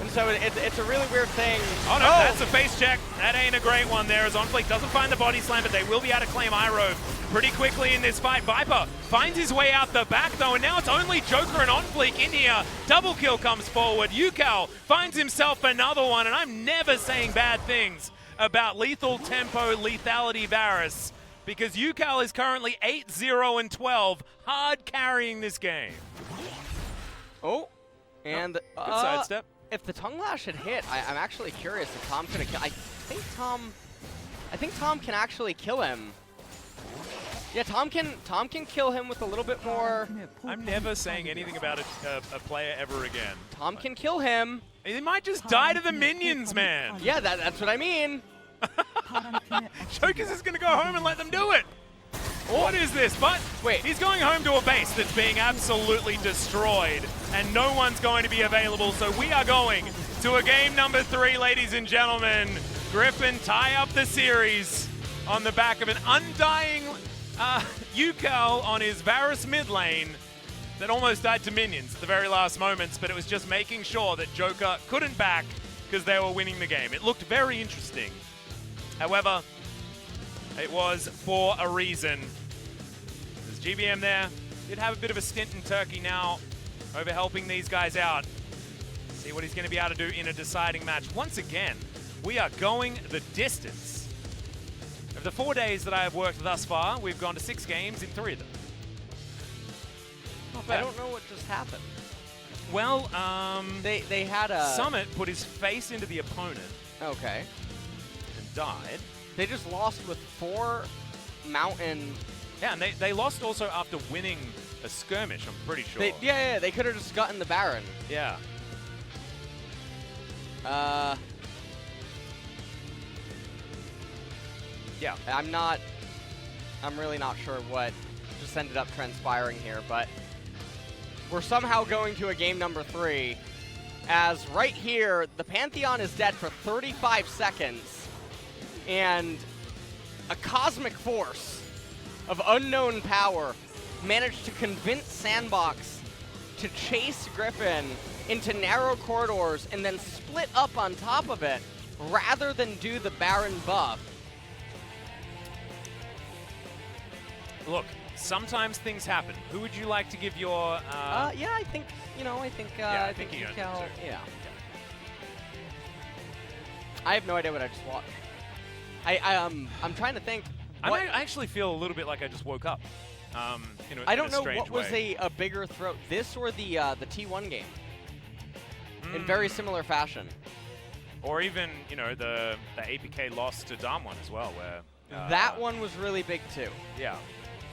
And so it's a really weird thing. Oh no, that's a face check. That ain't a great one there as OnFleek doesn't find the body slam, but they will be able to claim Irove pretty quickly in this fight. Viper finds his way out the back though, and now it's only Joker and OnFleek in here. Double kill comes forward. Ucal finds himself another one, and I'm never saying bad things about lethal tempo, lethality Varus, because Ucal is currently 8-0-12, hard carrying this game. Oh, and good sidestep. If the tongue lash had hit, I'm actually curious if Tom could have killed. I think Tom can actually kill him. Yeah, Tom can kill him with a little bit more. I'm never saying anything about a player ever again. Tom can kill him. He might just die to the minions, man. Yeah, that's what I mean. Joker's is gonna go home and let them do it. What is this? But wait, he's going home to a base that's being absolutely destroyed, and no one's going to be available. So we are going to a game number 3, ladies and gentlemen. Griffon tie up the series on the back of an undying Ucal on his Varus mid lane that almost died to minions at the very last moments, but it was just making sure that Joker couldn't back because they were winning the game. It looked very interesting. However, it was for a reason. There's GBM there. Did have a bit of a stint in Turkey now over helping these guys out. See what he's going to be able to do in a deciding match. Once again, we are going the distance. Of the 4 days that I have worked thus far, we've gone to 6 games in 3 of them. I don't know what just happened. Well, they had a Summit put his face into the opponent. Okay. And died. They just lost with 4 mountain. Yeah, and they lost also after winning a skirmish, I'm pretty sure. Yeah, they could have just gotten the Baron. Yeah. Yeah. I'm really not sure what just ended up transpiring here, but we're somehow going to a game number 3, as right here, the Pantheon is dead for 35 seconds. And a cosmic force of unknown power managed to convince SANDBOX to chase Griffon into narrow corridors and then split up on top of it rather than do the Baron buff. Look, sometimes things happen. Who would you like to give your... Yeah, I think Ucal, yeah. I have no idea what I just watched. I'm trying to think. I actually feel a little bit like I just woke up. I don't know what was a bigger throw, this or the T1 game, in very similar fashion. Or even the APK loss to Dom one as well, where that one was really big too. Yeah,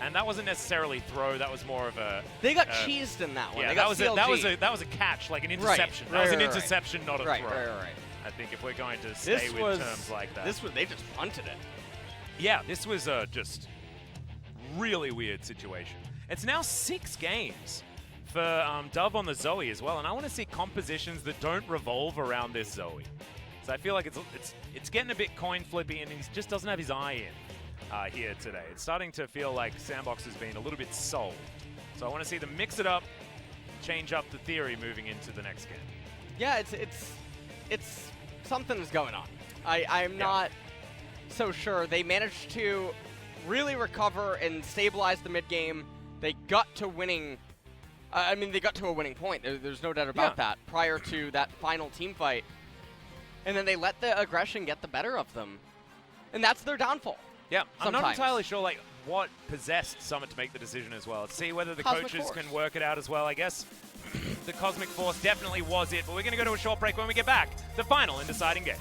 and that wasn't necessarily throw. That was more of a. They got cheesed in that one. Yeah, they that got was a catch, like an interception. Right, that was an right. interception, not a throw. Right. I think if we're going to stay with terms like that. They just punted it. Yeah, this was just really weird situation. It's now 6 games for Dove on the Zoe as well, and I want to see compositions that don't revolve around this Zoe. So I feel like it's getting a bit coin flippy, and he just doesn't have his eye in here today. It's starting to feel like SANDBOX has been a little bit sold. So I want to see them mix it up, change up the theory moving into the next game. Yeah, it's something's going on. I'm not so sure. They managed to really recover and stabilize the mid game. They got to winning. They got to a winning point. There's no doubt about that prior to that final team fight. And then they let the aggression get the better of them. And that's their downfall. Yeah, sometimes. I'm not entirely sure what possessed Summit to make the decision as well. Let's see whether the coaches can work it out as well, I guess. The Cosmic Force definitely was it, but we're going to go to a short break. When we get back, the final and deciding game.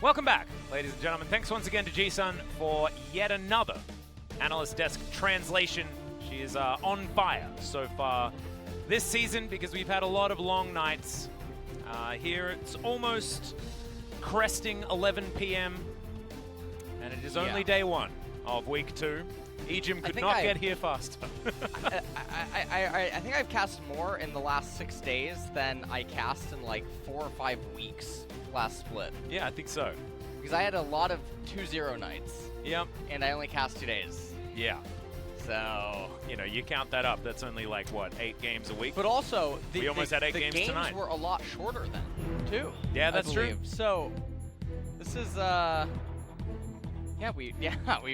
Welcome back, ladies and gentlemen. Thanks once again to G-Sun for yet another Analyst Desk translation She is on fire so far this season because we've had a lot of long nights. Here it's almost cresting 11 p.m. and it is only day 1 of week 2. Ejim could not get here faster. I think I've cast more in the last 6 days than I cast in like 4 or 5 weeks last split. Yeah, I think so. Because I had a lot of 2-0 nights. Yep. And I only cast 2 days. Yeah. So, you know, you count that up, that's only like, what, 8 games a week? But also, we almost had 8 games tonight. The games were a lot shorter then, too. Yeah, that's true. So, this is, we've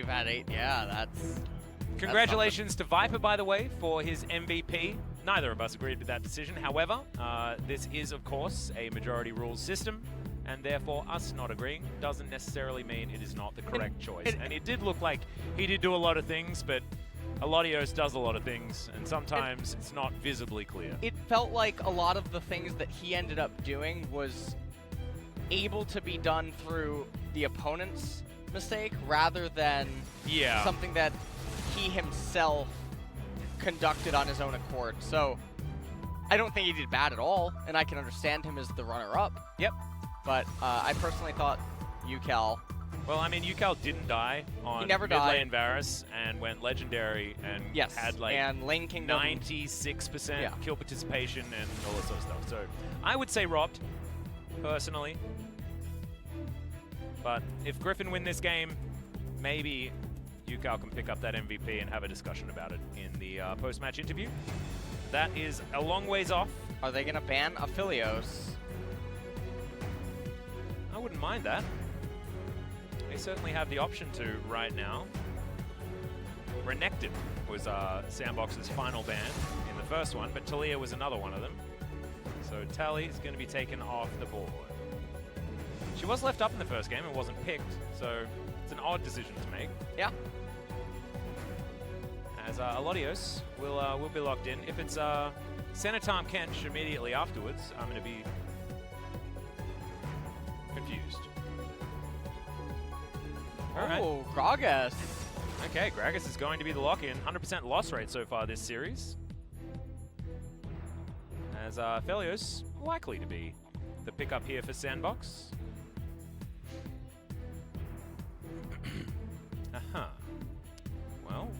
had 8. Yeah, that's... Congratulations to Viper, by the way, for his MVP. Neither of us agreed with that decision. However, this is, of course, a majority rules system, and therefore us not agreeing doesn't necessarily mean it is not the correct choice. And it did look like he did do a lot of things, but Alodios does a lot of things, and sometimes it's not visibly clear. It felt like a lot of the things that he ended up doing was able to be done through the opponent's mistake rather than something that he himself conducted on his own accord. So I don't think he did bad at all, and I can understand him as the runner-up. Yep. But I personally thought Ucal... Well, I mean, Ucal didn't die on mid lane Varus and went legendary and had like and Lane Kingdom 96% kill participation and all that sort of stuff. So I would say robbed, personally. But if Griffon win this game, maybe Ucal can pick up that MVP and have a discussion about it in the post-match interview. That is a long ways off. Are they going to ban Aphelios? I wouldn't mind that. They certainly have the option to right now. Renekton was SANDBOX's final ban in the first one, but Talia was another one of them. So Tali is going to be taken off the board. She was left up in the first game and wasn't picked, so it's an odd decision to make. Yeah. As Alodios will be locked in. If it's Senatom Kench immediately afterwards, I'm going to be confused. Oh, Gragas. Okay, Gragas is going to be the lock-in. 100% loss rate so far this series. As Aphelios likely to be the pickup here for SANDBOX. Well,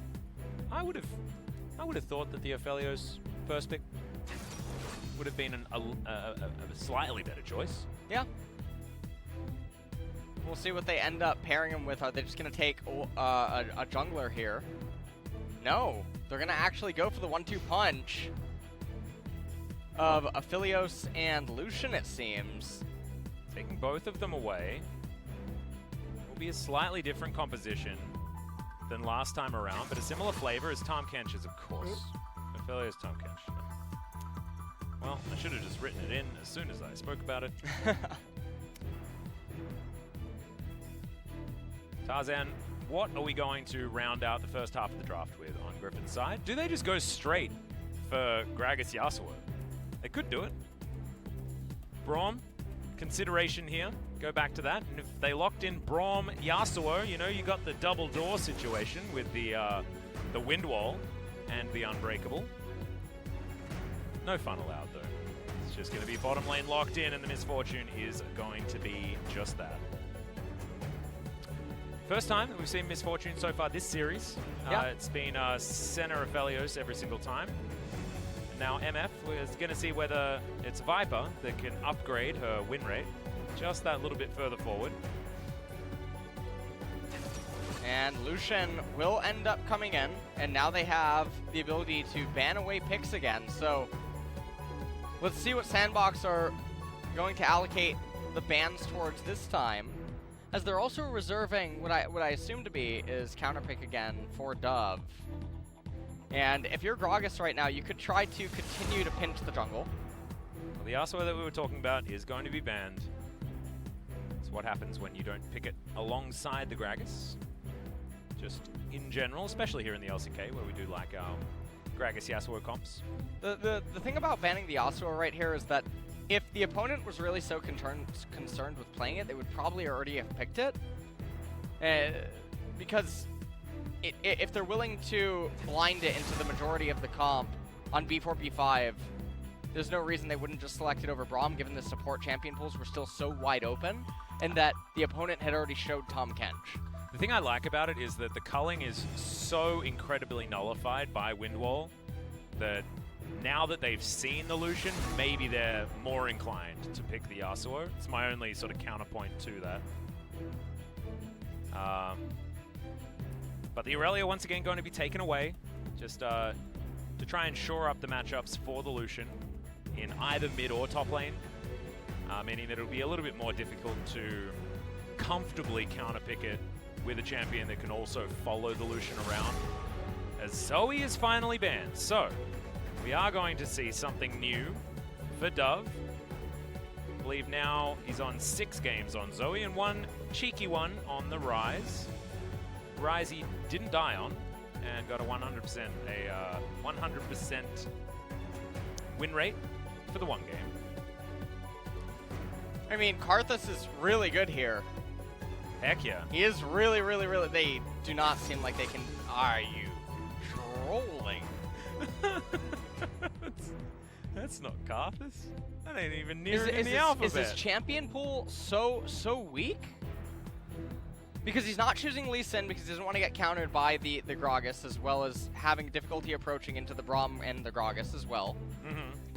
I would have thought that the Aphelios first pick would have been a slightly better choice. Yeah. We'll see what they end up pairing him with. Are they just going to take a jungler here? No. They're going to actually go for the 1-2 punch of Aphelios and Lucian, it seems. Taking both of them away. Will be a slightly different composition than last time around, but a similar flavor as Tahm Kench's, of course. Aphelios Tahm Kench. Well, I should have just written it in as soon as I spoke about it. Tarzan, what are we going to round out the first half of the draft with on Griffon's side? Do they just go straight for Gragas Yasuo? They could do it. Braum, consideration here. Go back to that. And if they locked in Braum Yasuo, you know, you got the double door situation with the wind wall and the unbreakable. No fun allowed, though. It's just going to be bottom lane locked in, and the misfortune is going to be just that. First time that we've seen misfortune so far this series. It's been center Aphelios every single time. And now MF is going to see whether it's Viper that can upgrade her win rate just that little bit further forward. And Lucian will end up coming in, and now they have the ability to ban away picks again. So let's see what SANDBOX are going to allocate the bans towards this time. As they're also reserving what I assume to be is counterpick again for Dove. And if you're Gragas right now, you could try to continue to pinch the jungle. Well, the Yasuo that we were talking about is going to be banned. It's what happens when you don't pick it alongside the Gragas. Just in general, especially here in the LCK, where we do like our Gragas Yasuo comps. The thing about banning the Yasuo right here is that if the opponent was really so concerned with playing it, they would probably already have picked it. Because if they're willing to blind it into the majority of the comp on B4, B5, there's no reason they wouldn't just select it over Braum, given the support champion pools were still so wide open, and that the opponent had already showed Tom Kench. The thing I like about it is that the culling is so incredibly nullified by Windwall that now that they've seen the Lucian, maybe they're more inclined to pick the Yasuo. It's my only sort of counterpoint to that. But the Aurelia once again going to be taken away, just to try and shore up the matchups for the Lucian in either mid or top lane, meaning that it'll be a little bit more difficult to comfortably counterpick it with a champion that can also follow the Lucian around, as Zoe is finally banned. So we are going to see something new for Dove. I believe now he's on 6 games on Zoe and 1 cheeky one on the Ryze. Ryze he didn't die on and got a 100% win rate for the 1 game. I mean, Karthus is really good here. Heck yeah. He is really, really, really... They do not seem like they can... Are you trolling? That's not Karthus. That ain't even near in the alphabet. Is his champion pool so weak? Because he's not choosing Lee Sin because he doesn't want to get countered by the Gragas, as well as having difficulty approaching into the Braum and the Gragas as well.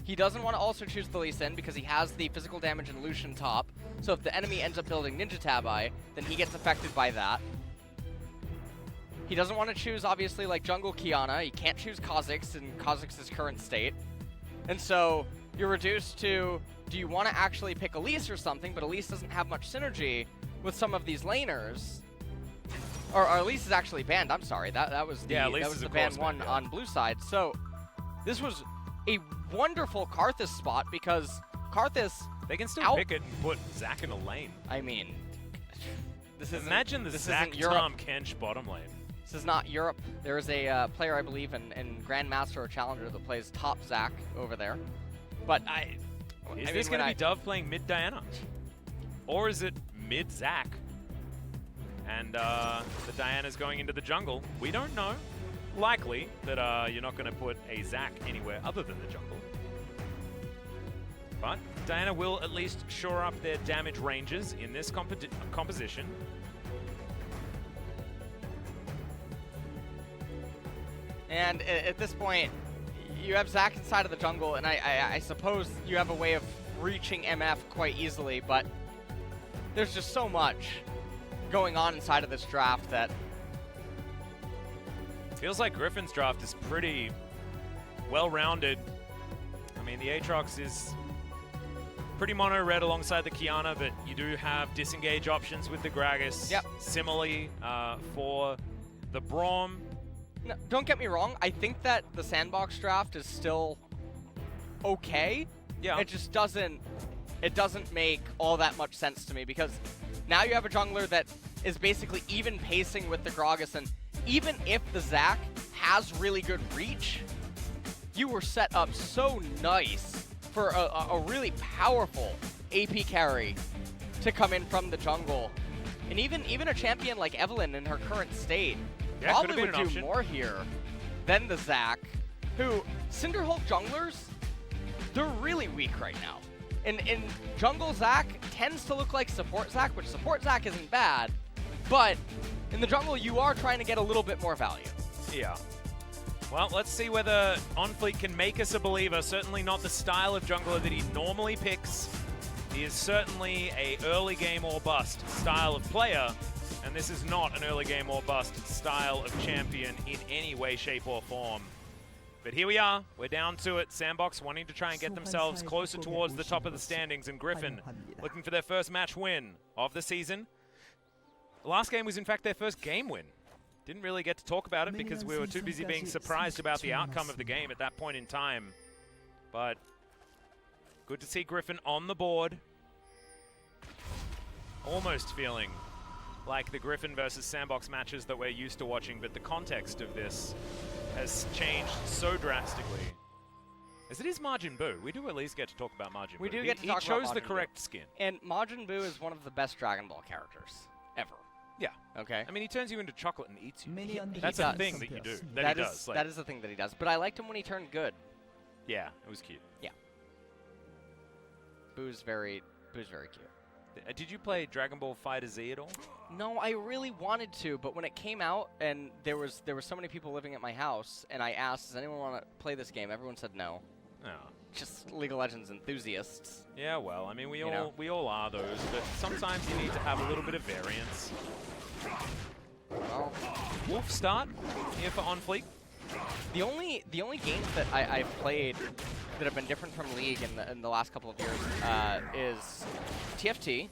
He doesn't want to also choose the Lee Sin because he has the physical damage and Lucian top. So if the enemy ends up building Ninja Tabi, then he gets affected by that. He doesn't want to choose, obviously, like jungle Kiana. He can't choose Kha'Zix in Kha'Zix's current state. And so you're reduced to, do you want to actually pick Elise or something, but Elise doesn't have much synergy with some of these laners. Or Elise is actually banned, I'm sorry. That was the ban one on blue side. So this was a wonderful Karthus spot because Karthus... They can still pick it and put Zac in a lane. I mean, this is imagine the Zac Tom Kench bottom lane. This is not Europe. There is a player, I believe, in Grandmaster or Challenger that plays top Zac over there. But is this going to be Dove playing mid Diana? Or is it mid Zac? And the Diana's going into the jungle. We don't know. Likely that you're not going to put a Zac anywhere other than the jungle. But Diana will at least shore up their damage ranges in this composition. And at this point, you have Zac inside of the jungle, and I suppose you have a way of reaching MF quite easily, but there's just so much going on inside of this draft that... Feels like Griffon's draft is pretty well-rounded. I mean, the Aatrox is pretty mono-red alongside the Kiana, but you do have disengage options with the Gragas. Yep. Similarly, for the Braum. No, don't get me wrong, I think that the SANDBOX draft is still okay. Yeah. It just doesn't make all that much sense to me because now you have a jungler that is basically even pacing with the Gragas, and even if the Zac has really good reach, you were set up so nice for a really powerful AP carry to come in from the jungle. And even a champion like Evelynn in her current state probably would do more here than the Zac, who Cinderhulk junglers, they're really weak right now. In jungle Zac tends to look like support Zac, which support Zac isn't bad, but in the jungle you are trying to get a little bit more value. Yeah. Well, let's see whether OnFleek can make us a believer. Certainly not the style of jungler that he normally picks. He is certainly a early game or bust style of player, and this is not an early game or bust style of champion in any way, shape, or form. But here we are. We're down to it. SANDBOX wanting to try and get themselves closer towards the top of the standings, and Griffon looking for their first match win of the season. The last game was, in fact, their first game win. Didn't really get to talk about it because we were too busy being surprised about the outcome of the game at that point in time. But good to see Griffon on the board. Almost feeling like the Griffon versus SANDBOX matches that we're used to watching, but the context of this has changed so drastically. As it is Majin Buu, we do at least get to talk about Majin Buu. We do get to talk about He chose the correct skin. And Majin Buu is one of the best Dragon Ball characters ever. Yeah. Okay. I mean, he turns you into chocolate and eats you. He That's does. a thing that you do. That he is does. Like, that is the thing that he does. But I liked him when he turned good. yeah, it was cute. Boo's very cute. Did you play Dragon Ball FighterZ at all? No, I really wanted to, but when it came out and there were so many people living at my house, and I asked, does anyone want to play this game? Everyone said no. No. Just League of Legends enthusiasts. Yeah, well, I mean, we know. all are those, but sometimes you need to have a little bit of variance. Well, Wolf start here for OnFleek. the only games that I've played that have been different from League in the last couple of years is TFT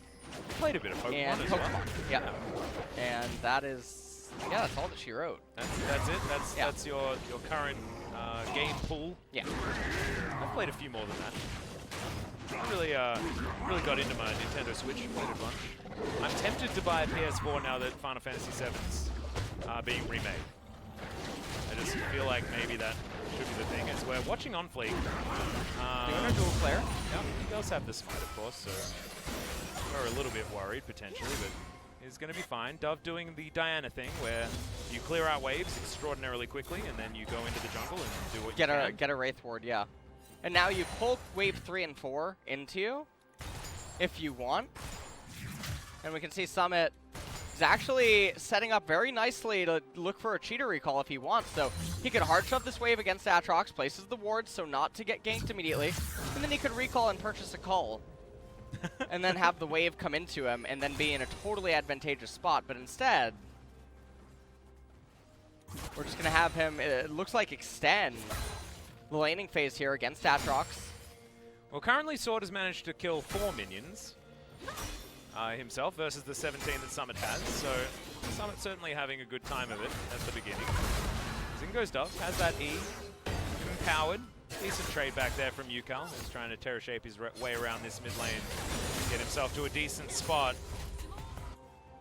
Played a bit of Pokemon and as Pokemon. well. Yeah. And that's all that she wrote. That's it. That's your current game pool. Yeah. I've played a few more than that. I really got into my Nintendo Switch. Played a bunch. I'm tempted to buy a PS4 now that Final Fantasy VII's being remade. I just feel like maybe that should be the thing. As we're watching OnFleek. Doing a dual player. Yeah, he does have the smite, of course, so we're a little bit worried potentially, but he's going to be fine. Dove doing the Diana thing, where you clear out waves extraordinarily quickly, and then you go into the jungle and do what you can. Get a Wraith Ward, yeah. And now you pull wave 3 and 4 into you, if you want. And we can see Summit is actually setting up very nicely to look for a cheater recall if he wants. So he could hard shove this wave against Aatrox, places the ward so not to get ganked immediately, and then he could recall and purchase a call. And then have the wave come into him and then be in a totally advantageous spot. But instead, we're just going to have him, it looks like, extend the laning phase here against Aatrox. Well, currently Sword has managed to kill 4 minions himself versus the 17 that Summit has. So Summit certainly having a good time of it at the beginning. Zingo's Dove has that E, empowered. Decent trade back there from Ucal, who's trying to terror shape his way around this mid lane, get himself to a decent spot.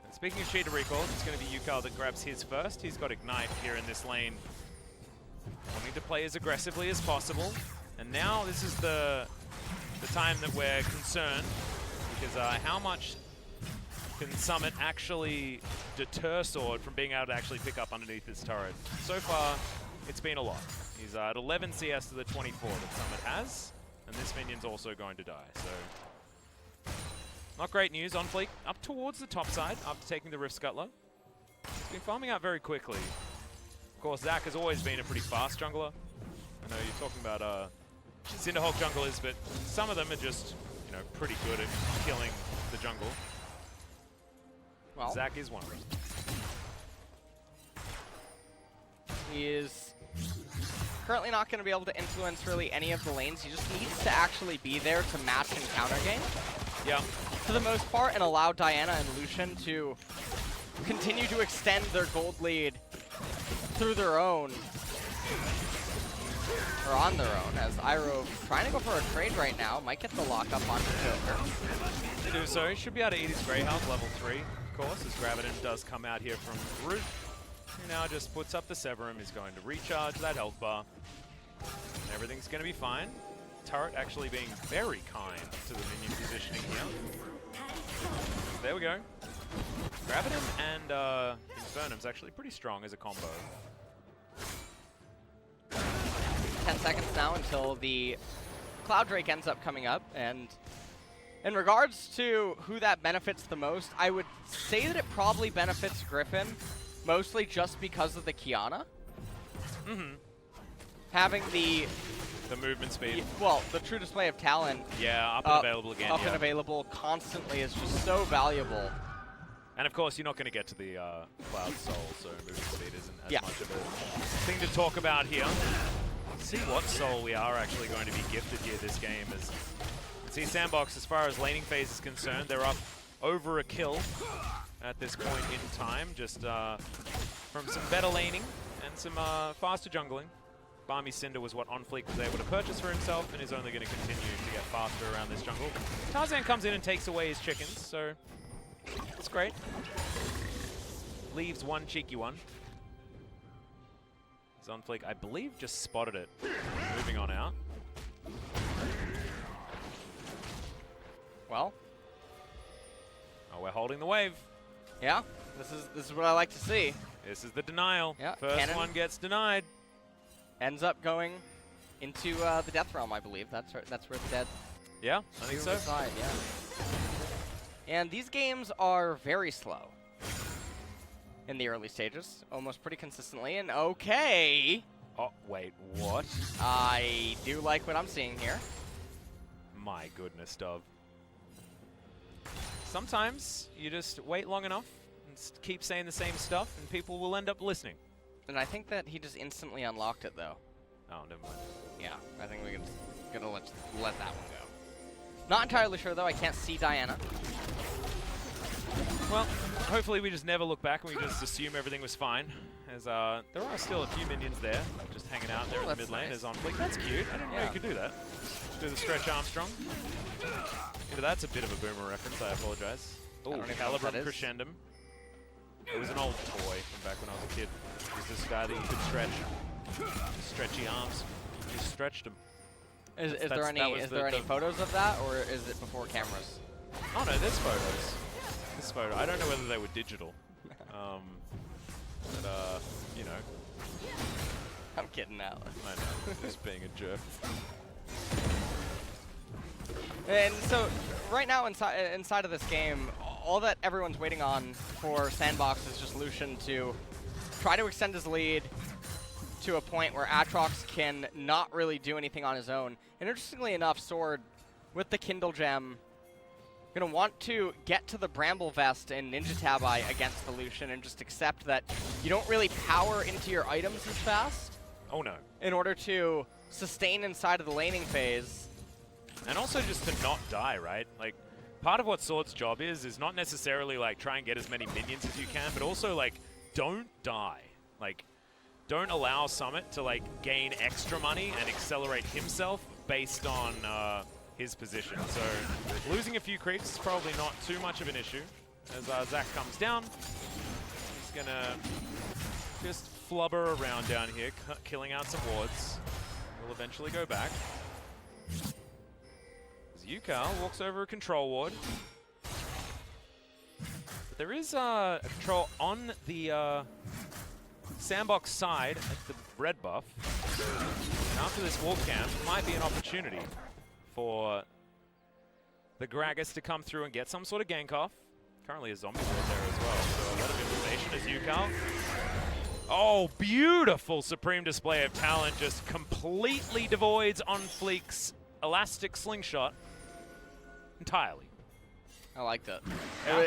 And speaking of cheater recalls, it's going to be Ucal that grabs his first. He's got Ignite here in this lane, wanting to play as aggressively as possible. And now this is the time that we're concerned, because how much can Summit actually deter Sword from being able to actually pick up underneath his turret? So far, it's been a lot. He's at 11 CS to the 24 that Summit has, and this minion's also going to die, so not great news. OnFleek up towards the top side after taking the Rift Scuttler. He's been farming out very quickly. Of course, Zach has always been a pretty fast jungler. I know you're talking about Cinderhawk junglers, but some of them are just, you know, pretty good at killing the jungle. Well, Zach is one of them. He is currently not going to be able to influence really any of the lanes. He just needs to actually be there to match and counter game. Yeah. For the most part, and allow Diana and Lucian to continue to extend their gold lead through their own, or on their own, as Irove trying to go for a trade right now. Might get the lockup on Joker. To do so, he should be able to eat his Greyhound level 3, of course, as Graviton does come out here from root. He now just puts up the Severum. He's going to recharge that health bar. And everything's going to be fine. Turret actually being very kind to the minion positioning here. There we go. Graviton and Infernum's actually pretty strong as a combo. 10 seconds now until the Cloud Drake ends up coming up, and in regards to who that benefits the most, I would say that it probably benefits Griffon, mostly just because of the Kiana. Mm-hmm. Having the movement speed. Well, the true display of talent. Yeah, up and available again. Up and available constantly is just so valuable. And of course, you're not going to get to the Cloud Soul, so movement speed isn't as much of a thing to talk about here. Let's see what soul we are actually going to be gifted here this game. As you see, SANDBOX, as far as laning phase is concerned, they're up over a kill at this point in time, just from some better laning and some faster jungling. Balmy Cinder was what OnFleek was able to purchase for himself, and is only going to continue to get faster around this jungle. Tarzan comes in and takes away his chickens, so it's great. Leaves one cheeky one. OnFleek, I believe, just spotted it. Moving on out. Well. Oh, we're holding the wave. Yeah. This is what I like to see. This is the denial. Yeah, First Cannon one gets denied. ends up going into the Death Realm, I believe. That's where the dead Yeah, I think so. reside, yeah. And these games are very slow in the early stages, almost pretty consistently. And okay, Oh, wait, what? I do like what I'm seeing here. My goodness, Dove. Sometimes you just wait long enough and keep saying the same stuff, and people will end up listening. And I think that he just instantly unlocked it, though. Oh, never mind. Yeah, I think we're gonna let that one go. Not entirely sure, though. I can't see Diana. Well, hopefully we just never look back and we just assume everything was fine. As there are still a few minions there, just hanging out there in the mid lane. Nice. There's OnFleek. That's cute. I didn't know you could do that. Do the stretch Armstrong. That's a bit of a boomer reference. I apologize. Oh, don't even know what that Calibrum is. Crescendum. It was an old toy from back when I was a kid. It was this guy that you could stretch. Stretchy arms. You stretched them. Is That there was any photos of that, or is it before cameras? Oh no, there's photos. This photo. I don't know whether they were digital. But you know. I'm kidding now. I know. Just being a jerk. And so, right now inside of this game, all that everyone's waiting on for SANDBOX is just Lucian to try to extend his lead to a point where Aatrox can not really do anything on his own. And interestingly enough, Sword, with the Kindle Gem, gonna want to get to the Bramble Vest and Ninja Tabi against the Lucian and just accept that you don't really power into your items as fast Oh no. in order to sustain inside of the laning phase. And also just to not die, right? Like, part of what Sword's job is not necessarily like try and get as many minions as you can, but also like don't die. Like, don't allow Summit to like gain extra money and accelerate himself based on his position. So losing a few creeps is probably not too much of an issue. As Zach comes down, he's gonna just flubber around down here, killing out some wards. We'll eventually go back. Ucal walks over a control ward. But there is a control on the SANDBOX side at the red buff. And after this wall camp, might be an opportunity for the Gragas to come through and get some sort of gank off. Currently a zombie ward there as well, so a lot of improvisation as Ucal. Oh, beautiful Supreme display of talent, just completely devoids OnFleek's elastic slingshot entirely. I liked it.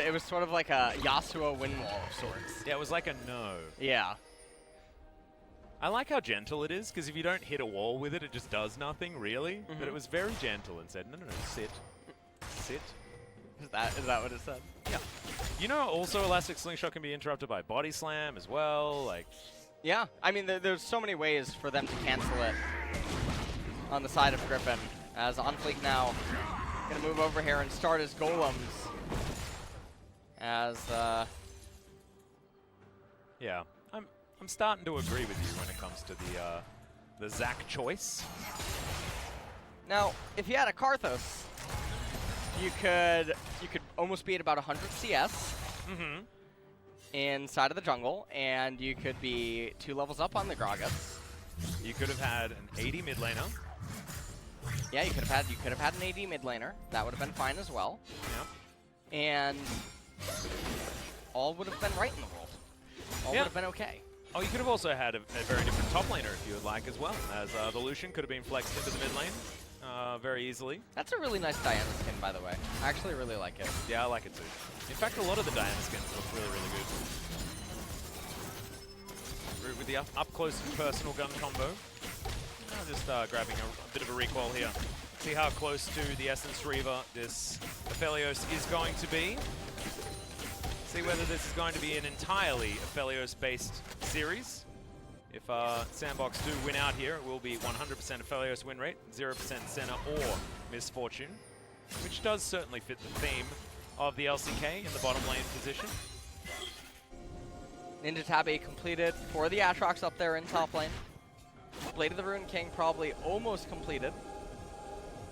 It was sort of like a Yasuo wind wall of sorts. Yeah, it was like a no. Yeah. I like how gentle it is, because if you don't hit a wall with it, it just does nothing, really. But it was very gentle and said, no, sit. Sit. Is that what it said? Yeah. You know, also elastic slingshot can be interrupted by body slam as well. Like, Yeah. I mean, there's so many ways for them to cancel it on the side of Griffon. As OnFleek now gonna move over here and start his golems. As yeah, I'm starting to agree with you when it comes to the Zach choice. now, if you had a Karthus, you could almost be at about 100 CS inside of the jungle, and you could be 2 levels up on the Gragas. You could have had an 80 mid laner. Yeah, you could have had an AD mid laner. That would have been fine as well. Yeah. And all would have been right in the world. All would have been okay. Oh, you could have also had a very different top laner if you would like as well, as the Lucian could have been flexed into the mid lane very easily. That's a really nice Diana skin, by the way. I actually really like it. Yeah, I like it too. In fact, a lot of the Diana skins look really, really good. With the up close and personal gun combo. Just grabbing a bit of a recoil here. See how close to the Essence Reaver this Aphelios is going to be. See whether this is going to be an entirely Aphelios-based series. If SANDBOX do win out here, it will be 100% Aphelios win rate, 0% Senna or Misfortune, which does certainly fit the theme of the LCK in the bottom lane position. Ninja Tabi completed for the Aatrox up there in top lane. Blade of the Ruined King probably almost completed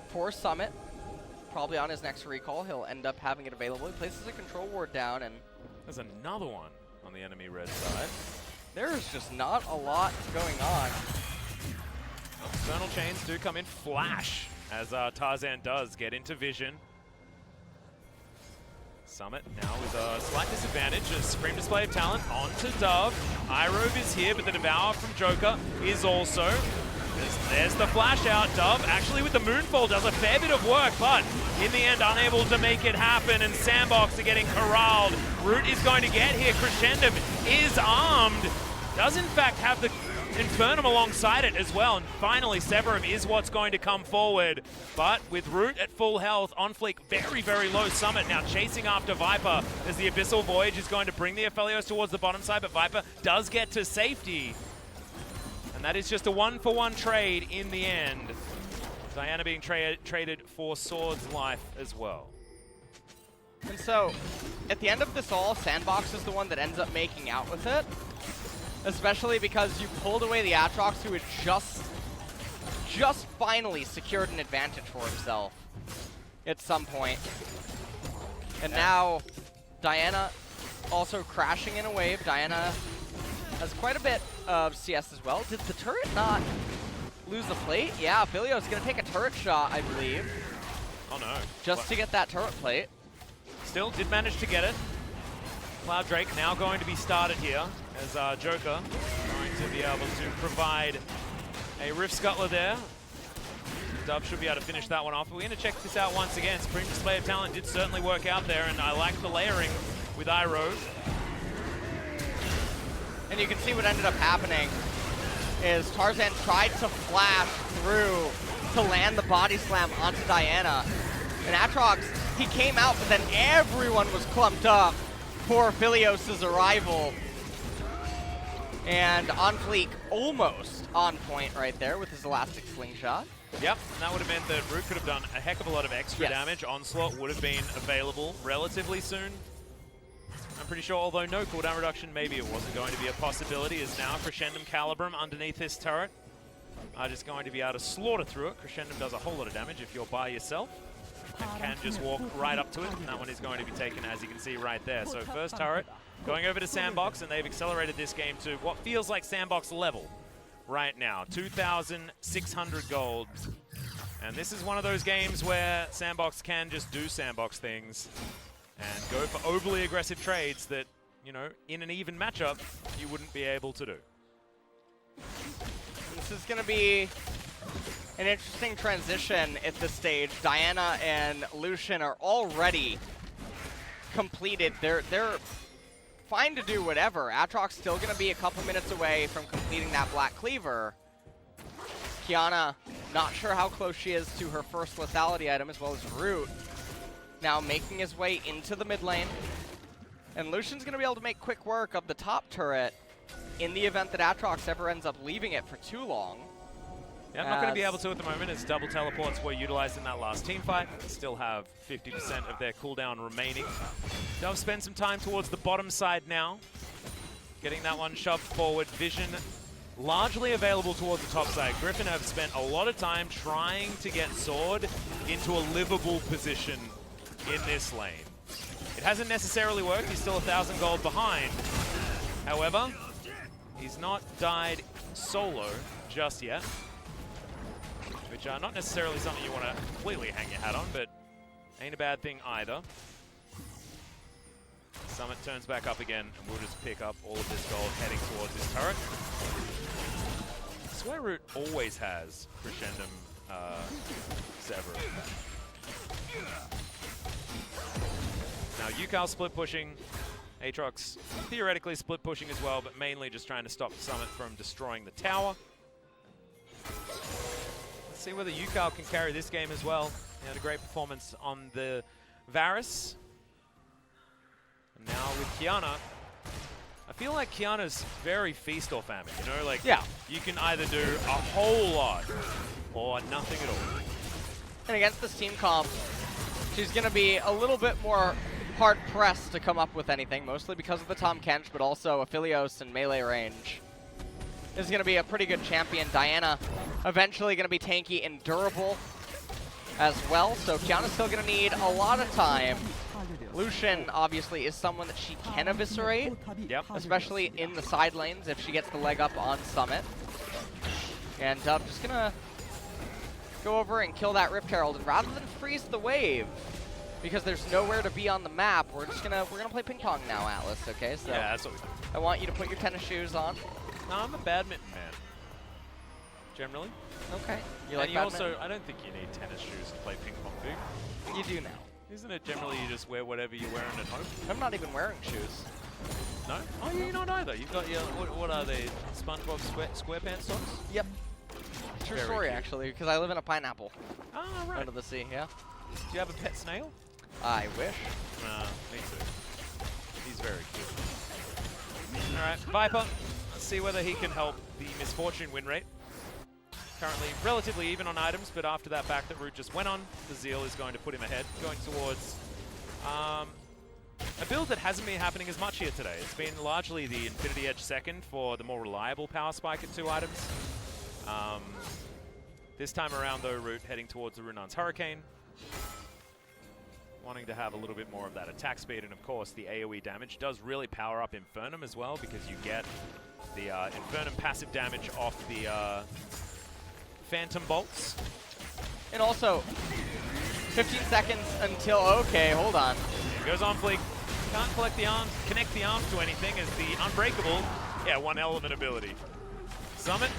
for Summit. probably on his next recall, he'll end up having it available. He places a control ward down, and there's another one on the enemy red side. There's just not a lot going on. External chains do come in flash as Tarzan does get into vision. Summit now with a slight disadvantage. A supreme display of talent onto Dove. Irove is here, but the devour from Joker is also. There's the flash out. Dove actually with the Moonfall does a fair bit of work, but in the end unable to make it happen, and SANDBOX are getting corralled. Root is going to get here. Crescendum is armed. Does in fact have the Infernum alongside it as well, and finally Severum is what's going to come forward. But with Root at full health, OnFleek very, very low. Summit now chasing after Viper as the Abyssal Voyage is going to bring the Aphelios towards the bottom side, but Viper does get to safety. And that is just a 1-for-1 trade in the end. Diana being traded for Sword's life as well. And so, at the end of this all, SANDBOX is the one that ends up making out with it. Especially because you pulled away the Aatrox, who had just finally secured an advantage for himself at some point. And now, Diana also crashing in a wave. Diana has quite a bit of CS as well. Did the turret not lose the plate? Yeah, Aphelios is going to take a turret shot, I believe. Oh no. Just to get that turret plate. Still did manage to get it. Cloud Drake now going to be started here as Joker going to be able to provide a Rift Scuttler there. Dub should be able to finish that one off. But we're going to check this out once again. Supreme Display of Talent did certainly work out there, and I like the layering with Irove. And you can see what ended up happening is Tarzan tried to flash through to land the body slam onto Diana. And Aatrox, he came out, but then everyone was clumped up for Aphelios' arrival. And OnFleek almost on point right there with his elastic slingshot. Yep, and that would have meant that Root could have done a heck of a lot of extra damage. Onslaught would have been available relatively soon. I'm pretty sure, although no cooldown reduction, maybe it wasn't going to be a possibility, is now Crescendum Calibrum underneath this turret. Just going to be able to slaughter through it. Crescendum does a whole lot of damage if you're by yourself, and can just walk right up to it, and that one is going to be taken, as you can see right there. So first turret going over to SANDBOX, and they've accelerated this game to what feels like SANDBOX level right now. 2,600 gold. And this is one of those games where SANDBOX can just do SANDBOX things and go for overly aggressive trades that, you know, in an even matchup, you wouldn't be able to do. This is going to be an interesting transition at this stage. Diana and Lucian are already completed. They're fine to do whatever. Aatrox still going to be a couple minutes away from completing that Black Cleaver. Qiyana, not sure how close she is to her first lethality item, as well as Root now making his way into the mid lane. And Lucian's going to be able to make quick work of the top turret in the event that Aatrox ever ends up leaving it for too long. Yeah, I'm not going to be able to at the moment, as double teleports were utilized in that last team fight. Still have 50% of their cooldown remaining. Dove spend some time towards the bottom side now, getting that one shoved forward. Vision largely available towards the top side. Griffon have spent a lot of time trying to get Sword into a livable position in this lane. It hasn't necessarily worked. He's still 1,000 gold behind. However, he's not died solo just yet, which are not necessarily something you want to completely hang your hat on, but ain't a bad thing either. Summit turns back up again, and we'll just pick up all of this gold heading towards this turret. I swear Root always has Crescendum Severum. Now Ucal split pushing, Aatrox theoretically split pushing as well, but mainly just trying to stop Summit from destroying the tower. Let's see whether Ucal can carry this game as well. He had a great performance on the Varus. And now with Qiyana, I feel like Kiana's very feast or famine, you know? Like, you can either do a whole lot or nothing at all. And against this team comp, she's going to be a little bit more hard-pressed to come up with anything, mostly because of the Tahm Kench, but also Aphelios and melee range. This is going to be a pretty good champion. Diana eventually going to be tanky and durable. as well, so Kiana's still going to need a lot of time. Lucian, obviously, is someone that she can eviscerate, especially in the side lanes if she gets the leg up on Summit. And just going to go over and kill that Rift Herald, and rather than freeze the wave, because there's nowhere to be on the map, we're gonna play ping pong now, Atlas, okay? So yeah, that's what we do. I want you to put your tennis shoes on. No, I'm a badminton man. Generally. Okay. You and like you badminton? also, I don't think you need tennis shoes to play ping pong, do you? You do now. Isn't it generally you just wear whatever you're wearing at home? I'm not even wearing shoes. No? Oh, you're not either. You've got your, what are they, SpongeBob SquarePants socks? Yep. True Very story, cute. actually, because I live in a pineapple Ah, right. under the sea, yeah? Do you have a pet snail? I wish. Me too. He's very cute. Alright, Viper. Let's see whether he can help the Misfortune win rate. Currently relatively even on items, but after that back that Root just went on, the Zeal is going to put him ahead, going towards a build that hasn't been happening as much here today. It's been largely the Infinity Edge second for the more reliable power spike at 2 items. This time around though, Root heading towards the Runan's Hurricane. Wanting to have a little bit more of that attack speed, and of course the AoE damage does really power up Infernum as well, because you get the Infernum passive damage off the Phantom Bolts. And also, 15 seconds until, okay, hold on. Here goes OnFleek. Can't collect the arms, connect the arms to anything as the Unbreakable, yeah, 1 element ability. Summit,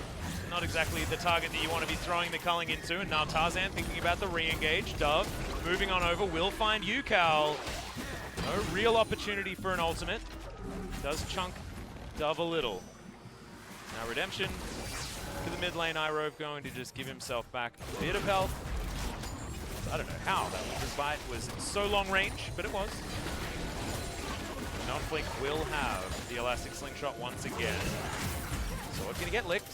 not exactly the target that you want to be throwing the culling into, and now Tarzan thinking about the re-engage. Dove moving on over, will find Ucal. No real opportunity for an ultimate. Does chunk Dove a little. Now Redemption to the mid lane. Irove going to just give himself back a bit of health. I don't know how that despite was so long range, but it was. OnFleek will have the Elastic Slingshot once again. Sword gonna get licked.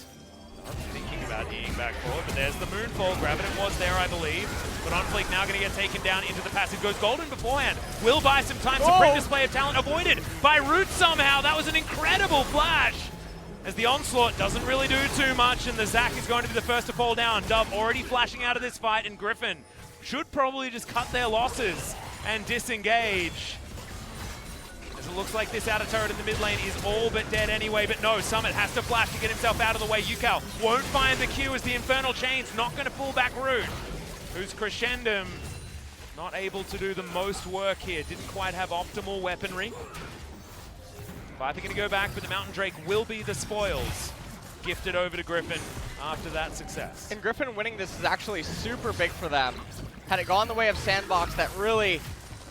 Not thinking about eating back forward, but there's the Moonfall. Graviton was there, I believe. But OnFleek now gonna get taken down into the passive. Goes Golden beforehand. Will buy some time. Supreme display of talent avoided by Root somehow. That was an incredible flash. As the Onslaught doesn't really do too much, and the Zac is going to be the first to fall down. Dove already flashing out of this fight, and Griffon should probably just cut their losses and disengage. As it looks like this outer turret in the mid lane is all but dead anyway, but no, Summit has to flash to get himself out of the way. Ucal won't find the Q as the Infernal Chain's not going to pull back Root, who's Crescendum. Not able to do the most work here. Didn't quite have optimal weaponry. Viper going to go back, but the Mountain Drake will be the spoils. Gifted over to Griffon after that success. And Griffon winning this is actually super big for them. Had it gone the way of SANDBOX, that really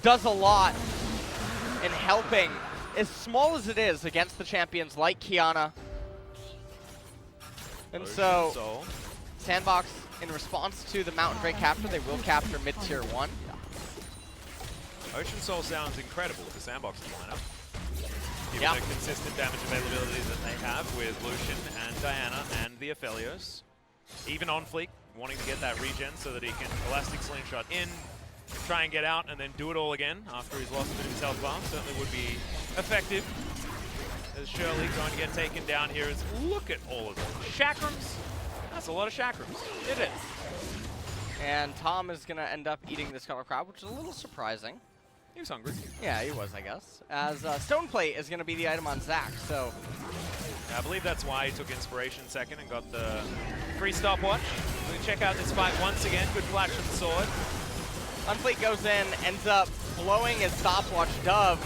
does a lot in helping, as small as it is, against the champions like Kiana. And so, SANDBOX, in response to the Mountain Drake capture, they will capture mid-tier 1. Ocean Soul sounds incredible with the SANDBOX lineup. Given the consistent damage availability that they have with Lucian and Diana and the Aphelios. Even OnFleek wanting to get that regen so that he can Elastic Slingshot in, try and get out, and then do it all again after he's lost a bit of his health bar. Certainly would be effective. As Shirley going to get taken down here. Is look at all of them. Chakrams. That's a lot of Chakrams. It is. And Tom is going to end up eating the Skull Crab, which is a little surprising. He was hungry. Yeah, he was, I guess. As Stone Plate is going to be the item on Zac, so... Yeah, I believe that's why he took Inspiration second and got the free stopwatch. We can check out this fight once again. Good flash of the sword. OnFleek goes in, ends up blowing his stopwatch. Dove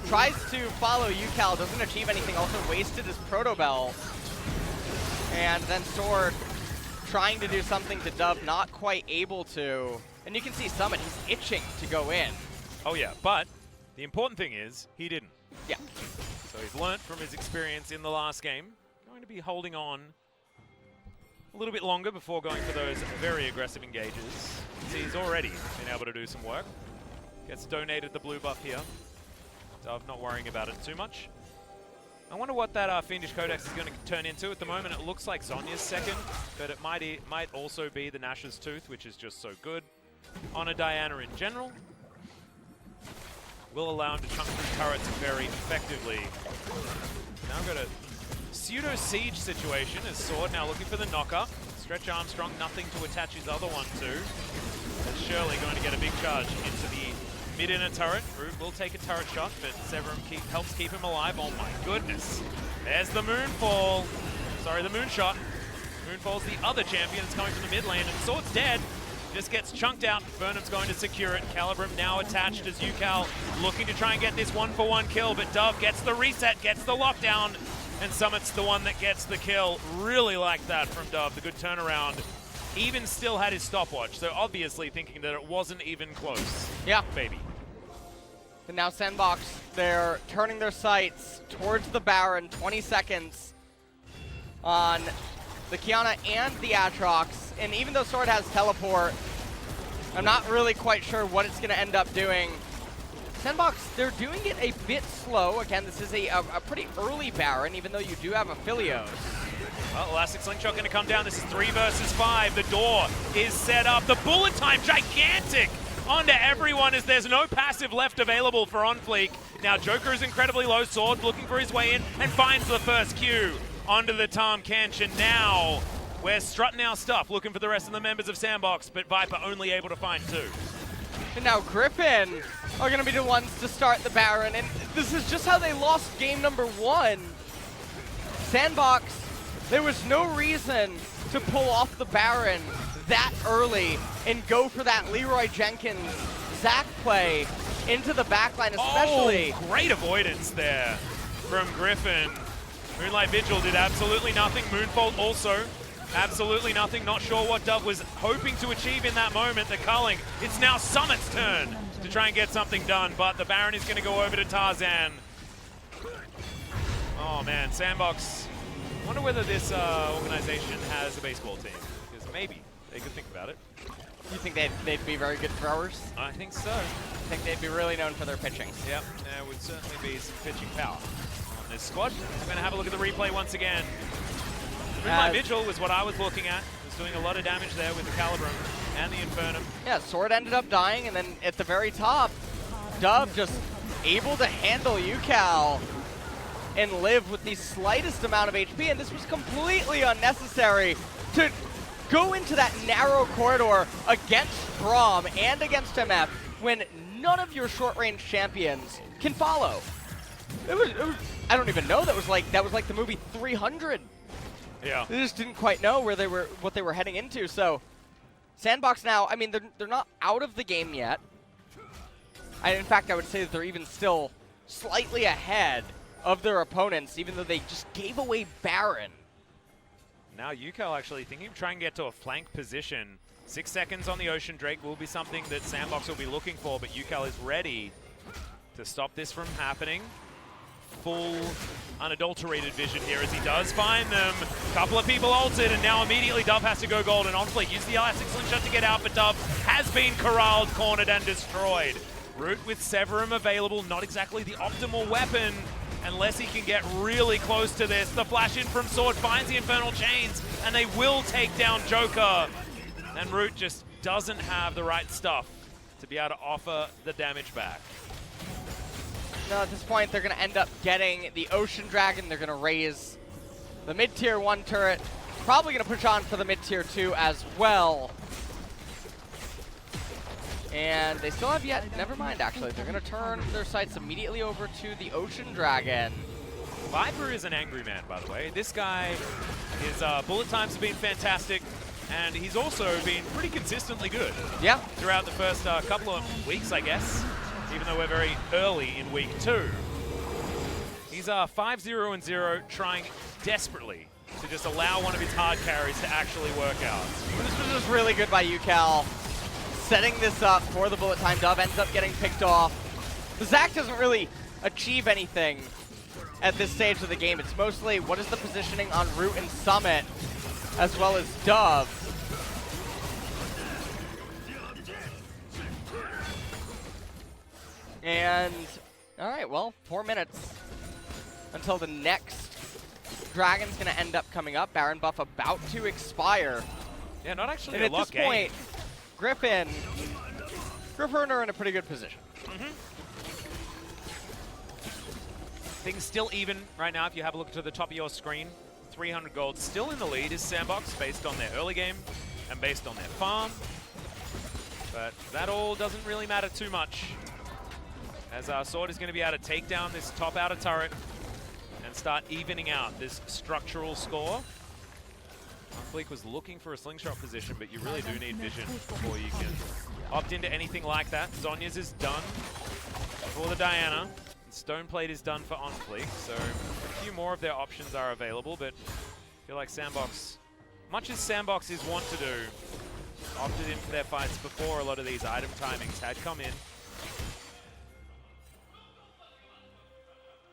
tries to follow Ucal, doesn't achieve anything, also wasted his Proto Bell. And then Sword trying to do something to Dove, not quite able to. And you can see Summit, he's itching to go in. Oh yeah, but the important thing is he didn't. Yeah. So he's learnt from his experience in the last game. Going to be holding on a little bit longer before going for those very aggressive engages. See, he's already been able to do some work. Gets donated the blue buff here. Dove not worrying about it too much. I wonder what that Fiendish Codex is going to turn into. At the moment it looks like Zhonya's second, but it might also be the Nash's Tooth, which is just so good on a Diana in general. Will allow him to chunk through turrets very effectively. Now got a pseudo-siege situation as Sword now looking for the knocker. Stretch Armstrong, nothing to attach his other one to. As Shirley going to get a big charge into the mid-inner turret. Root will take a turret shot, but Severum helps keep him alive. Oh my goodness. There's the Moonfall. Sorry, the Moonshot. Moonfall's the other champion. It's coming from the mid lane, and Sword's dead. Just gets chunked out. Burnham's going to secure it. Calibrum now attached as Ucal looking to try and get this 1-for-1 kill, but Dove gets the reset, gets the lockdown, and Summit's the one that gets the kill. Really like that from Dove, the good turnaround. Even still had his stopwatch, so obviously thinking that it wasn't even close. Yeah. Baby. And now SANDBOX, they're turning their sights towards the Baron, 20 seconds on the Kiana and the Aatrox. And even though Sword has teleport, I'm not really quite sure what it's going to end up doing. SANDBOX, they're doing it a bit slow. Again, this is a pretty early Baron, even though you do have a Philios. Well, Elastic Slingshot going to come down. This is 3 versus 5. The door is set up. The bullet time, gigantic onto everyone as there's no passive left available for OnFleek. Now Joker is incredibly low. Sword looking for his way in and finds the first Q onto the Tahm Kench. And now we're strutting our stuff, looking for the rest of the members of SANDBOX, but Viper only able to find 2. And now Griffon are going to be the ones to start the Baron. And this is just how they lost game number 1. SANDBOX, there was no reason to pull off the Baron that early and go for that Leroy Jenkins Zac play into the backline, especially. Oh, great avoidance there from Griffon. Moonlight Vigil did absolutely nothing. Moonfall also absolutely nothing. Not sure what Dove was hoping to achieve in that moment. The culling. It's now Summit's turn to try and get something done, but the Baron is going to go over to Tarzan. Oh man, SANDBOX. I wonder whether this organization has a baseball team, because maybe they could think about it. You think they'd be very good throwers? I think so. I think they'd be really known for their pitching. Yep, there would certainly be some pitching power on this squad. I'm going to have a look at the replay once again. Moonlight Vigil was what I was looking at. Was doing a lot of damage there with the Calibrum and the Infernum. Yeah, Sword ended up dying, and then at the very top, Dove just able to handle Ucal and live with the slightest amount of HP, and this was completely unnecessary to go into that narrow corridor against Braum and against MF when none of your short-range champions can follow. It was I don't even know, that was like the movie 300. Yeah. They just didn't quite know what they were heading into. So SANDBOX now, I mean, they're not out of the game yet. In fact, I would say that they're even still slightly ahead of their opponents, even though they just gave away Baron. Now Ucal actually thinking of trying to get to a flank position. 6 seconds on the Ocean Drake will be something that SANDBOX will be looking for, but Ucal is ready to stop this from happening. Full unadulterated vision here as he does find them. Couple of people ulted, and now immediately Dove has to go gold, and OnFleek use the Elastic Slingshot to get out, but Dove has been corralled, cornered, and destroyed. Root with Severum available, not exactly the optimal weapon, unless he can get really close to this. The flash in from Sword finds the Infernal Chains, and they will take down Joker. And Root just doesn't have the right stuff to be able to offer the damage back. No, at this point, they're going to end up getting the Ocean Dragon. They're going to raise the mid-tier 1 turret. Probably going to push on for the mid-tier 2 as well. And they still have yet, never mind actually, they're going to turn their sights immediately over to the Ocean Dragon. Viper is an angry man, by the way. This guy, his bullet times have been fantastic, and he's also been pretty consistently good. Yeah. Throughout the first couple of weeks, I guess, even though we're very early in week 2. He's 5-0-0, trying desperately to just allow one of his hard carries to actually work out. This was just really good by Ucal. Setting this up for the bullet time. Dove ends up getting picked off. The Zac doesn't really achieve anything at this stage of the game. It's mostly what is the positioning on Root and Summit, as well as Dove. And, all right, well, 4 minutes until the next Dragon's going to end up coming up. Baron buff about to expire. Yeah, not actually And a at lot this point, Griffon are in a pretty good position. Things still even right now if you have a look to the top of your screen. 300 gold still in the lead is SANDBOX based on their early game and based on their farm. But that all doesn't really matter too much, as our Sword is going to be able to take down this top outer turret and start evening out this structural score. OnFleek was looking for a slingshot position, but you really do need vision before you can opt into anything like that. Zhonya's is done for the Diana. Stoneplate is done for OnFleek, so a few more of their options are available, but I feel like SANDBOX, much as SANDBOX is wont to do, opted in for their fights before a lot of these item timings had come in.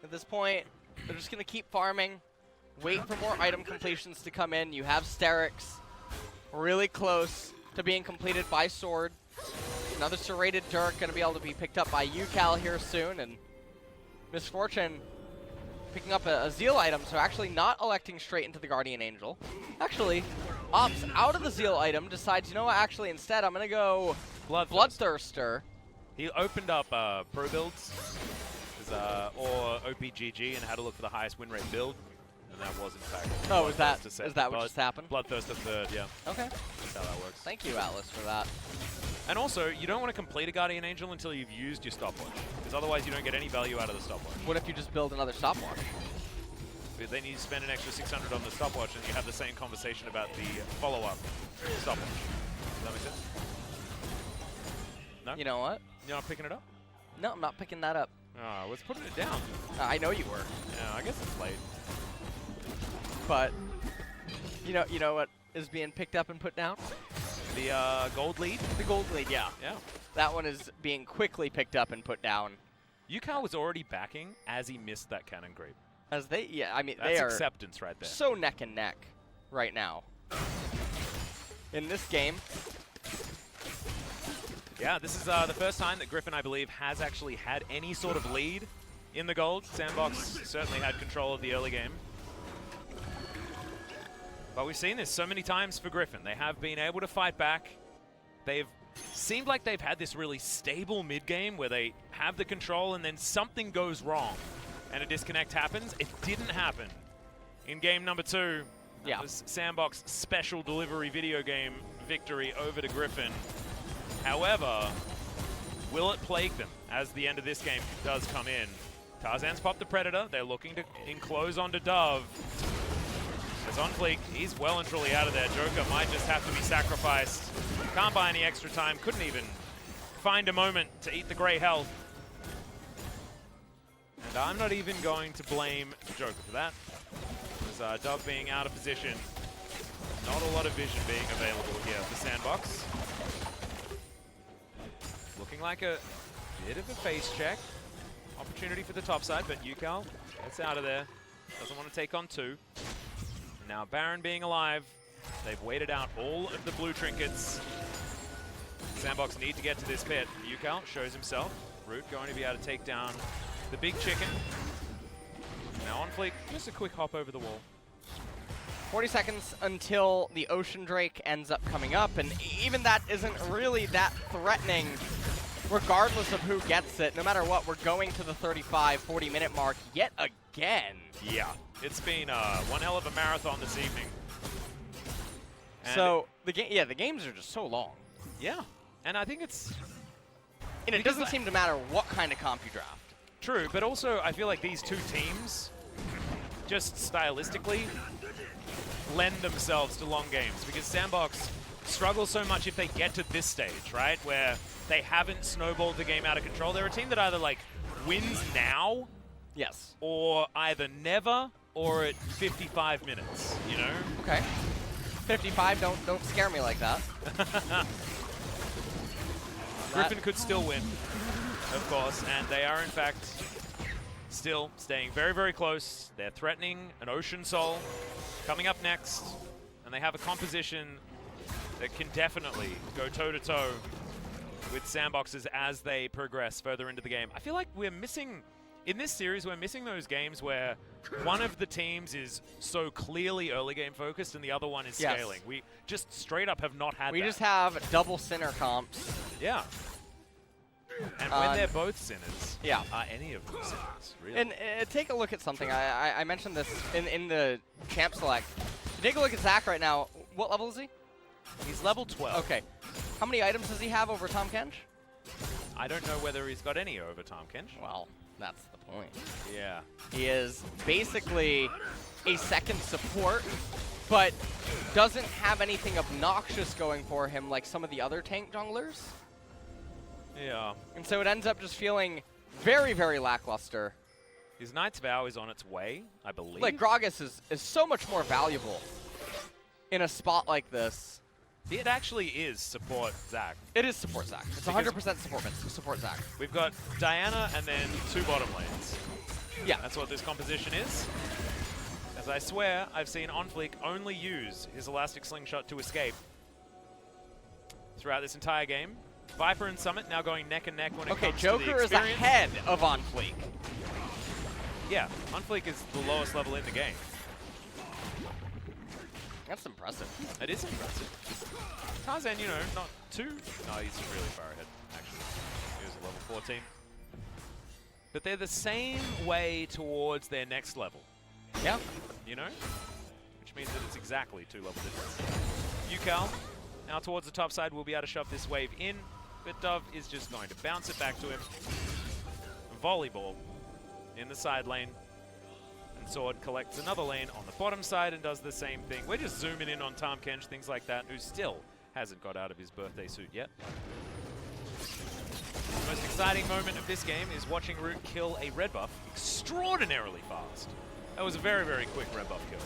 At this point, they're just going to keep farming, wait for more item completions to come in. You have Sterix really close to being completed by Sword. Another serrated Dirk going to be able to be picked up by Ucal here soon, and Misfortune picking up a Zeal item, so actually not electing straight into the Guardian Angel. Actually opts out of the Zeal item, decides, you know what, actually instead I'm going to go Bloodthirster. He opened up pro builds or OPGG and had to look for the highest win rate build, and that was in fact. Oh, is that what just happened? Bloodthirster third, yeah. Okay. That's how that works. Thank you, Atlas, for that. And also, you don't want to complete a Guardian Angel until you've used your stopwatch, because otherwise you don't get any value out of the stopwatch. What if you just build another stopwatch? But then you spend an extra 600 on the stopwatch, and you have the same conversation about the follow-up stopwatch. Does that make sense? No? You know what? You're not picking it up? No, I'm not picking that up. Oh, I was putting it down. I know you were. Yeah, I guess it's late. But, you know what is being picked up and put down? The gold lead? The gold lead, yeah. Yeah. That one is being quickly picked up and put down. Ucal was already backing as he missed that cannon creep. As they, yeah, I mean, That's they are acceptance right there. so neck and neck right now. In this game. Yeah, this is the first time that Griffon, I believe, has actually had any sort of lead in the gold. SANDBOX certainly had control of the early game. But we've seen this so many times for Griffon. They have been able to fight back. They've seemed like they've had this really stable mid-game where they have the control and then something goes wrong and a disconnect happens. It didn't happen in game number 2. That was SANDBOX special delivery video game victory over to Griffon. However, will it plague them as the end of this game does come in? Tarzan's popped the Predator. They're looking to enclose onto Dove. As OnFleek, he's well and truly out of there. Joker might just have to be sacrificed. Can't buy any extra time. Couldn't even find a moment to eat the grey health. And I'm not even going to blame Joker for that. As Dove being out of position, not a lot of vision being available here for SANDBOX. Looking like a bit of a face check. Opportunity for the top side, but Ucal gets out of there. Doesn't want to take on 2. Now Baron being alive, they've waited out all of the blue trinkets. SANDBOX need to get to this pit. Ucal shows himself. Root going to be able to take down the big chicken. Now OnFleek, just a quick hop over the wall. 40 seconds until the Ocean Drake ends up coming up, and even that isn't really that threatening regardless of who gets it. No matter what, we're going to the 35, 40-minute mark yet again. Yeah, it's been one hell of a marathon this evening. And so the games are just so long. Yeah, and I think it's... And it doesn't seem to matter what kind of comp you draft. True, but also I feel like these two teams, just stylistically, lend themselves to long games, because SANDBOX struggles so much if they get to this stage, right, where they haven't snowballed the game out of control. They're a team that either like wins now, yes, or either never, or at 55 minutes, you know? Okay. 55, don't scare me like that. Griffon could still win, of course, and they are in fact still staying very, very close. They're threatening an Ocean Soul coming up next, and they have a composition that can definitely go toe-to-toe with SANDBOXes as they progress further into the game. I feel like we're missing, in this series, we're missing those games where one of the teams is so clearly early game focused and the other one is scaling. We just straight up have not had that. We just have double Sinner comps. Yeah. And when they're both Sinners, are any of them Sinners, really? And take a look at something. I mentioned this in the champ select. Take a look at Zach right now. What level is he? He's level 12. Okay. How many items does he have over Tahm Kench? I don't know whether he's got any over Tahm Kench. Well, that's the point. Yeah. He is basically a second support, but doesn't have anything obnoxious going for him like some of the other tank junglers. Yeah. And so it ends up just feeling very, very lackluster. His Knight's Vow is on its way, I believe. Like, Gragas is so much more valuable in a spot like this. It actually is support Zac. It is support Zac. It's 100% support Zac. We've got Diana and then 2 bottom lanes. Yeah. That's what this composition is. As I swear, I've seen OnFleek only use his Elastic Slingshot to escape throughout this entire game. Viper and Summit now going neck and neck when it comes to the experience. Joker is ahead of OnFleek. Yeah, OnFleek is the lowest level in the game. That's impressive. It is impressive. Tarzan, you know, not too... No, he's really far ahead, actually. He was a level 14. But they're the same way towards their next level. Yeah. You know? Which means that it's exactly 2 level difference. Ucal, now towards the top side, will be able to shove this wave in, but Dove is just going to bounce it back to him. Volleyball in the side lane. And Sword collects another lane on the bottom side and does the same thing. We're just zooming in on Tahm Kench, things like that, who still hasn't got out of his birthday suit yet. The most exciting moment of this game is watching Root kill a red buff extraordinarily fast. That was a very, very quick red buff kill.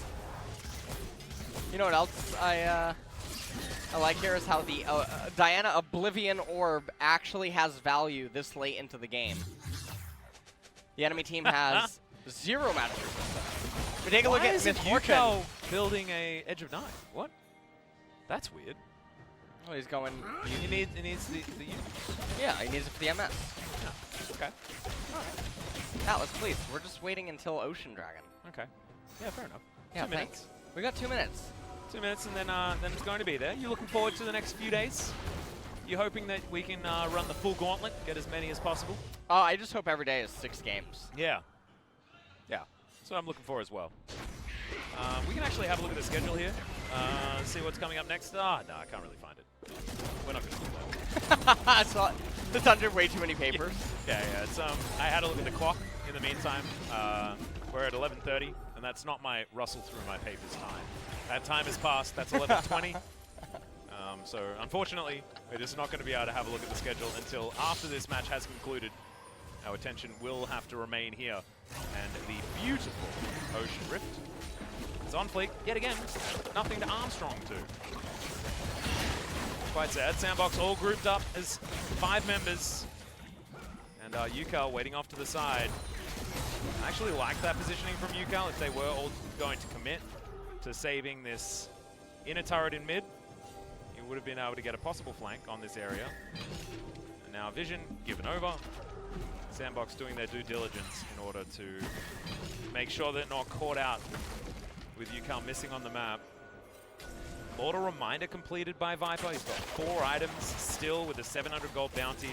You know what else I like here is how the Diana Oblivion Orb actually has value this late into the game. The enemy team has 0 mana resistance. We take a look at Miss Ucal building a Edge of Night. What? That's weird. Oh, he's going... He needs the Yeah, he needs it for the MS. Yeah. Okay. Alright. Atlas, please. We're just waiting until Ocean Dragon. Okay. Yeah, fair enough. Yeah, 2 minutes. We got 2 minutes. 2 minutes and then it's going to be there. You looking forward to the next few days? You hoping that we can run the full gauntlet, get as many as possible? I just hope every day is 6 games. Yeah. Yeah. That's what I'm looking for as well. We can actually have a look at the schedule here. See what's coming up next. No, I can't really find it. We're not going to do that. It's under way too many papers. Yeah. It's, I had a look at the clock in the meantime. We're at 11:30, and that's not my rustle through my papers time. That time has passed. That's 11:20. So unfortunately, we're just not going to be able to have a look at the schedule until after this match has concluded. Our attention will have to remain here. And the beautiful Ocean Rift is OnFleek yet again. Nothing to Armstrong to. Quite sad. SANDBOX all grouped up as 5 members. And Ucal waiting off to the side. I actually like that positioning from Ucal. If they were all going to commit to saving this inner turret in mid, he would have been able to get a possible flank on this area. And now Vision given over. SANDBOX doing their due diligence in order to make sure they're not caught out with Ucal missing on the map. Order Reminder completed by Viper. He's got 4 items still with a 700 gold bounty.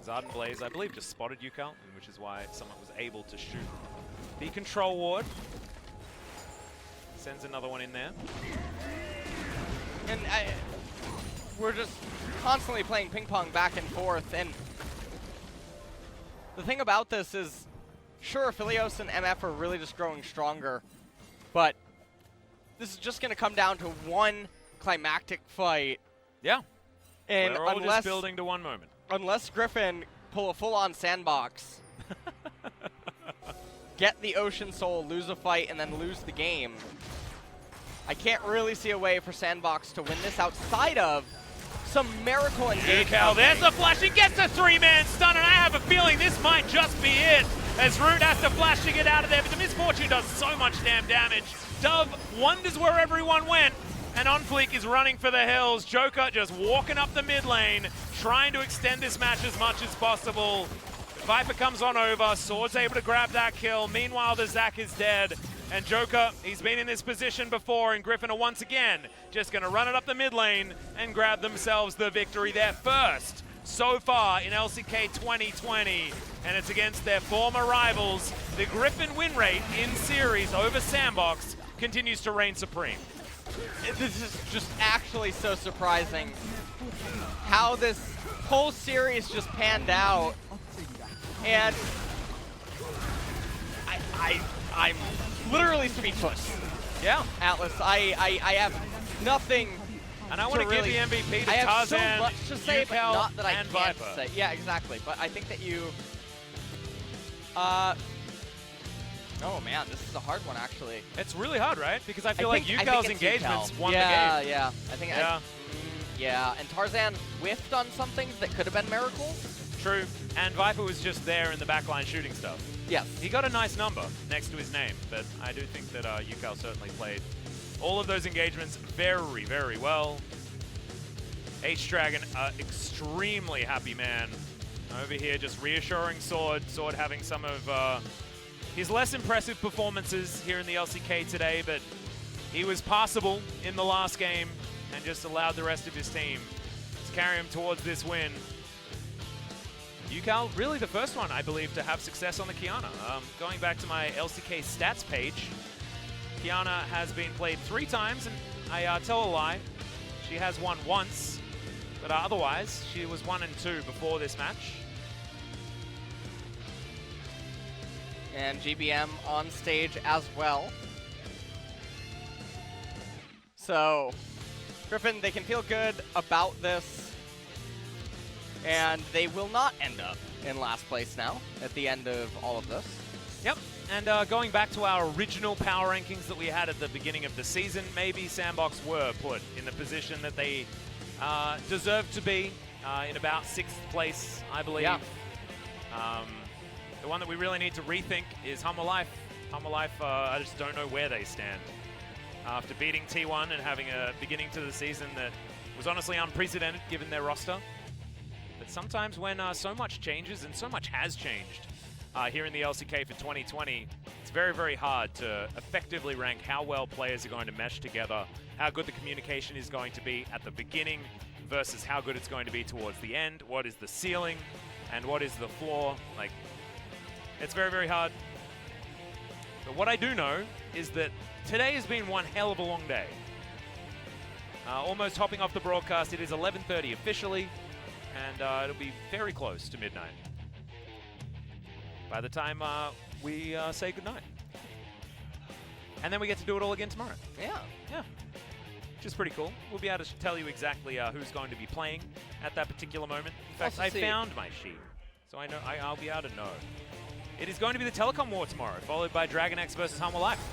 Ardent Blaze, I believe, just spotted Ucal, which is why someone was able to shoot the control ward. Sends another one in there. And we're just constantly playing ping pong back and forth. And the thing about this is, sure, Philios and MF are really just growing stronger, but this is just going to come down to one climactic fight. Yeah. And we're all just building to one moment. Unless Griffon pull a full-on SANDBOX, get the Ocean Soul, lose a fight, and then lose the game, I can't really see a way for SANDBOX to win this outside of some miracle engagement. Ucal, there's the flash. He gets a 3-man stun, and I have a feeling this might just be it, as Root has to flash to get out of there, but the Misfortune does so much damn damage. Dove wonders where everyone went, and OnFleek is running for the hills. Joker just walking up the mid lane, trying to extend this match as much as possible. Viper comes on over, Sword's able to grab that kill. Meanwhile, the Zac is dead. And Joker, he's been in this position before, and Griffon are once again just going to run it up the mid lane and grab themselves the victory. Their first so far in LCK 2020, and it's against their former rivals. The Griffon win rate in series over SANDBOX continues to reign supreme. This is just actually so surprising how this whole series just panned out. And I'm literally speechless. Yeah. Atlas, I have nothing. And I want to give really, the MVP to I have Tarzan, so much to say, but Ucal, not that I and can't Viper. say. Yeah, exactly. But I think that you. Oh man, this is a hard one actually. It's really hard, right? Because I feel like think Ucal's it's engagements Ucal. won the game. Yeah. I think. Yeah. Yeah, and Tarzan whiffed on some things that could have been miracles. True. And Viper was just there in the backline shooting stuff. Yes. He got a nice number next to his name, but I do think that Ucal certainly played all of those engagements very, very well. H-Dragon, extremely happy man. Over here just reassuring Sword. Sword having some of his less impressive performances here in the LCK today, but he was passable in the last game and just allowed the rest of his team to carry him towards this win. Ucal, really the first one, I believe, to have success on the Kiana. Going back to my LCK stats page, Kiana has been played 3 times, and I tell a lie. She has won once, but otherwise, she was 1 and 2 before this match. And GBM on stage as well. So, Griffon, they can feel good about this. And they will not end up in last place now at the end of all of this. Yep, and going back to our original power rankings that we had at the beginning of the season, maybe SANDBOX were put in the position that they deserve to be in about 6th place, I believe. Yeah. The one that we really need to rethink is Humble Life. Humble Life, I just don't know where they stand. After beating T1 and having a beginning to the season that was honestly unprecedented given their roster. But sometimes when so much changes, and so much has changed here in the LCK for 2020, it's very, very hard to effectively rank how well players are going to mesh together, how good the communication is going to be at the beginning versus how good it's going to be towards the end, what is the ceiling, and what is the floor. Like, it's very, very hard. But what I do know is that today has been one hell of a long day. Almost hopping off the broadcast, it is 11:30 officially, and it'll be very close to midnight by the time we say goodnight. And then we get to do it all again tomorrow. Yeah. Yeah. Which is pretty cool. We'll be able to tell you exactly who's going to be playing at that particular moment. In fact, I found my sheet, so I know I'll be able to know. It is going to be the Telecom War tomorrow, followed by Dragon X versus Humble Life.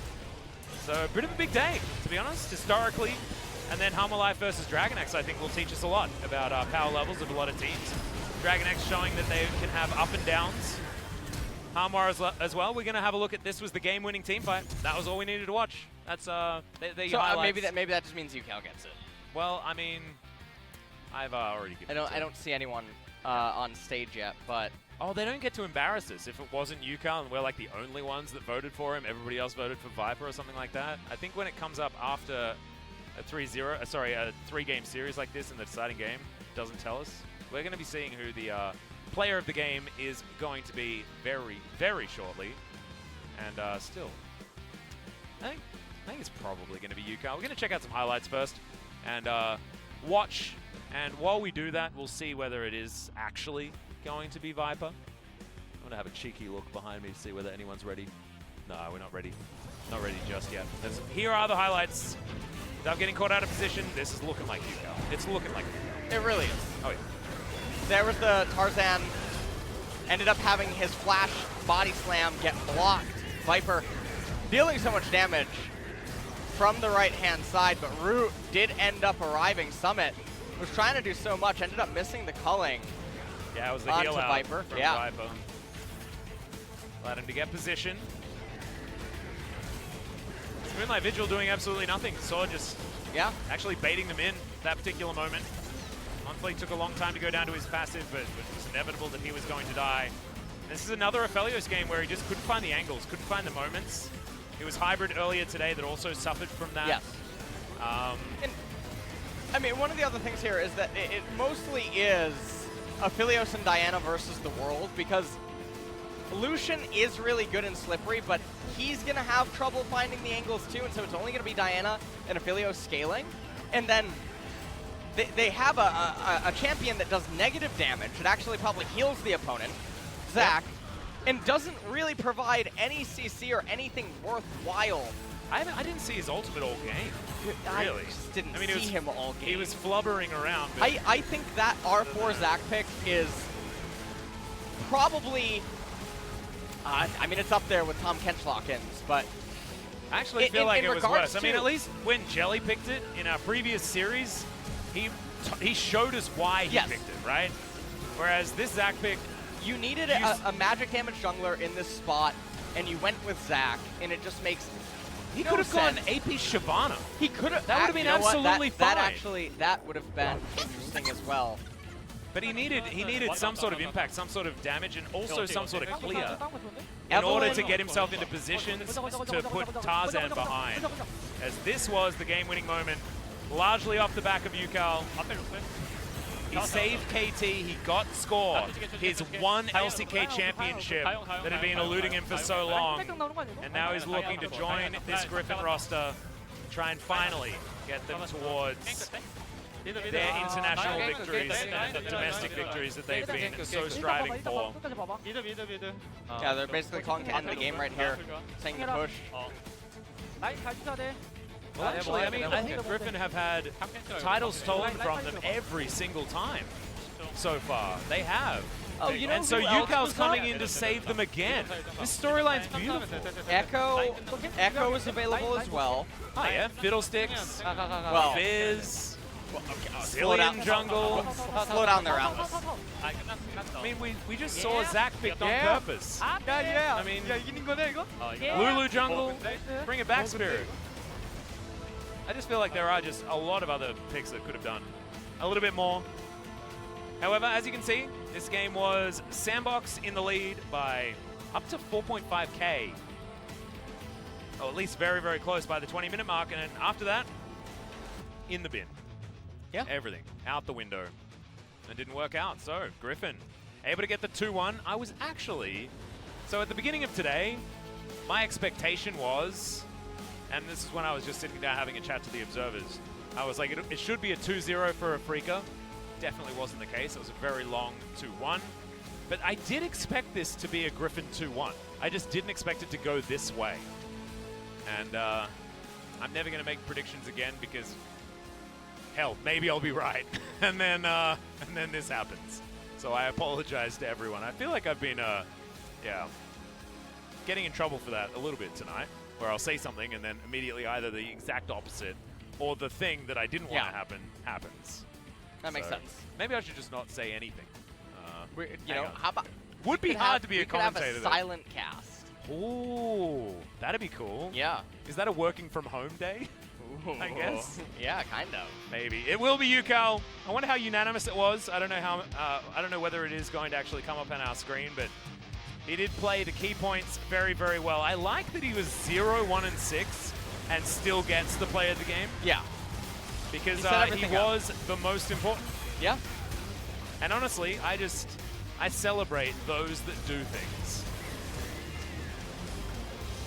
So a bit of a big day, to be honest, historically. And then Humble Life versus Dragon X, I think, will teach us a lot about power levels of a lot of teams. Dragon X showing that they can have up and downs. Harmar as well. We're going to have a look at this was the game-winning team fight. That was all we needed to watch. That's the highlights. maybe that just means Ucal gets it. Well, I mean, I've already given I don't see anyone on stage yet, but oh, they don't get to embarrass us. If it wasn't Ucal and we're like the only ones that voted for him, everybody else voted for Viper or something like that. I think when it comes up after a 3-game series like this in the deciding game, doesn't tell us. We're going to be seeing who the player of the game is going to be very, very shortly. And still, I think it's probably going to be Ucal. We're going to check out some highlights first and watch. And while we do that, we'll see whether it is actually going to be Viper. I'm going to have a cheeky look behind me to see whether anyone's ready. No, we're not ready. Not ready just yet. Here are the highlights. Without getting caught out of position, this is looking like Ucal. It's looking like Ucal. it really is. Oh, yeah. There was the Tarzan, ended up having his flash body slam get blocked. Viper dealing so much damage from the right-hand side, but Root did end up arriving. Summit was trying to do so much, ended up missing the culling. Yeah, it was the onto heal out Viper. from Yeah. Viper. Allowed him to get position. Moonlight Vigil doing absolutely nothing. Sword just actually baiting them in that particular moment. OnFleek took a long time to go down to his passive, but it was inevitable that he was going to die. This is another Aphelios game where he just couldn't find the angles, couldn't find the moments. It was Hybrid earlier today that also suffered from that. Yes. And, I mean, one of the other things here is that it mostly is Aphelios and Diana versus the world, because Lucian is really good and slippery, but he's going to have trouble finding the angles too, and so it's only going to be Diana and Aphilio scaling. And then they have a champion that does negative damage. It actually probably heals the opponent, Zach, and doesn't really provide any CC or anything worthwhile. I didn't see his ultimate all game. Really? I just didn't I mean, see him all game. He was flubbering around. But I think that R4 Zach pick is probably, I mean, it's up there with Tom Kenchlockins, but I actually feel like it was worse. I mean, to- at least when Jelly picked it in our previous series, he showed us why he Yes. picked it, right? Whereas this Zach pick, you needed a magic damage jungler in this spot, and you went with Zach, and it just makes he no could have gone sense. AP Shyvana. He could have. That would have been absolutely fine. That would have been interesting as well. But he needed some sort of impact, some sort of damage, and also some sort of clear in Evelyn- order to get himself into positions to put Tarzan behind. As this was the game-winning moment, largely off the back of Ucal. He saved KT, he got score, his one LCK championship that had been eluding him for so long, and now he's looking to join this Griffon roster, try and finally get them towards their international victories and the domestic victories that they've been so striving for. Yeah, they're basically calling to end the game right here, saying to push. Well, actually, I mean, I think Griffon have had titles stolen from them every single time so far. They have. Oh, you know and so who else Ucal's was coming up? in to save them again. This storyline's beautiful. Echo is available as well. Oh yeah, Fiddlesticks, Well, Fizz, slow down. Zillion Jungle. Slow down there, Atlas. I mean, we just saw Zach picked on purpose. I mean, Lulu Jungle, bring it back, Spirit. I just feel like there are just a lot of other picks that could have done a little bit more. However, as you can see, this game was SANDBOX in the lead by up to 4.5k. Oh, at least very, very close by the 20-minute mark. And then after that, in the bin. Yeah. Everything out the window. And didn't work out. So, Griffon able to get the 2-1. I was actually... So at the beginning of today, my expectation was... And this is when I was just sitting down having a chat to the observers. I was like, it should be a 2-0 for Afrika. Definitely wasn't the case. It was a very long 2-1. But I did expect this to be a Griffon 2-1. I just didn't expect it to go this way. And I'm never going to make predictions again because, hell, maybe I'll be right. and then this happens. So I apologize to everyone. I feel like I've been, getting in trouble for that a little bit tonight, where I'll say something and then immediately either the exact opposite or the thing that I didn't want to happen happens. That makes sense. Maybe I should just not say anything. You know, how about... Would be hard to be a commentator. We could have a silent cast. Ooh, that'd be cool. Yeah. Is that a working from home day? I guess. Yeah, kind of. Maybe. It will be Ucal. I wonder how unanimous it was. I don't know how. I don't know whether it is going to actually come up on our screen, but he did play the key points very, very well. I like that he was 0-1-6 and still gets the play of the game. Yeah. Because he up. was the most important. Yeah. And honestly, I celebrate those that do things.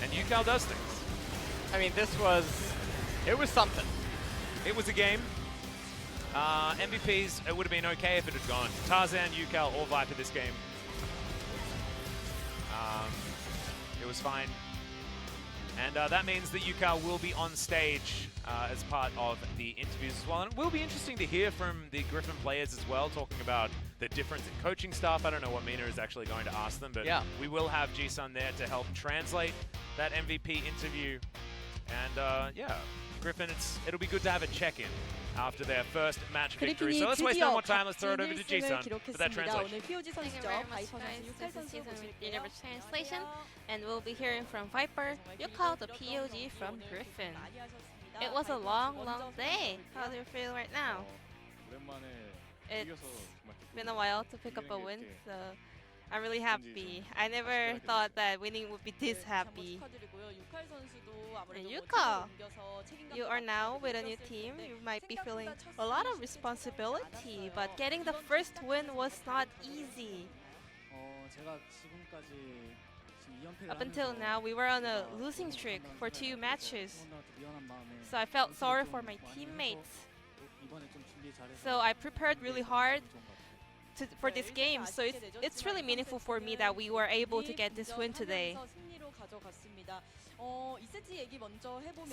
And Ucal does things. I mean, it was something. It was a game. MVPs, it would have been okay if it had gone Tarzan, Ucal, or Viper this game. It was fine. And that means that Ucal will be on stage as part of the interviews as well. And it will be interesting to hear from the Griffon players as well, talking about the difference in coaching staff. I don't know what Mina is actually going to ask them, but we will have G-Sun there to help translate that MVP interview. And yeah, Griffon, it'll be good to have a check-in after their first match victory. So let's waste no more time. Let's throw it over to G-Sun for that translation. 오늘 POG Thank you 선수죠. very much, 바이퍼 guys. 선수, 유칼 This is 선수 season 보실게요. delivered translation, and we'll be hearing from Viper, Ucal, the POG from Griffon. It was a long, long day. How do you feel right now? It's been a while to pick up a win, so I'm really happy. I never thought that winning would be this happy. And Ucal, you are now with a new team. You might be feeling a lot of responsibility, but getting the first win was not easy. Up until now, we were on a losing streak for 2 matches. So I felt sorry for my teammates. So I prepared really hard for this game. So it's really meaningful for me that we were able to get this win today.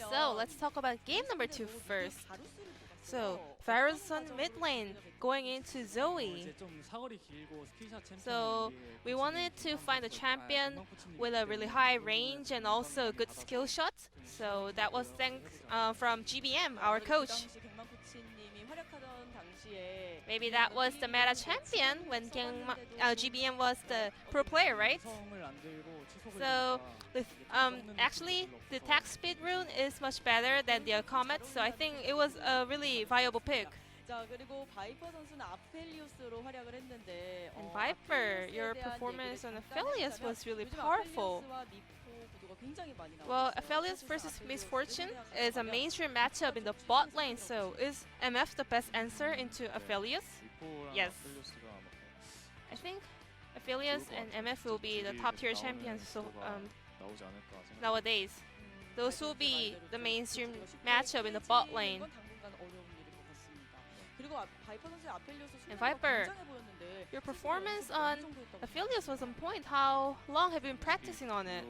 So let's talk about game number 2 first. So Varus on mid lane going into Zoe. So we wanted to find a champion with a really high range and also good skill shots. So that was thanks from GBM, our coach. Maybe that was the meta champion when GBM was the pro player, right? So actually the attack speed rune is much better than the Comet, so I think it was a really viable pick. And Viper, your performance on Aphelios was really powerful. Well, Aphelios versus Misfortune is a mainstream matchup in the bot lane, so is MF the best answer into Aphelios? Yes. I think Aphelios and MF will be the top tier champions so nowadays. Those will be the mainstream matchup in the bot lane. And Viper, your performance on Aphelios was on point. How long have you been practicing on it?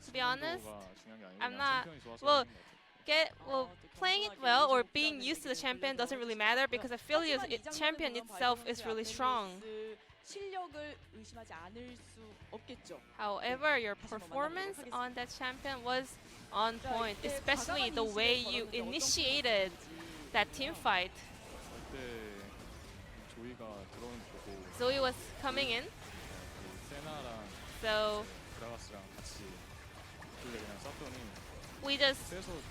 To be honest, I'm not. Well, playing it well or being used to the champion doesn't really matter because Aphelios champion itself is really strong. However, your performance on that champion was on point, especially the way you initiated that team fight. Zoe was coming in, so we just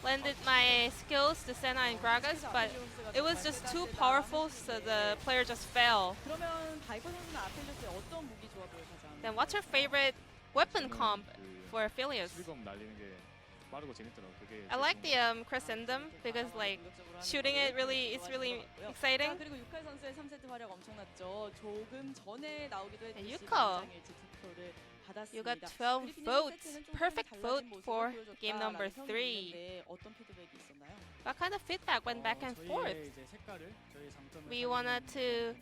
lended my skills to Senna and Gragas, but it was just too powerful, so the player just fell. Then what's your favorite weapon comp for Aphelios? I like the Crescendum because like shooting it is really exciting. And Ucal, you got 12 votes. Perfect vote for game number 3. What kind of feedback went back and forth? We wanted to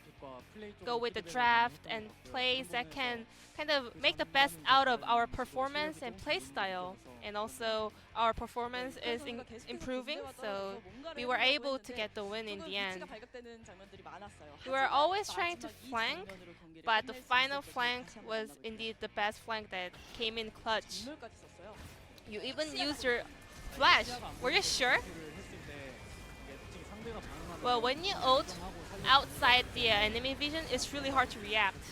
go with the draft and plays that can kind of make the best out of our performance and play style. And also our performance is improving, so we were able to get the win in the end. We were always trying to flank, but the final flank was indeed the best flank that came in clutch. You even used your flash. Were you sure? Well, when you ult outside the enemy vision, it's really hard to react.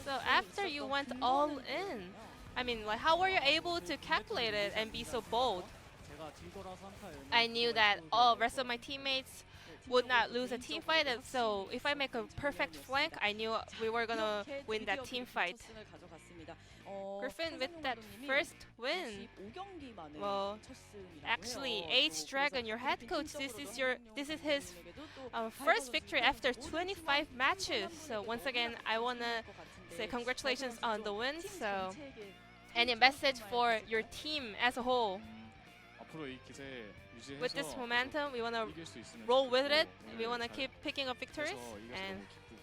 So after you went all in, I mean, like, how were you able to calculate it and be so bold? I knew that all rest of my teammates would not lose a team fight, and so if I make a perfect flank, I knew we were gonna win that team fight. Griffon with that first win. Well, actually, H Dragon, your head coach, this is his first victory after 25 matches. So once again, I wanna say congratulations on the win. So, any message for your team as a whole? With this momentum, we wanna roll with it. We wanna keep picking up victories, and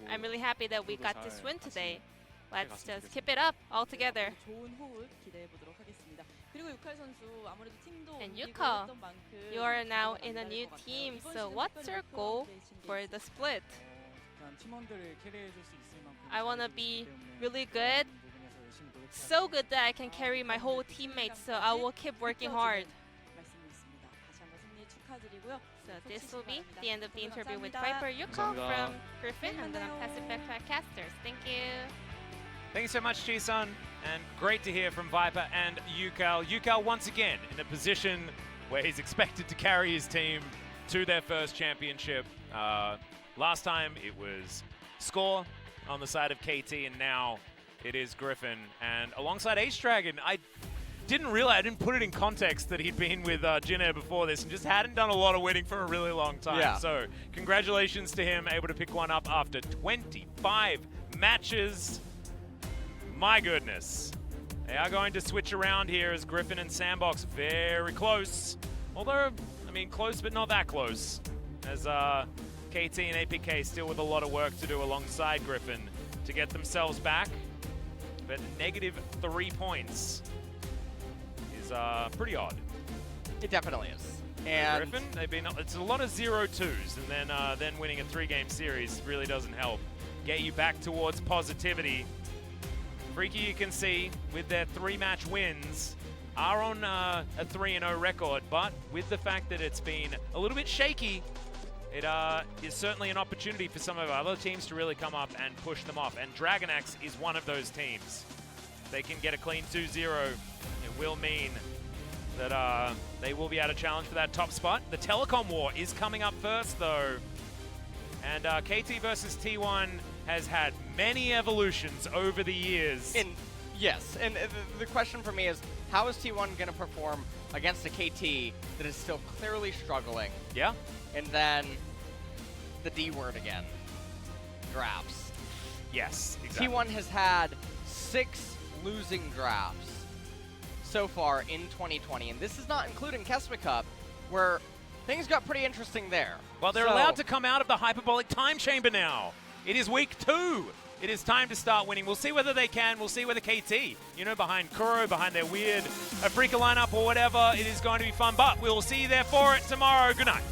I'm really happy that we got this win today. Let's just keep it up all together. And Ucal, you are now in a new team, so what's your goal for the split? I want to be really good, so good that I can carry my whole teammates, so I will keep working hard. So this will be the end of the interview with Viper. Ucal from Griffon. I'm going to pass it back to our casters. Thank you. Thank you so much, Chisun, and great to hear from Viper and Ucal. Ucal once again in a position where he's expected to carry his team to their first championship. Last time it was Score on the side of KT, and now it is Griffon. And alongside Ace Dragon, didn't realize, I didn't put it in context that he'd been with Jin Air before this and just hadn't done a lot of winning for a really long time. Yeah. So congratulations to him, able to pick one up after 25 matches. My goodness. They are going to switch around here as Griffon and SANDBOX very close. Although, I mean, close but not that close. As KT and APK still with a lot of work to do alongside Griffon to get themselves back. But -3 points is pretty odd. It definitely is. And Griffon, it's a lot of 0-2s, and then winning a 3-game series really doesn't help get you back towards positivity. Freaky, you can see, with their 3-match wins, are on a 3-0 record, but with the fact that it's been a little bit shaky, it is certainly an opportunity for some of our other teams to really come up and push them off. And DragonAxe is one of those teams. If they can get a clean 2-0, it will mean that they will be able to challenge for that top spot. The Telecom War is coming up first, though. And KT versus T1 has had many evolutions over the years. Yes, and the question for me is, how is T1 going to perform against a KT that is still clearly struggling? Yeah. And then the D word again, drafts. Yes, exactly. T1 has had 6 losing drafts so far in 2020, and this is not including Kesma Cup, where things got pretty interesting there. Well, they're allowed to come out of the hyperbolic time chamber now. It is week 2. It is time to start winning. We'll see whether they can. We'll see whether KT, you know, behind Kuro, behind their weird Afrika lineup or whatever, it is going to be fun. But we'll see you there for it tomorrow. Good night.